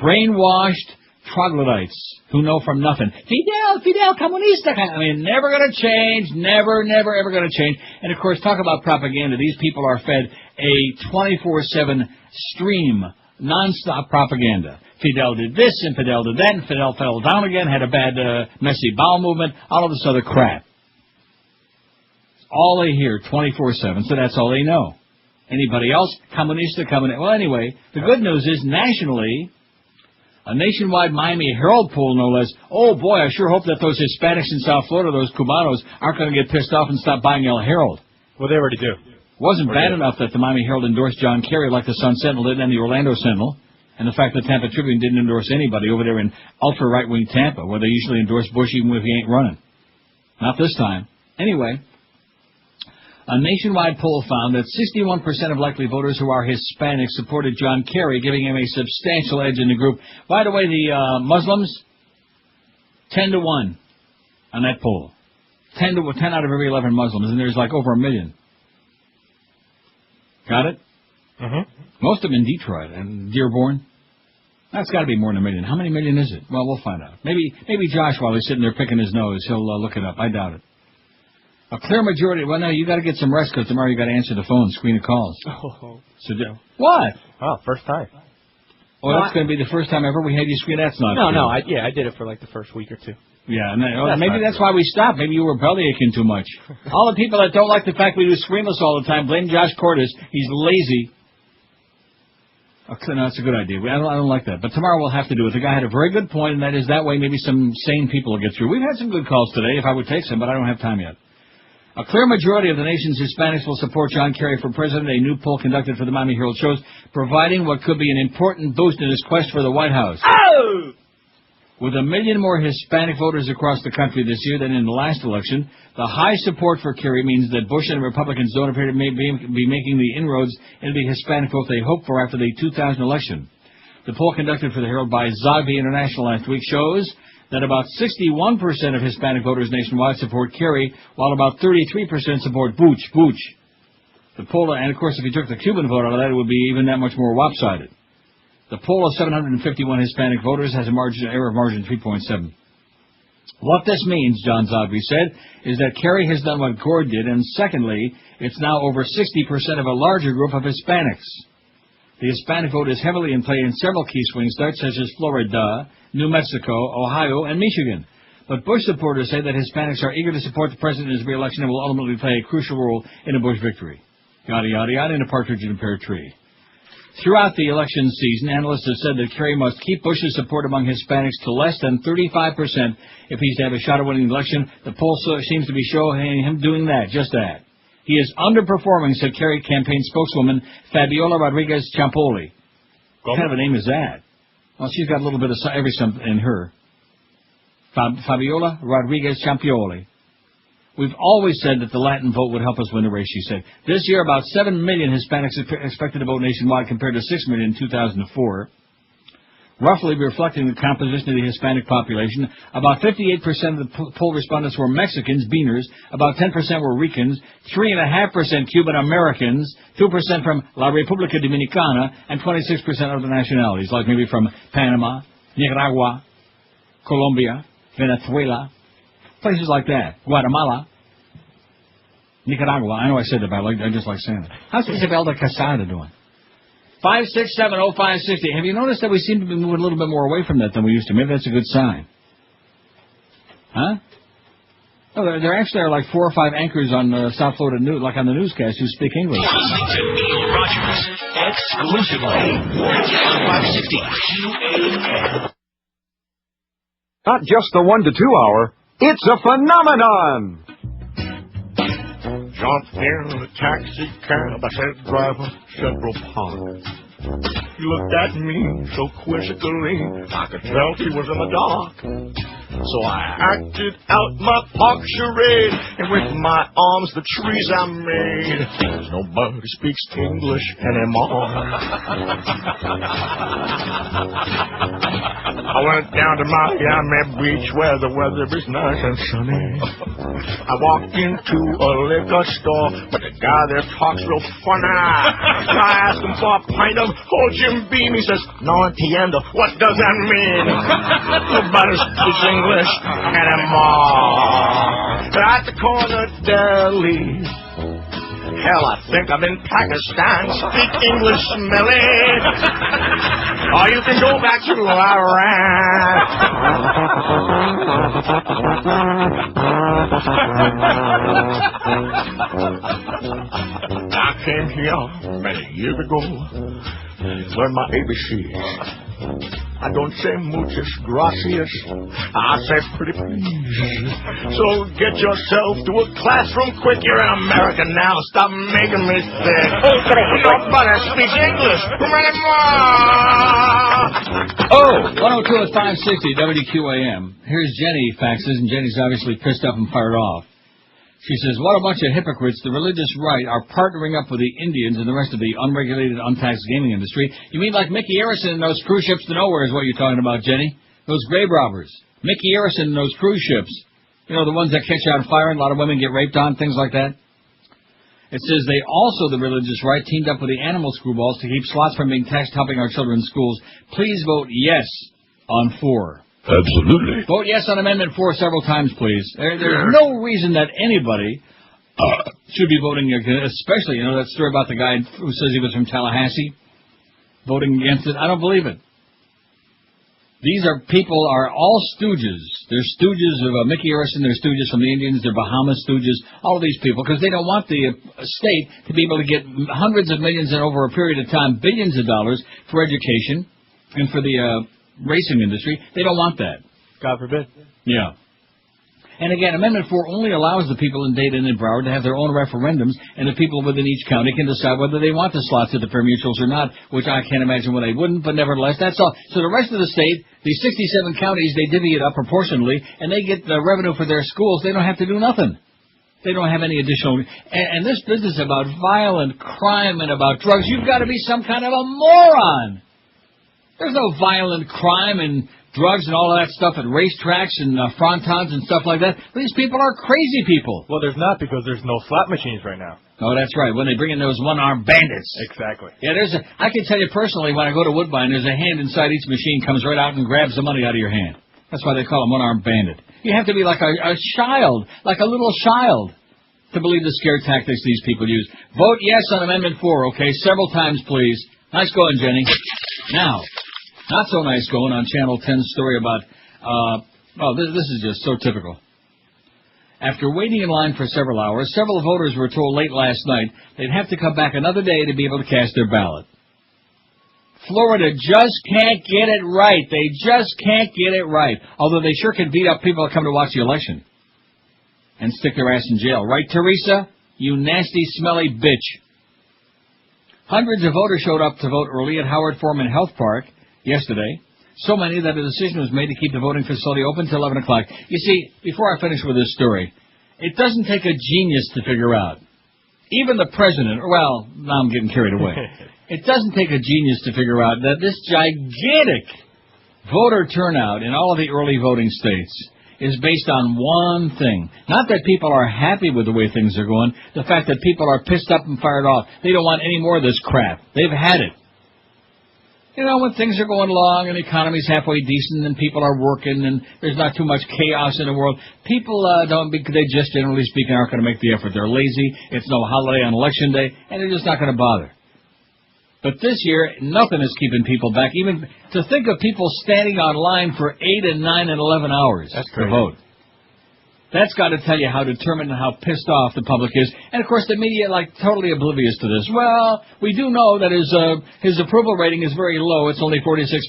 Brainwashed troglodytes who know from nothing. Fidel, comunista. I mean, never going to change, never, ever going to change. And, of course, talk about propaganda. These people are fed a 24/7 stream, nonstop propaganda. Fidel did this, and Fidel did that, and Fidel fell down again, had a bad, messy bowel movement, all of this other crap. All they hear 24/7, so that's all they know. Anybody else? Comunista. Well, anyway, the good news is, nationally, a nationwide Miami Herald poll, no less. Oh, boy, I sure hope that those Hispanics in South Florida, those Cubanos, aren't going to get pissed off and stop buying El Herald. Well, they already do. Wasn't bad enough that the Miami Herald endorsed John Kerry like the Sun Sentinel did and the Orlando Sentinel, and the fact that Tampa Tribune didn't endorse anybody over there in ultra-right-wing Tampa, where they usually endorse Bush even if he ain't running. Not this time. Anyway, a nationwide poll found that 61% of likely voters who are Hispanic supported John Kerry, giving him a substantial edge in the group. By the way, the Muslims, 10-1 on that poll. 10 out of every 11 Muslims, and there's like over 1 million. Got it? Mm-hmm. Most of them in Detroit and Dearborn. That's got to be more than 1 million. How many million is it? Well, we'll find out. Maybe Josh, while he's sitting there picking his nose, he'll look it up. I doubt it. A clear majority. Well, no, you got to get some rest because tomorrow you got to answer the phone, screen of calls. Oh. So what? Oh, first time. Oh, that's going to be the first time ever we had you screen. That's not. No. I did it for like the first week or two. Yeah, and maybe that's why we stopped. Maybe you were belly aching too much. All the people that don't like the fact we do screenless all the time blame Josh Cordes. He's lazy. Okay, no, that's a good idea. I don't like that. But tomorrow we'll have to do it. The guy had a very good point, and that is that way maybe some sane people will get through. We've had some good calls today, if I would take some, but I don't have time yet. A clear majority of the nation's Hispanics will support John Kerry for president, a new poll conducted for the Miami Herald shows, providing what could be an important boost in his quest for the White House. Oh! With 1 million more Hispanic voters across the country this year than in the last election, the high support for Kerry means that Bush and Republicans don't appear to be making the inroads into the Hispanic vote they hoped for after the 2000 election. The poll conducted for the Herald by Zogby International last week shows that about 61% of Hispanic voters nationwide support Kerry, while about 33% support Bush. The poll, and of course if you took the Cuban vote out of that, it would be even that much more lopsided. The poll of 751 Hispanic voters has error margin 3.7. What this means, John Zogby said, is that Kerry has done what Gore did, and secondly, it's now over 60% of a larger group of Hispanics. The Hispanic vote is heavily in play in several key swing states such as Florida, New Mexico, Ohio, and Michigan. But Bush supporters say that Hispanics are eager to support the president in his re-election and will ultimately play a crucial role in a Bush victory. Yada, yada, yada, in a partridge in a pear tree. Throughout the election season, analysts have said that Kerry must keep Bush's support among Hispanics to less than 35% if he's to have a shot at winning the election. The poll seems to be showing him doing that, just that. He is underperforming, said Kerry campaign spokeswoman Fabiola Rodriguez Champoli. What kind of a name is that? Well, she's got a little bit of every something in her. Fabiola Rodriguez Champoli. We've always said that the Latin vote would help us win the race, she said. This year, about 7 million Hispanics expected to vote nationwide compared to 6 million in 2004. Roughly reflecting the composition of the Hispanic population, about 58% of the poll respondents were Mexicans, Beaners, about 10% were Ricans, 3.5% Cuban Americans, 2% from La República Dominicana, and 26% other nationalities, like maybe from Panama, Nicaragua, Colombia, Venezuela, places like that. Guatemala, Nicaragua. I know I said that, but I just like saying it. How's Isabel Casada doing? 5670560. Have you noticed that we seem to be moving a little bit more away from that than we used to? Maybe that's a good sign. Huh? Oh, there actually are like 4 or 5 anchors on South Florida News, like on the newscast, who speak English. Listening to Neil Rogers exclusively on 560 QAM. Not just the 1 to 2 hour, it's a phenomenon! Jumped in a taxi cab, I said, driver, several park. He looked at me so quizzically, I could tell he was in the dark. So I acted out my park charade, and with my arms the trees I made. Nobody speaks English anymore. I went down to Miami Beach where the weather is nice and sunny. I walked into a liquor store, but the guy there talks real funny. I asked him for a pint of old Jim Beam. He says, "No entiendo." What does that mean? Nobody speaks English anymore. At the corner deli, hell, I think I'm in Pakistan. Speak English, Smelly. Or you can go back to Iran. I came here many years ago, learned my ABCs. I don't say muchas gracias, I say pretty please. So get yourself to a classroom quick, you're an American now, stop making me sick. Nobody speaks English anymore. Oh, 102 at 560 WQAM. Here's Jenny faxes, and Jenny's obviously pissed up and fired off. She says, what a bunch of hypocrites. The religious right are partnering up with the Indians and the rest of the unregulated, untaxed gaming industry. You mean like Mickey Arison and those cruise ships to nowhere is what you're talking about, Jenny? Those grave robbers. Mickey Arison and those cruise ships. You know, the ones that catch on fire and a lot of women get raped on, things like that. It says they also, the religious right, teamed up with the animal screwballs to keep slots from being taxed helping our children in schools. Please vote yes on 4. Absolutely. Vote yes on Amendment 4 several times, please. There's no reason that anybody should be voting against, especially, you know, that story about the guy who says he was from Tallahassee, voting against it. I don't believe it. These people are all stooges. They're stooges of Mickey Arison, they're stooges from the Indians, they're Bahamas stooges, all of these people, because they don't want the state to be able to get hundreds of millions and over a period of time, billions of dollars for education and for the racing industry. They don't want that. God forbid. Yeah. And again, Amendment 4 only allows the people in Dayton and Broward to have their own referendums, and the people within each county can decide whether they want the slots at the pari-mutuels or not, which I can't imagine why they wouldn't, but nevertheless, that's all. So the rest of the state, the 67 counties, they divvy it up proportionally, and they get the revenue for their schools. They don't have to do nothing. They don't have any additional... And this business about violent crime and about drugs, you've got to be some kind of a moron. There's no violent crime and drugs and all of that stuff at racetracks and frontons and stuff like that. These people are crazy people. Well, there's not, because there's no slot machines right now. Oh, that's right. When they bring in those one-armed bandits. Exactly. Yeah, I can tell you personally, when I go to Woodbine, there's a hand inside each machine, comes right out and grabs the money out of your hand. That's why they call them one-armed bandit. You have to be like a child, like a little child, to believe the scare tactics these people use. Vote yes on Amendment 4, okay? Several times, please. Nice going, Jenny. Now, not so nice going on Channel 10's story about, this is just so typical. After waiting in line for several hours, several voters were told late last night they'd have to come back another day to be able to cast their ballot. Florida just can't get it right. They just can't get it right. Although they sure can beat up people that come to watch the election and stick their ass in jail. Right, Theresa? You nasty, smelly bitch. Hundreds of voters showed up to vote early at Howard Foreman Health Park yesterday. So many that a decision was made to keep the voting facility open until 11 o'clock. You see, before I finish with this story, it doesn't take a genius to figure out. Even the president, well, now I'm getting carried away. It doesn't take a genius to figure out that this gigantic voter turnout in all of the early voting states is based on one thing. Not that people are happy with the way things are going, the fact that people are pissed up and fired off. They don't want any more of this crap. They've had it. You know, when things are going along and the economy's halfway decent and people are working and there's not too much chaos in the world, people they just generally speaking aren't going to make the effort. They're lazy, it's no holiday on Election Day, and they're just not going to bother. But this year, nothing is keeping people back. Even to think of people standing on line for 8 and 9 and 11 hours to vote. That's got to tell you how determined and how pissed off the public is. And, of course, the media, totally oblivious to this. Well, we do know that his approval rating is very low. It's only 46%.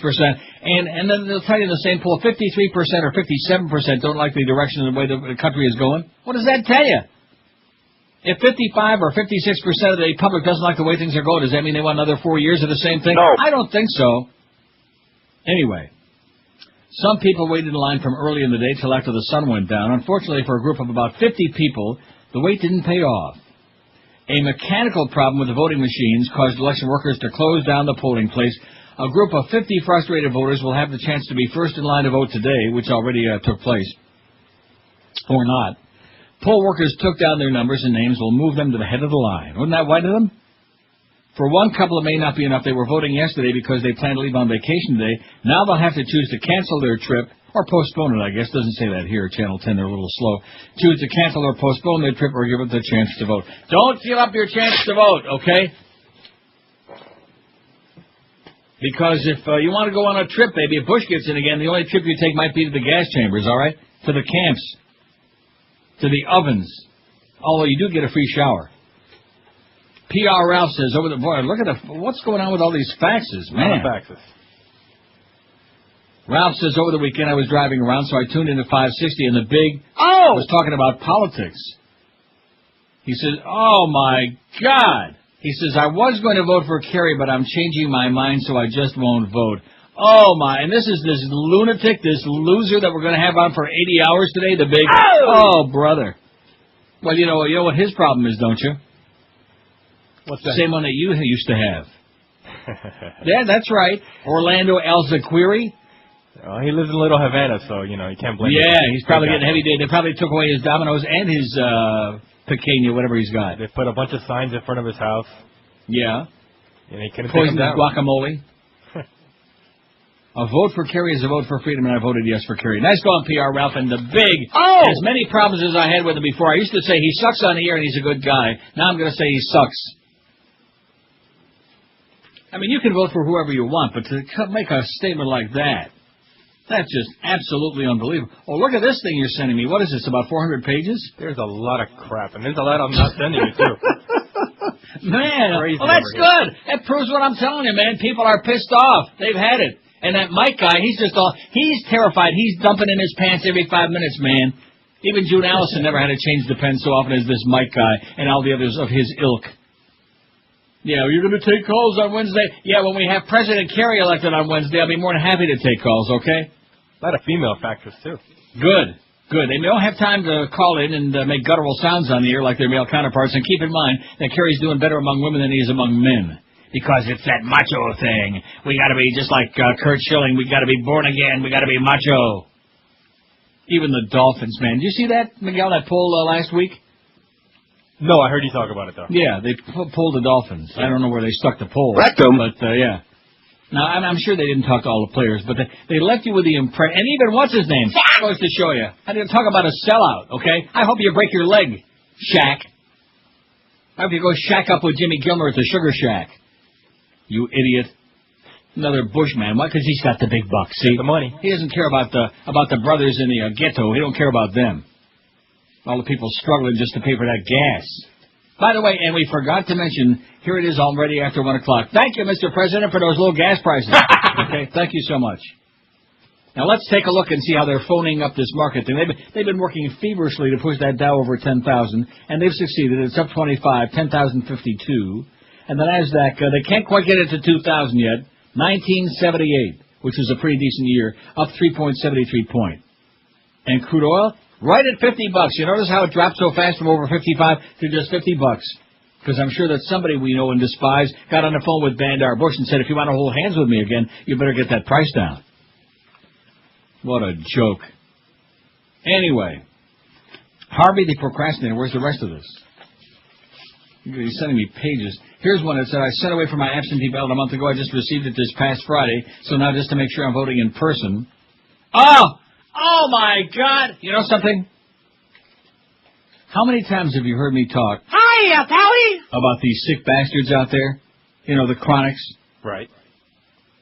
And then they'll tell you in the same poll, 53% or 57% don't like the direction of the way the country is going. What does that tell you? If 55 or 56% of the public doesn't like the way things are going, does that mean they want another 4 years of the same thing? No. I don't think so. Anyway, some people waited in line from early in the day till after the sun went down. Unfortunately, for a group of about 50 people, the wait didn't pay off. A mechanical problem with the voting machines caused election workers to close down the polling place. A group of 50 frustrated voters will have the chance to be first in line to vote today, which already took place. Or not. Poll workers took down their numbers and names. Will move them to the head of the line. Wasn't that white of them? For one couple, it may not be enough. They were voting yesterday because they planned to leave on vacation today. Now they'll have to choose to cancel their trip or postpone it, I guess. Doesn't say that here. Channel 10, they're a little slow. Choose to cancel or postpone their trip or give it the chance to vote. Don't give up your chance to vote, okay? Because if you want to go on a trip, baby, if Bush gets in again, the only trip you take might be to the gas chambers, all right? To the camps. To the ovens. Although you do get a free shower. PR Ralph says over the board, look at what's going on with all these faxes, man. Faxes. Ralph says over the weekend I was driving around, so I tuned into 560, and the big was talking about politics. He says, oh my God. He says, I was going to vote for Kerry, but I'm changing my mind, so I just won't vote. Oh my, and this is this lunatic, this loser that we're going to have on for 80 hours today, the big, oh brother. Well, you know what his problem is, don't you? What's that? Same one that you used to have. Yeah, that's right. Orlando Alzaquiri. Oh, he lives in Little Havana, so, you can't blame him. Yeah, he's probably getting heavy day. They probably took away his dominoes and his pequeña, whatever he's got. They put a bunch of signs in front of his house. Yeah. And he couldn't poison take his guacamole. A vote for Kerry is a vote for freedom, and I voted yes for Kerry. Nice going, PR Ralph, and the big, as many problems as I had with him before. I used to say he sucks on the air and he's a good guy. Now I'm going to say he sucks. I mean, you can vote for whoever you want, but to make a statement like that, that's just absolutely unbelievable. Oh, look at this thing you're sending me. What is this, about 400 pages? There's a lot of crap, and there's a lot I'm not sending you, too. Man, well, that's good. That proves what I'm telling you, man. People are pissed off. They've had it. And that Mike guy, he's terrified. He's dumping in his pants every 5 minutes, man. Even June Allison never had to change the pen so often as this Mike guy and all the others of his ilk. Yeah, you're going to take calls on Wednesday? Yeah, when we have President Kerry elected on Wednesday, I'll be more than happy to take calls, okay? A lot of female factors, too. Good. They don't have time to call in and make guttural sounds on the air like their male counterparts. And keep in mind that Kerry's doing better among women than he is among men. Because it's that macho thing. We got to be just like Kurt Schilling. We got to be born again. We got to be macho. Even the Dolphins, man. Did you see that, Miguel, that poll last week? No, I heard you talk about it, though. Yeah, they polled the Dolphins. I don't know where they stuck the poll. Rectum. But, yeah. Now, I'm sure they didn't talk to all the players, but they left you with the impression. And even, what's his name? Goes to show you. I didn't talk about a sellout, okay? I hope you break your leg, Shaq. I hope you go shack up with Jimmy Gilmer at the Sugar Shack. You idiot. Another Bushman. Why? Because he's got the big bucks, see? The money. He doesn't care about the brothers in the ghetto. He don't care about them. All the people struggling just to pay for that gas. By the way, and we forgot to mention, here it is already after 1 o'clock. Thank you, Mr. President, for those low gas prices. Okay, thank you so much. Now let's take a look and see how they're phoning up this market thing. They've been working feverishly to push that Dow over 10,000, and they've succeeded. It's up 25, 10,052. And the NASDAQ, they can't quite get it to 2,000 yet. 1978, which was a pretty decent year, up 3.73 point. And crude oil? Right at $50. You notice how it dropped so fast from over 55 to just $50? Because I'm sure that somebody we know and despise got on the phone with Bandar Bush and said, if you want to hold hands with me again, you better get that price down. What a joke. Anyway, Harvey the procrastinator, where's the rest of this? He's sending me pages. Here's one that said, I sent away for my absentee ballot a month ago. I just received it this past Friday, so now just to make sure I'm voting in person. Oh, my God! You know something? How many times have you heard me talk Hiya, Pally! about these sick bastards out there? You know, the chronics? Right.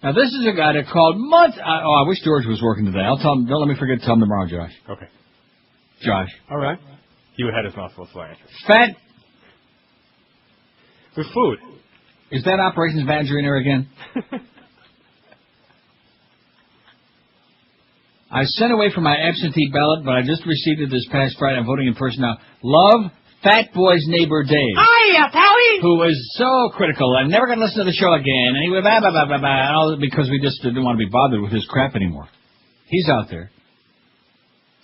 Now, this is a guy that called months... I wish George was working today. I'll tell him... Don't let me forget to tell him tomorrow, Josh. Okay. Josh. All right. He had his mouth full of answer. Fat... With food. Is that operations manager in there again? I sent away for my absentee ballot, but I just received it this past Friday. I'm voting in person now. Love, Fat Boy's neighbor Dave. Hiya, Pally! Who was so critical. I'm never going to listen to the show again. And he went blah, blah, blah, blah, blah, all because we just didn't want to be bothered with his crap anymore. He's out there.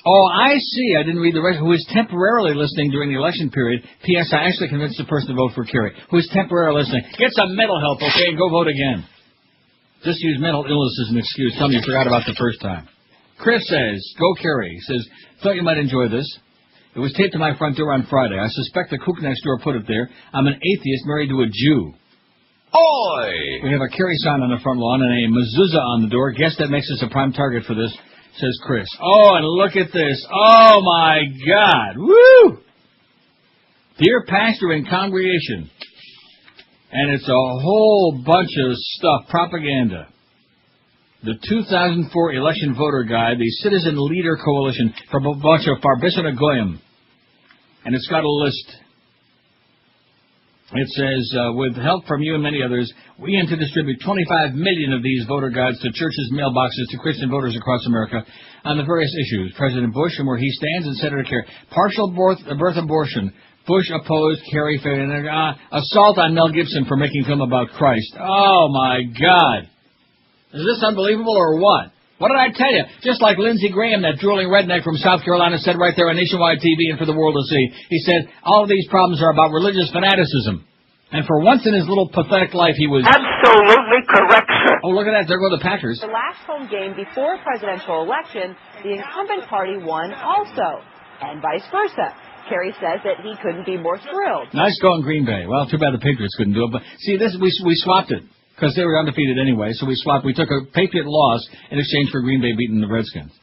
Oh, I see. I didn't read the rest. Who is temporarily listening during the election period. P.S. I actually convinced the person to vote for Kerry. Who is temporarily listening. Get some mental help, okay, and go vote again. Just use mental illness as an excuse. Tell me you forgot about the first time. Chris says, go Kerry. He says, thought you might enjoy this. It was taped to my front door on Friday. I suspect the kook next door put it there. I'm an atheist married to a Jew. Oi! We have a Kerry sign on the front lawn and a mezuzah on the door. Guess that makes us a prime target for this, says Chris. Oh, and look at this. Oh, my God. Woo! Dear pastor and congregation. And it's a whole bunch of stuff, propaganda. The 2004 election voter guide, the Citizen Leader Coalition, from a bunch of Farbissina Goyim. And it's got a list. It says, with help from you and many others, we aim to distribute 25 million of these voter guides to churches' mailboxes to Christian voters across America on the various issues. President Bush and where he stands, and Senator Kerry. Partial birth abortion. Bush opposed, Kerry failed. Assault on Mel Gibson for making film about Christ. Oh, my God. Is this unbelievable or what? What did I tell you? Just like Lindsey Graham, that drooling redneck from South Carolina, said right there on nationwide TV and for the world to see. He said, all of these problems are about religious fanaticism. And for once in his little pathetic life, he was... Absolutely correct, sir. Oh, look at that. There go the Packers. The last home game before a presidential election, the incumbent party won also, and vice versa. Kerry says that he couldn't be more thrilled. Nice going, Green Bay. Well, too bad the Patriots couldn't do it. But see, this we swapped it. Because they were undefeated anyway, so we swapped. We took a Patriot loss in exchange for Green Bay beating the Redskins.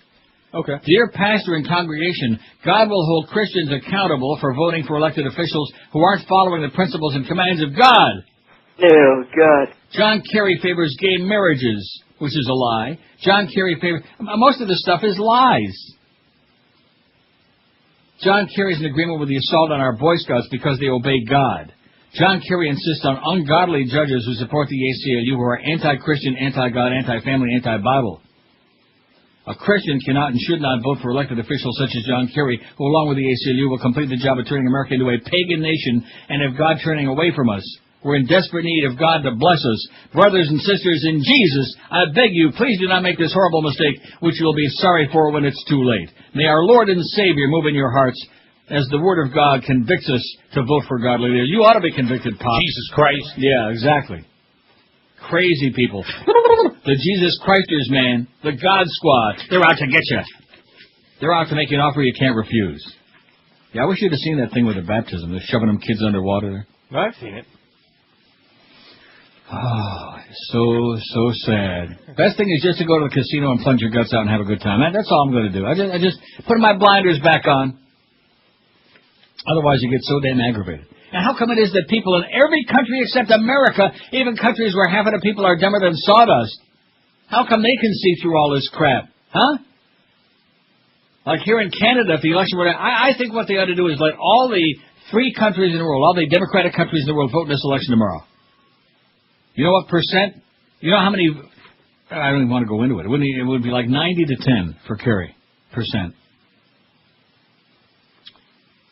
Okay. Dear pastor and congregation, God will hold Christians accountable for voting for elected officials who aren't following the principles and commands of God. Oh, God. John Kerry favors gay marriages, which is a lie. John Kerry favors... Most of this stuff is lies. John Kerry's in agreement with the assault on our Boy Scouts because they obey God. John Kerry insists on ungodly judges who support the ACLU who are anti-Christian, anti-God, anti-family, anti-Bible. A Christian cannot and should not vote for elected officials such as John Kerry, who along with the ACLU will complete the job of turning America into a pagan nation and have God turning away from us. We're in desperate need of God to bless us. Brothers and sisters in Jesus, I beg you, please do not make this horrible mistake, which you will be sorry for when it's too late. May our Lord and Savior move in your hearts as the Word of God convicts us to vote for godly leaders. You ought to be convicted, Pop. Jesus Christ. Yeah, exactly. Crazy people. The Jesus Christers, man. The God Squad. They're out to get you. They're out to make you an offer you can't refuse. Yeah, I wish you'd have seen that thing with the baptism. They're shoving them kids underwater there. I've seen it. Oh, so sad. Best thing is just to go to the casino and plunge your guts out and have a good time. That's all I'm going to do. I just put my blinders back on. Otherwise, you get so damn aggravated. And how come it is that people in every country except America, even countries where half of the people are dumber than sawdust, how come they can see through all this crap? Huh? Like here in Canada, if the election were to... I think what they ought to do is let all the free countries in the world, all the democratic countries in the world, vote in this election tomorrow. You know what percent? You know how many... I don't even want to go into it. It would be like 90 to 10 for Kerry percent.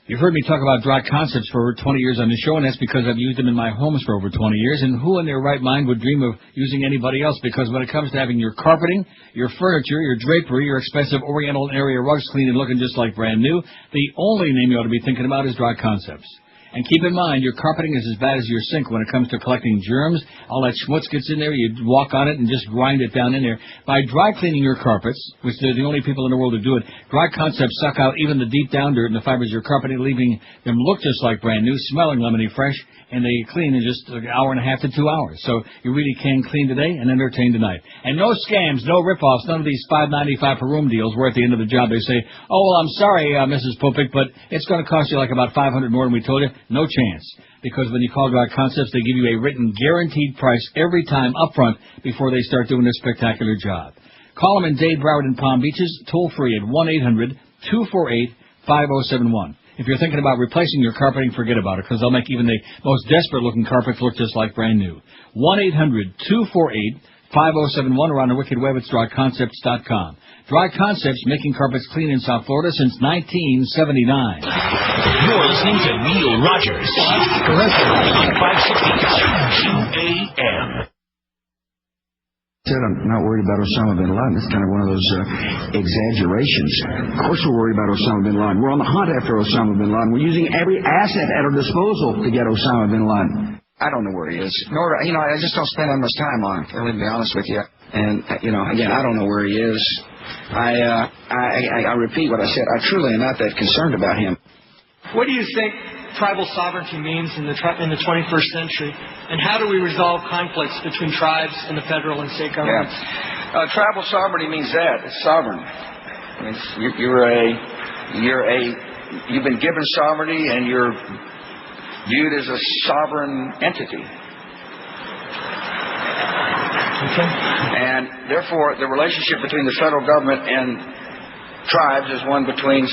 You've heard me talk about dry concepts for over 20 years on the show, and that's because I've used them in my homes for over 20 years. And who in their right mind would dream of using anybody else? Because when it comes to having your carpeting, your furniture, your drapery, your expensive Oriental and area rugs clean and looking just like brand new, the only name you ought to be thinking about is Dry Concepts. And keep in mind, your carpeting is as bad as your sink when it comes to collecting germs. All that schmutz gets in there, you walk on it and just grind it down in there. By dry cleaning your carpets, which they're the only people in the world who do it, Dry Concepts suck out even the deep down dirt in the fibers of your carpeting, leaving them look just like brand new, smelling lemony fresh, and they clean in just an hour and a half to 2 hours. So you really can clean today and entertain tonight. And no scams, no rip-offs, none of these $5.95 per room deals where at the end of the job they say, oh, well, I'm sorry, Mrs. Popik, but it's going to cost you like about $500 more than we told you. No chance. Because when you call Dry Concepts, they give you a written guaranteed price every time up front before they start doing their spectacular job. Call them in Dade, Broward, and Palm Beaches, toll free at 1-800-248-5071. If you're thinking about replacing your carpeting, forget about it, because they'll make even the most desperate-looking carpets look just like brand new. 1-800-248-5071, or on the wicked web, it's dryconcepts.com. Dry Concepts, making carpets clean in South Florida since 1979. You're listening to Neil Rogers. On 560 QAM. Said I'm not worried about Osama bin Laden. It's kind of one of those exaggerations. Of course we're worried about Osama bin Laden. We're on the hunt after Osama bin Laden. We're using every asset at our disposal to get Osama bin Laden. I don't know where he is. Nor, I just don't spend that much time on him, to be honest with you. And, again, I don't know where he is. I repeat what I said. I truly am not that concerned about him. What do you think tribal sovereignty means in the 21st century, and how do we resolve conflicts between tribes and the federal and state governments? Yeah. Tribal sovereignty means that. It's sovereign. I mean, you've been given sovereignty, and you're viewed as a sovereign entity. Okay. And therefore, the relationship between the federal government and tribes is one between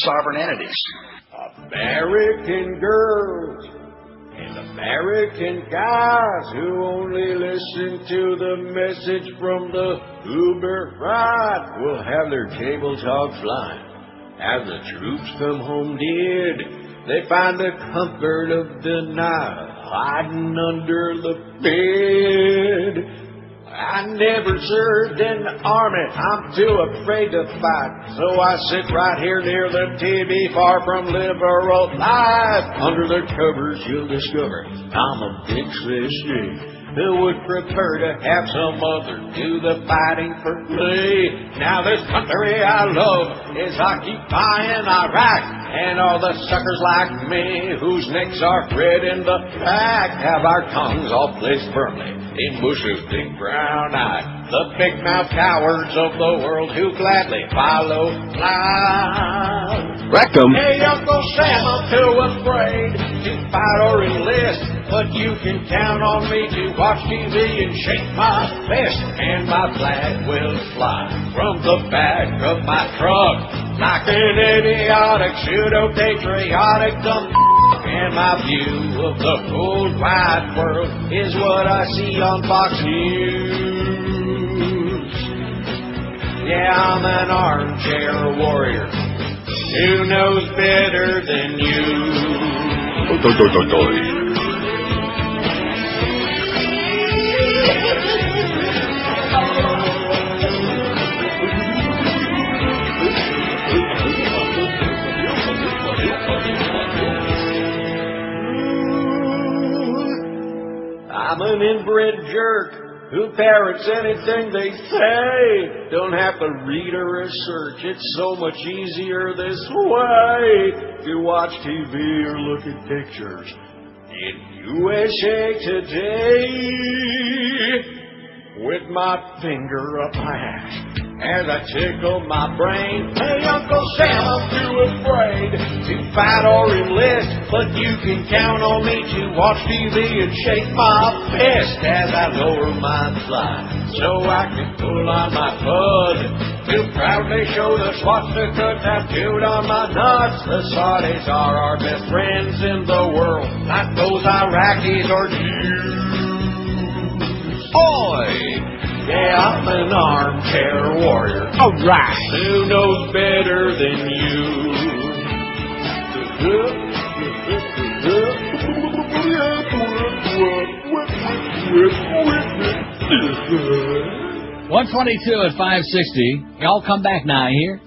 sovereign entities. American girls and American guys who only listen to the message from the Uber ride will have their tables hog flying. As the troops come home dead, they find the comfort of the night hiding under the bed. I never served in the army, I'm too afraid to fight. So I sit right here near the TV, far from liberal life. Under the covers you'll discover I'm a big sissy who would prefer to have some other do the fighting for me. Now this country I love is occupying Iraq, and all the suckers like me whose necks are red in the back have our tongues all placed firmly in Bush's big brown eye. The big mouth cowards of the world who gladly follow lies. Rectum. Hey, Uncle Sam, I'm too afraid to fight or enlist, but you can count on me to watch TV and shake my fist, and my flag will fly from the back of my truck like an idiotic, pseudo-patriotic dumb. And my view of the whole wide world is what I see on Fox News. Yeah, I'm an armchair warrior. Who knows better than you? I'm an inbred jerk who parrots anything they say. Don't have to read or research. It's so much easier this way. To watch TV or look at pictures in USA Today. With my finger up my ass as I tickle my brain. Hey, Uncle Sam, I'm too afraid to fight or enlist, but you can count on me to watch TV and shake my fist as I lower my fly so I can pull on my bud to proudly show the swastika tattooed on my nuts. The Saudis are our best friends in the world, not those Iraqis or Jews. Oi! Yeah, I'm an armchair warrior. All right. Who knows better than you? 122 at 560. Y'all come back now here.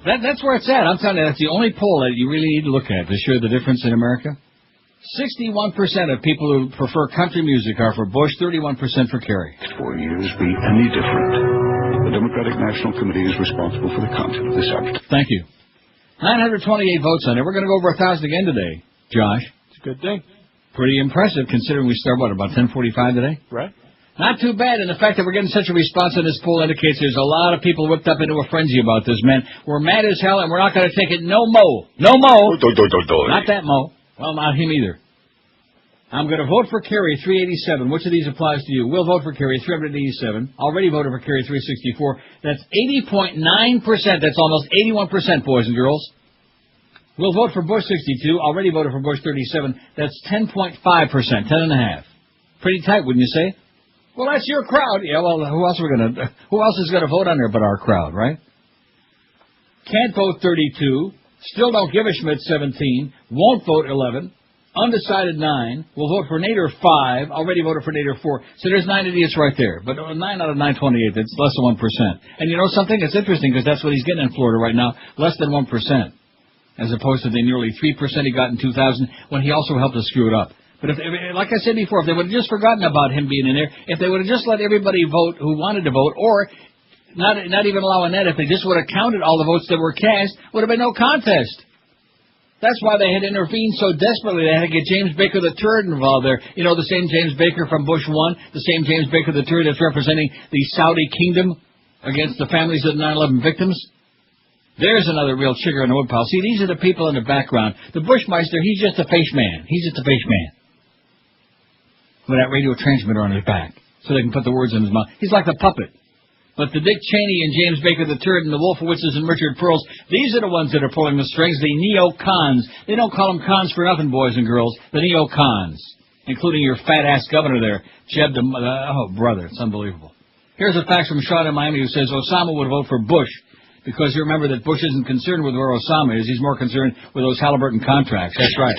That's where it's at. I'm telling you, that's the only poll that you really need to look at to show the difference in America. 61% of people who prefer country music are for Bush, 31% for Kerry. 4 years be any different. The Democratic National Committee is responsible for the content of this act. Thank you. 928 votes on it. We're going to go over 1,000 again today, Josh. It's a good thing. Pretty impressive considering we start, about 10:45 today? Right. Not too bad, and the fact that we're getting such a response on this poll indicates there's a lot of people whipped up into a frenzy about this, man. We're mad as hell, and we're not going to take it no mo. No mo. Not that mo. Well, not him either. I'm going to vote for Kerry, 387. Which of these applies to you? We'll vote for Kerry, 387. Already voted for Kerry, 364. That's 80.9%. That's almost 81%, boys and girls. We'll vote for Bush, 62. Already voted for Bush, 37. That's 10.5%, 10.5. Pretty tight, wouldn't you say? Well, that's your crowd. Yeah, well, who else is going to vote on there but our crowd, right? Can't vote, 32. Still don't give a Schmidt, 17. Won't vote, 11. Undecided, 9. We'll vote for Nader, 5. Already voted for Nader, 4. So there's 9 idiots right there. But 9 out of 928, that's less than 1%. And you know something? It's interesting because that's what he's getting in Florida right now, less than 1%. As opposed to the nearly 3% he got in 2000 when he also helped us screw it up. But if like I said before, if they would have just forgotten about him being in there, if they would have just let everybody vote who wanted to vote, or not even allowing that, if they just would have counted all the votes that were cast, would have been no contest. That's why they had intervened so desperately. They had to get James Baker III involved there. You know, the same James Baker from Bush 1, the same James Baker III that's representing the Saudi kingdom against the families of the 9/11 victims. There's another real chigger in the woodpile. See, these are the people in the background. The Bushmeister, he's just a face man. He's just a face man. With that radio transmitter on his back, so they can put the words in his mouth. He's like the puppet. But the Dick Cheney and James Baker III and the Wolfowitzes and Richard Pearls, these are the ones that are pulling the strings, the neo-cons. They don't call them cons for nothing, boys and girls. The neo-cons, including your fat-ass governor there, Jeb the... oh, brother, it's unbelievable. Here's a fax from Sean in Miami who says Osama would vote for Bush because you remember that Bush isn't concerned with where Osama is. He's more concerned with those Halliburton contracts. That's right.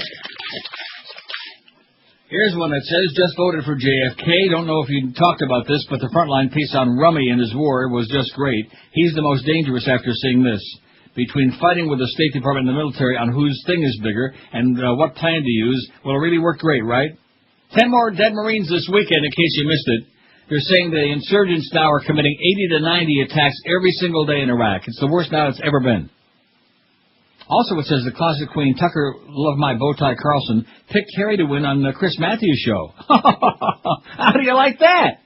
Here's one that says, just voted for JFK. Don't know if you talked about this, but the frontline piece on Rummy and his war was just great. He's the most dangerous after seeing this. Between fighting with the State Department and the military on whose thing is bigger and what plan to use, well, it really worked great, right? 10 more dead Marines this weekend, in case you missed it. They're saying the insurgents now are committing 80 to 90 attacks every single day in Iraq. It's the worst now it's ever been. Also, it says the closet queen, Tucker Love My Bowtie Carlson, picked Kerry to win on the Chris Matthews show. How do you like that?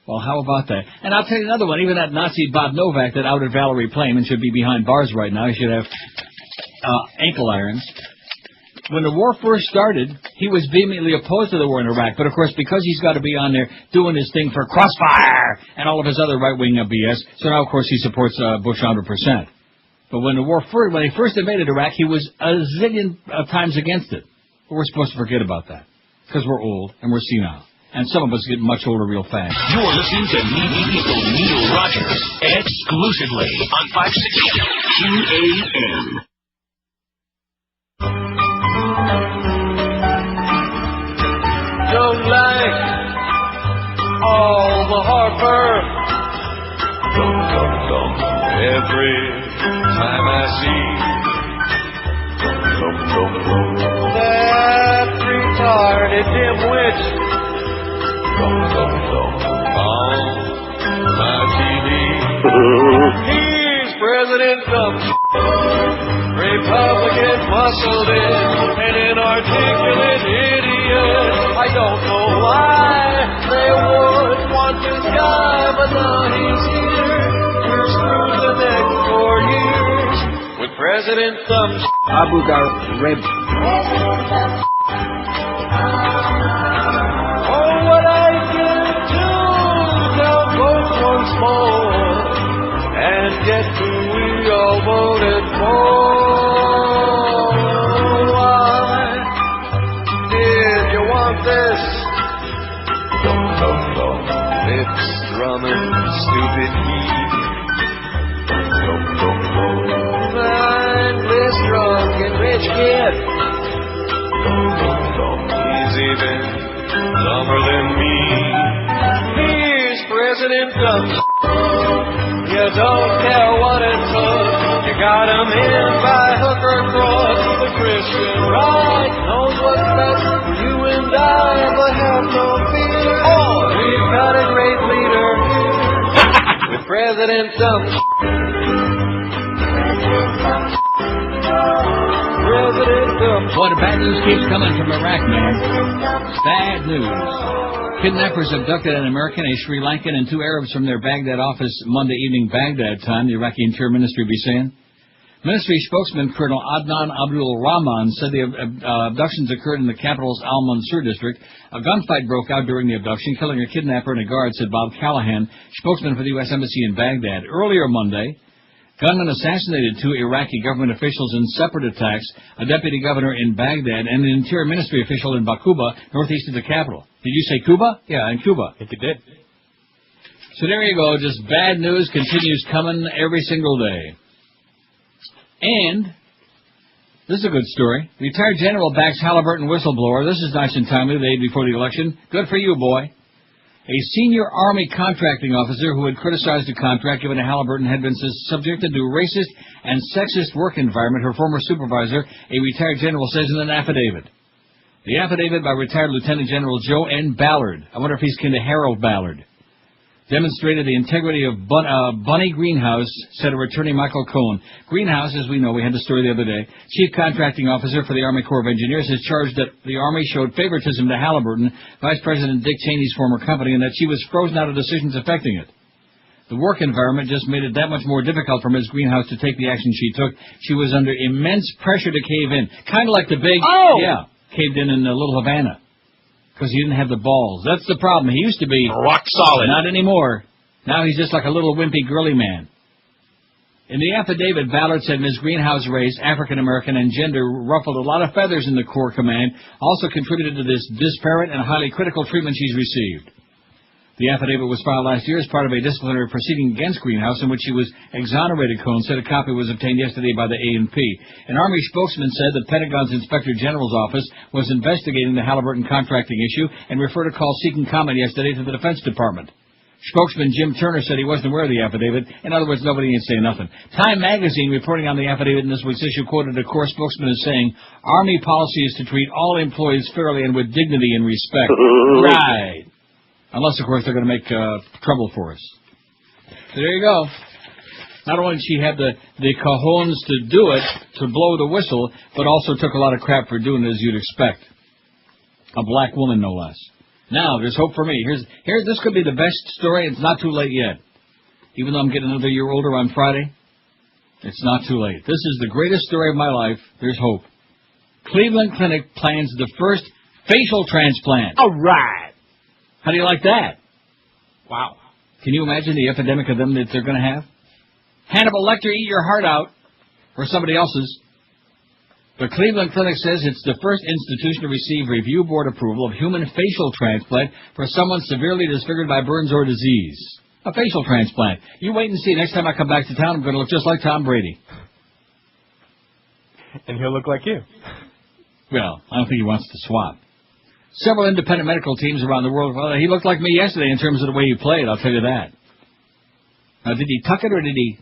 Well, how about that? And I'll tell you another one. Even that Nazi Bob Novak that outed Valerie Plame and should be behind bars right now. He should have ankle irons. When the war first started, he was vehemently opposed to the war in Iraq. But, of course, because he's got to be on there doing his thing for Crossfire and all of his other right-wing BS, so now, of course, he supports Bush 100%. But when they first invaded Iraq, he was a zillion times against it. But we're supposed to forget about that because we're old and we're senile. And some of us get much older real fast. You're listening to Neil Rogers exclusively on 560 QAM. Don't like all the Harper. Every time I see that retarded dimwit on my TV. He's President Trump, Republican muscled in, an inarticulate idiot. I don't know why they would want this guy, but now he's here. Here's through the next 4 years with President Trump. Abu Ghraib. Oh, what I can do now vote once more and get who we all voted for. Why did you want this? Lips drumming, stupid heat. Mindless, drunk, and rich kid. He's even dumber than me. Here's President Trump. You don't care what it took. You got him in by hook or crook. The Christian right knows what's best for you and I, but have no fear. Oh, we've got a great leader here with President Trump. Boy, the bad news keeps coming from Iraq, man. Bad news. Kidnappers abducted an American, a Sri Lankan, and 2 Arabs from their Baghdad office Monday evening Baghdad time, the Iraqi Interior Ministry be saying. Ministry spokesman Colonel Adnan Abdul Rahman said the abductions occurred in the capital's Al Mansur district. A gunfight broke out during the abduction, killing a kidnapper and a guard, said Bob Callahan, spokesman for the U.S. Embassy in Baghdad. Earlier Monday, gunmen assassinated 2 Iraqi government officials in separate attacks, a deputy governor in Baghdad and an Interior Ministry official in Bakuba, northeast of the capital. Did you say Cuba? Yeah, in Cuba. If it did. So there you go. Just bad news continues coming every single day. And this is a good story. Retired general backs Halliburton whistleblower. This is nice and timely, the day before the election. Good for you, boy. A senior Army contracting officer who had criticized a contract given to Halliburton had been subjected to racist and sexist work environment, her former supervisor, a retired general, says in an affidavit. The affidavit by retired Lieutenant General Joe N. Ballard, I wonder if he's kin to Harold Ballard, demonstrated the integrity of Bunny Greenhouse, said a returning Michael Cohen. Greenhouse, as we know, we had the story the other day, chief contracting officer for the Army Corps of Engineers, has charged that the Army showed favoritism to Halliburton, Vice President Dick Cheney's former company, and that she was frozen out of decisions affecting it. The work environment just made it that much more difficult for Ms. Greenhouse to take the action she took. She was under immense pressure to cave in, kind of like the big, caved in Little Havana. Because he didn't have the balls. That's the problem. He used to be rock solid. Not anymore. Now he's just like a little wimpy, girly man. In the affidavit, Ballard said Ms. Greenhouse race, African-American, and gender ruffled a lot of feathers in the Corps command, also contributed to this disparate and highly critical treatment she's received. The affidavit was filed last year as part of a disciplinary proceeding against Greenhouse in which she was exonerated, Cohen said. A copy was obtained yesterday by the A&P. An Army spokesman said the Pentagon's Inspector General's office was investigating the Halliburton contracting issue and referred a call seeking comment yesterday to the Defense Department. Spokesman Jim Turner said he wasn't aware of the affidavit. In other words, nobody can say nothing. Time magazine, reporting on the affidavit in this week's issue, quoted a Corps spokesman as saying, Army policy is to treat all employees fairly and with dignity and respect. Right. Unless, of course, they're going to make trouble for us. So there you go. Not only did she have the cojones to do it, to blow the whistle, but also took a lot of crap for doing it, as you'd expect. A black woman, no less. Now, there's hope for me. Here, this could be the best story. It's not too late yet. Even though I'm getting another year older on Friday, it's not too late. This is the greatest story of my life. There's hope. Cleveland Clinic plans the first facial transplant. All right. How do you like that? Wow. Can you imagine the epidemic of them that they're going to have? Hannibal Lecter, eat your heart out. Or somebody else's. The Cleveland Clinic says it's the first institution to receive review board approval of human facial transplant for someone severely disfigured by burns or disease. A facial transplant. You wait and see. Next time I come back to town, I'm going to look just like Tom Brady. And he'll look like you. Well, I don't think he wants to swap. Several independent medical teams around the world, well, he looked like me yesterday in terms of the way he played, I'll tell you that. Now, did he tuck it or did he...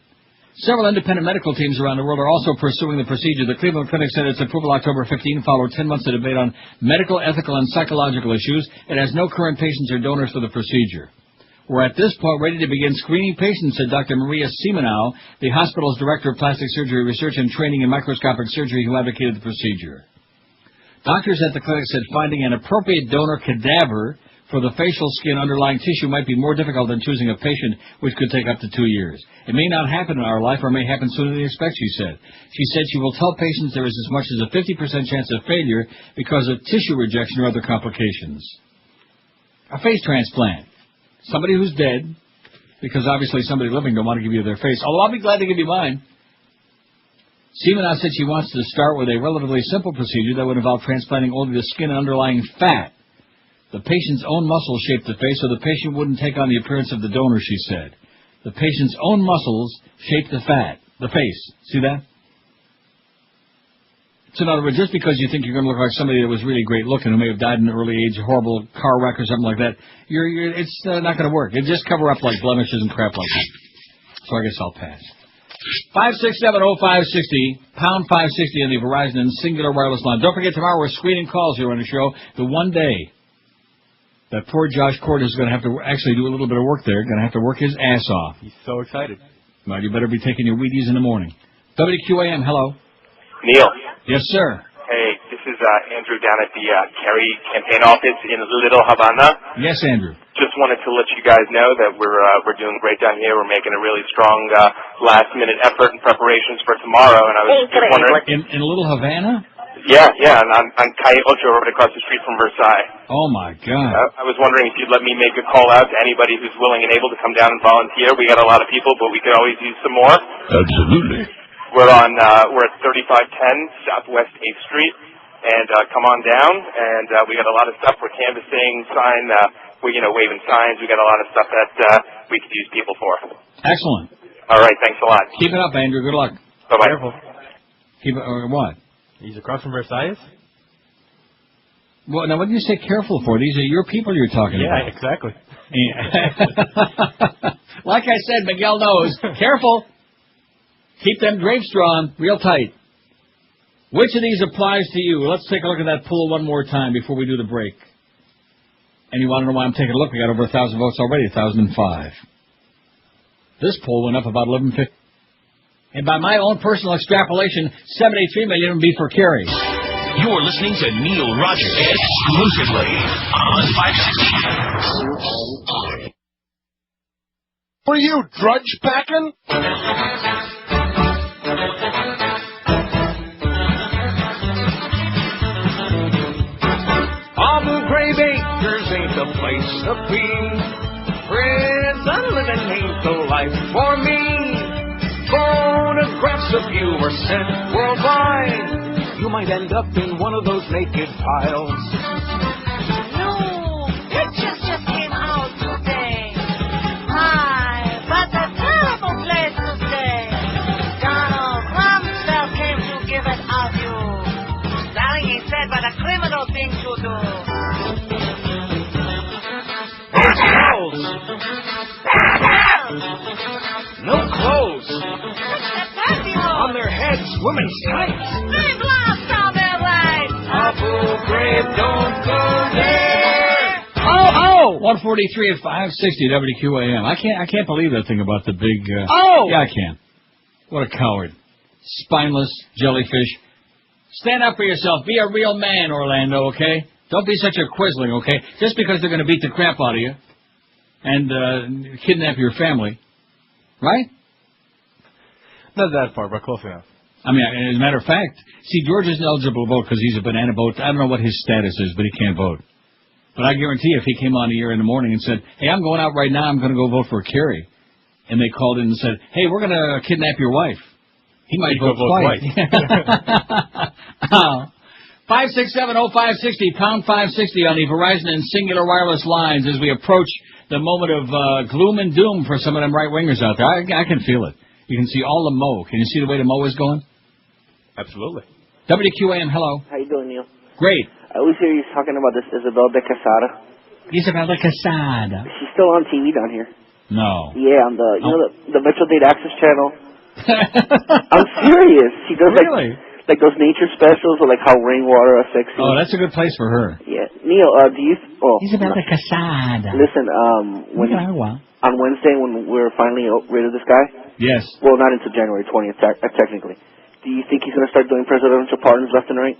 Several independent medical teams around the world are also pursuing the procedure. The Cleveland Clinic said its approval October 15 followed 10 months of debate on medical, ethical, and psychological issues. It has no current patients or donors for the procedure. We're at this point ready to begin screening patients, said Dr. Maria Semenau, the hospital's director of plastic surgery research and training in microscopic surgery who advocated the procedure. Doctors at the clinic said finding an appropriate donor cadaver for the facial skin underlying tissue might be more difficult than choosing a patient, which could take up to 2 years. It may not happen in our life or may happen sooner than you expect, she said. She said she will tell patients there is as much as a 50% chance of failure because of tissue rejection or other complications. A face transplant. Somebody who's dead, because obviously somebody living don't want to give you their face, although I'll be glad to give you mine. Semenau said she wants to start with a relatively simple procedure that would involve transplanting only the skin and underlying fat. The patient's own muscles shape the face, so the patient wouldn't take on the appearance of the donor, she said. The patient's own muscles shape the face. See that? So in other words, just because you think you're going to look like somebody that was really great looking who may have died in an early age, a horrible car wreck or something like that, it's not going to work. It just cover up like blemishes and crap like that. So I guess I'll pass. 5670560, pound 560 on the Verizon and Singular Wireless line. Don't forget, tomorrow we're screening calls here on the show. The one day that poor Josh Cord is going to have to actually do a little bit of work there, going to have to work his ass off. He's so excited. Well, you better be taking your Wheaties in the morning. WQAM, hello. Neil. Yes, sir. Hey, this is Andrew down at the Kerry campaign office in Little Havana. Yes, Andrew. Just wanted to let you guys know that we're doing great down here. We're making a really strong last-minute effort and preparations for tomorrow. And I was just wondering... In Little Havana? Yeah, on Calle Ocho, right across the street from Versailles. Oh, my God. I was wondering if you'd let me make a call out to anybody who's willing and able to come down and volunteer. We got a lot of people, but we could always use some more. Absolutely. We're at 3510 Southwest 8th Street, and come on down, and we got a lot of stuff. We're canvassing, waving signs. We got a lot of stuff that we could use people for. Excellent. All right, thanks a lot. Keep it up, Andrew. Good luck. Bye-bye. Careful. Keep it, what? He's across from Versailles? Well, now what do you say careful for? These are your people you're talking about. Yeah, exactly. Like I said, Miguel knows. Careful. Keep them drapes drawn real tight. Which of these applies to you? Let's take a look at that poll one more time before we do the break. And you want to know why I'm taking a look? We got over 1,000 votes already, 1,005. This poll went up about 1150. And by my own personal extrapolation, 73 million would be for Kerry. You're listening to Neil Rogers exclusively on 560. Were you drudge packing? Abu Ghraib Acres ain't the place to be. Prison living ain't the life for me. Photographs of you are sent worldwide. You might end up in one of those naked piles. No, pictures just came out today. Hi, but a terrible place to stay. Donald Rumsfeld came to give it of you. Darling, he said, but a criminal thing to do. Clothes. No clothes. On their heads, women's tights. They've lost all their rights. Abu Ghraib, don't go there. Oh! 143 at 560 WQAM. I can't believe that thing about the big... Yeah, I can. What a coward. Spineless jellyfish. Stand up for yourself. Be a real man, Orlando, okay? Don't be such a quisling, okay? Just because they're going to beat the crap out of you and kidnap your family. Right? Not that far, but close enough. I mean, as a matter of fact, see, George isn't eligible to vote because he's a banana boat. I don't know what his status is, but he can't vote. But I guarantee if he came on here in the morning and said, hey, I'm going out right now, I'm going to go vote for Kerry, and they called in and said, hey, we're going to kidnap your wife, He might vote twice. 5670560, pound 560 on the Verizon and Singular wireless lines as we approach the moment of gloom and doom for some of them right-wingers out there. I can feel it. You can see all the mow. Can you see the way the mow is going? Absolutely. WQAM, hello. How you doing, Neil? Great. I always hear you talking about this Isabel de Quesada. Isabel de Quesada. She's still on TV down here. No. Yeah, on the Metro Date Access channel. I'm serious. She does like those nature specials or like how rainwater affects you. Oh, that's a good place for her. Yeah. Neil, do you... Isabel de Quesada. Listen, on Wednesday when we're finally rid of this guy... Yes. Well, not until January 20th, technically. Do you think he's going to start doing presidential pardons left and right?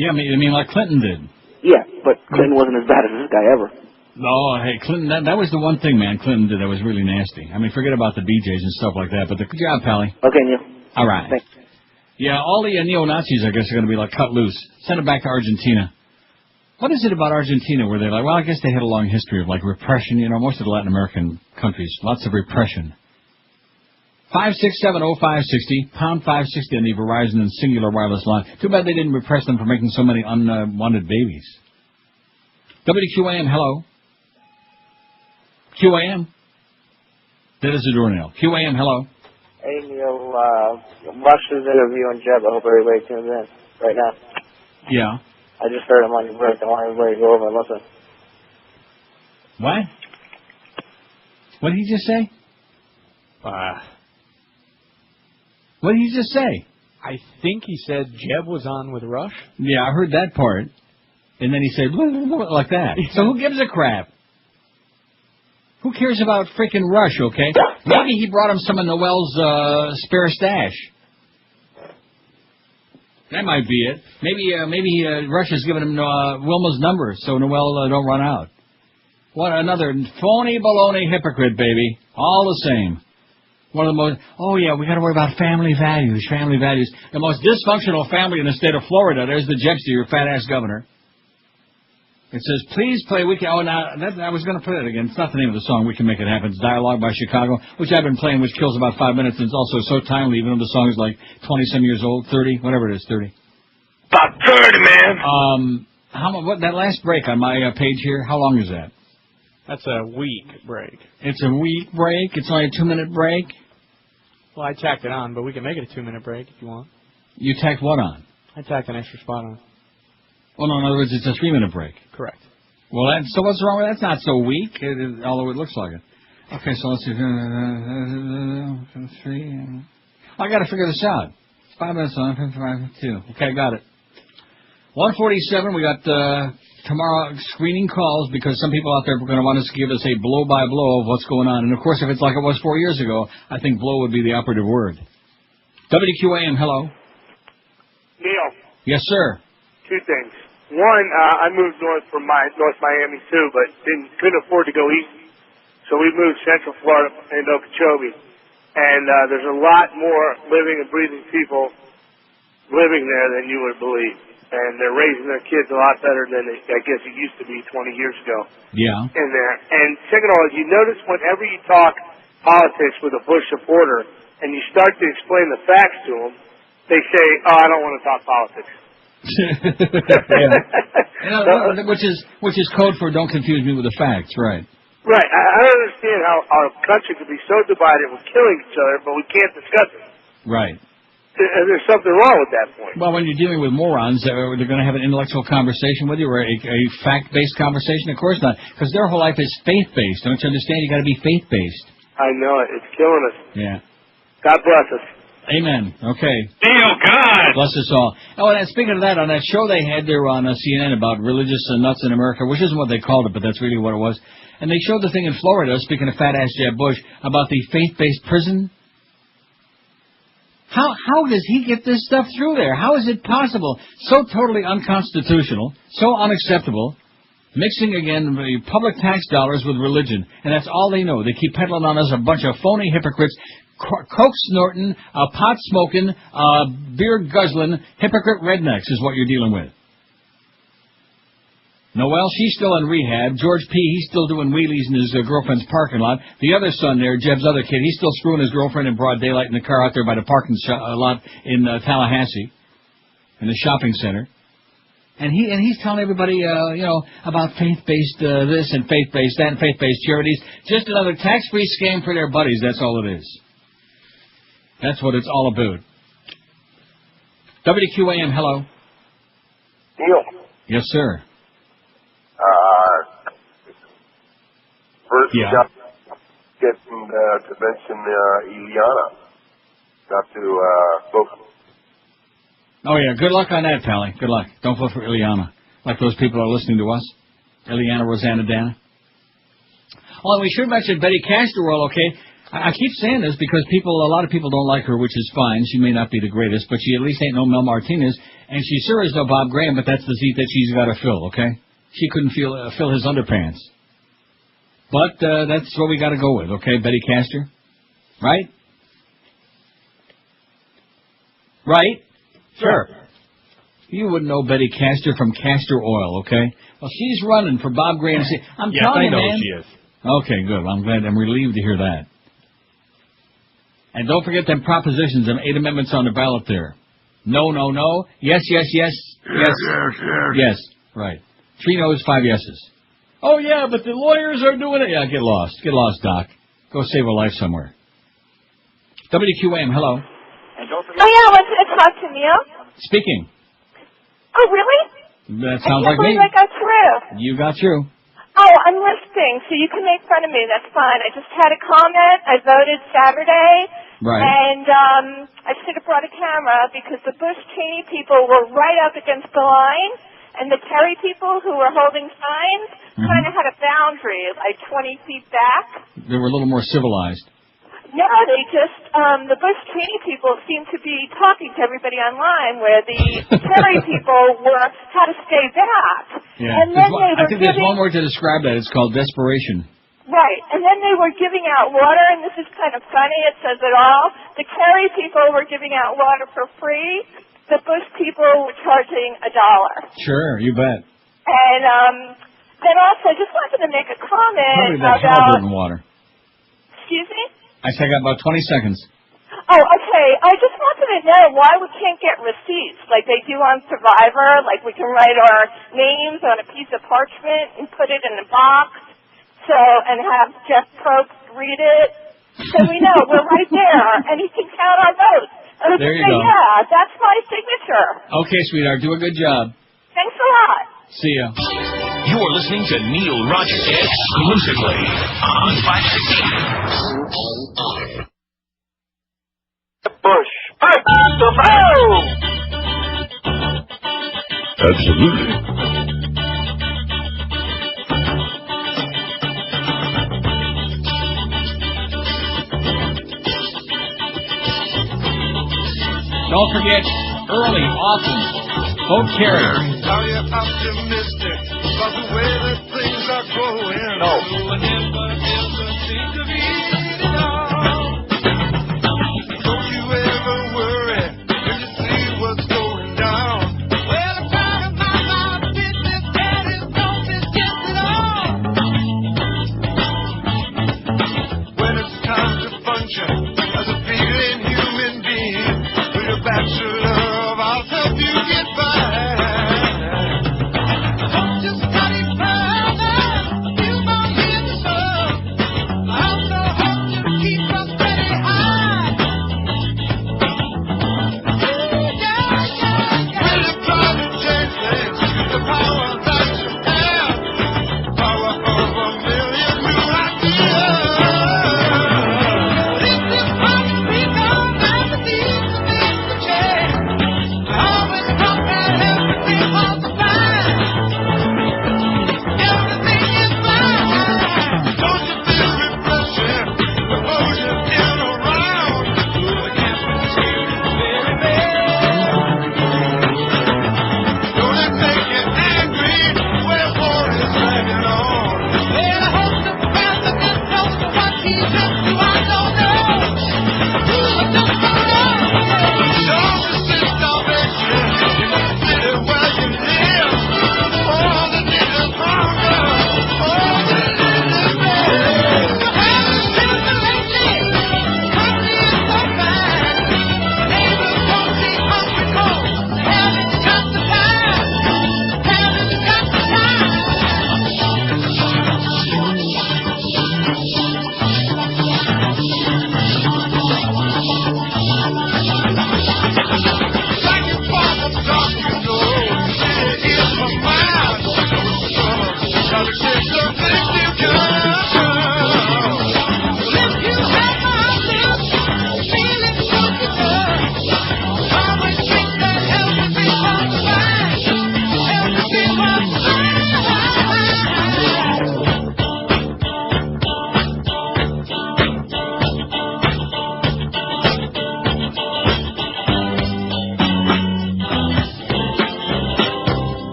Yeah, I mean like Clinton did. Yeah, but Clinton wasn't as bad as this guy ever. No, hey, Clinton, that was the one thing, man, Clinton did that was really nasty. I mean, forget about the BJs and stuff like that, but good job, Pally. Okay, Neil. All right. Thanks. Yeah, all the neo-Nazis, I guess, are going to be, like, cut loose. Send them back to Argentina. What is it about Argentina where they're like, well, I guess they had a long history of, like, repression, you know, most of the Latin American countries, lots of repression. 5670560, pound 560 on the Verizon and Singular wireless line. Too bad they didn't repress them for making so many unwanted babies. WQAM, hello. QAM. That is a doornail. QAM, hello. Hey, Neil. Rush's interview on Jeb. I hope everybody tunes in right now. Yeah. I just heard him on your break. I want everybody to go over and listen. What? What did he just say? What did he just say? I think he said Jeb was on with Rush. Yeah, I heard that part. And then he said, like that. So who gives a crap? Who cares about freaking Rush, okay? Maybe he brought him some of Noel's spare stash. That might be it. Maybe Rush has given him Wilma's number so Noel don't run out. What another phony baloney hypocrite, baby. All the same. One of the most, we got to worry about family values. The most dysfunctional family in the state of Florida. There's the Jepster, your fat-ass governor. It says, please play We Can... Oh, now, I was going to play it again. It's not the name of the song, We Can Make It Happen. It's Dialogue by Chicago, which I've been playing, which kills about 5 minutes, and it's also so timely, even though the song is like 20-some years old, 30, whatever it is, 30. About 30, man. What that last break on my page here, how long is that? That's a week break. It's a week break? It's only a 2-minute break? Well, I tacked it on, but we can make it a 2-minute break if you want. You tacked what on? I tacked an extra spot on. Well, no, in other words, it's a 3-minute break. Correct. Well, so what's wrong with that? That's not so weak, although it looks like it. Okay, so let's see. I got to figure this out. 5 minutes on, 55, 2. Okay, got it. 147, we got tomorrow screening calls because some people out there are going to want us to give us a blow-by-blow of what's going on. And, of course, if it's like it was 4 years ago, I think blow would be the operative word. WQAM, hello. Neil. Yes, sir. 2 things. One, I moved north from North Miami, too, but couldn't afford to go east. So we moved Central Florida into Okeechobee. And there's a lot more living and breathing people living there than you would believe. And they're raising their kids a lot better than I guess it used to be 20 years ago. Yeah. In there. And second of all, you notice whenever you talk politics with a Bush supporter and you start to explain the facts to them, they say, I don't want to talk politics. Which is code for don't confuse me with the facts, right? Right. I don't understand how our country could be so divided we're killing each other, but we can't discuss it. Right. There's something wrong with that point. Well, when you're dealing with morons, they're going to have an intellectual conversation with you or a fact-based conversation? Of course not, because their whole life is faith-based. Don't you understand? You got to be faith-based. I know it. It's killing us. Yeah. God bless us. Amen. Okay. Deal, God. Bless us all. Oh, and speaking of that, on that show they had there on CNN about religious nuts in America, which isn't what they called it, but that's really what it was. And they showed the thing in Florida, speaking of fat-ass Jeb Bush, about the faith-based prison. How does he get this stuff through there? How is it possible? So totally unconstitutional, so unacceptable, mixing, again, the public tax dollars with religion. And that's all they know. They keep peddling on us a bunch of phony hypocrites, coke snorting, pot smoking, beer guzzling, hypocrite rednecks is what you're dealing with. Noel, she's still in rehab. George P., he's still doing wheelies in his girlfriend's parking lot. The other son there, Jeb's other kid, he's still screwing his girlfriend in broad daylight in the car out there by the parking lot in Tallahassee, in the shopping center. And he's telling everybody, about faith-based this and faith-based that and faith-based charities. Just another tax-free scam for their buddies. That's all it is. That's what it's all about. WQAM, hello. Neil. Yes, sir. First, you got getting to mention Ileana. Got to vote. Oh, yeah. Good luck on that, Pally. Good luck. Don't vote for Ileana. Like those people are listening to us. Ileana, Rosanna, Dana. Oh, and we should mention Betty Castorwell, okay? I keep saying this because a lot of people don't like her, which is fine. She may not be the greatest, but she at least ain't no Mel Martinez, and she sure is no Bob Graham, but that's the seat that she's got to fill, okay? She couldn't fill his underpants. But that's what we got to go with, okay, Betty Castor? Right? Right? Sure. You wouldn't know Betty Castor from Castor Oil, okay? Well, she's running for Bob Graham's seat. I'm telling you, man. I know she is. Okay, good. I'm relieved to hear that. And don't forget them propositions, them 8 amendments on the ballot there. No, no, no. Yes, yes, yes. Yes, yes, yes. Yes, right. 3 no's, 5 yeses. Oh, yeah, but the lawyers are doing it. Yeah, get lost. Get lost, Doc. Go save a life somewhere. WQAM, hello. Oh, yeah, I wanted to talk to Neil. Speaking. Oh, really? That sounds like me. I got through. You got through. Oh, I'm listening, so you can make fun of me. That's fine. I just had a comment. I voted Saturday. Right. And I should have brought a camera because the Bush-Cheney people were right up against the line, and the Kerry people who were holding signs kind of had a boundary, like 20 feet back. They were a little more civilized. No, they just, the Bush-Cheney people seemed to be talking to everybody online where the Kerry people had to stay back. Yeah. And then I think there's one word to describe that. It's called desperation. Right, and then they were giving out water, and this is kind of funny, it says it all. The Kerry people were giving out water for free. The Bush people were charging $1. Sure, you bet. And then also, I just wanted to make a comment Probably that about... Halliburton water. Excuse me? I said I got about 20 seconds. Oh, okay. I just wanted to know why we can't get receipts like they do on Survivor. Like we can write our names on a piece of parchment and put it in a box. And have Jeff Probst read it. So we know we're right there, and he can count our votes. And there you say, go. Yeah, that's my signature. Okay, sweetheart. Do a good job. Thanks a lot. See ya. You're listening to Neil Rogers exclusively on 560. Bush. Absolutely. Don't forget, early, often, vote Kerry. Are you optimistic about the way that things are going? No. Don't you ever worry when you see what's going down. Well, I'm trying to mind my business, daddy, don't discuss it all. When it's time to function as a feeling human being, with a bachelor of I'll help you get by. Don't just study further, you don't hear the sun. I'll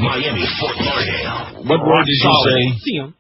Miami, Fort Lauderdale. What word did you say? See him.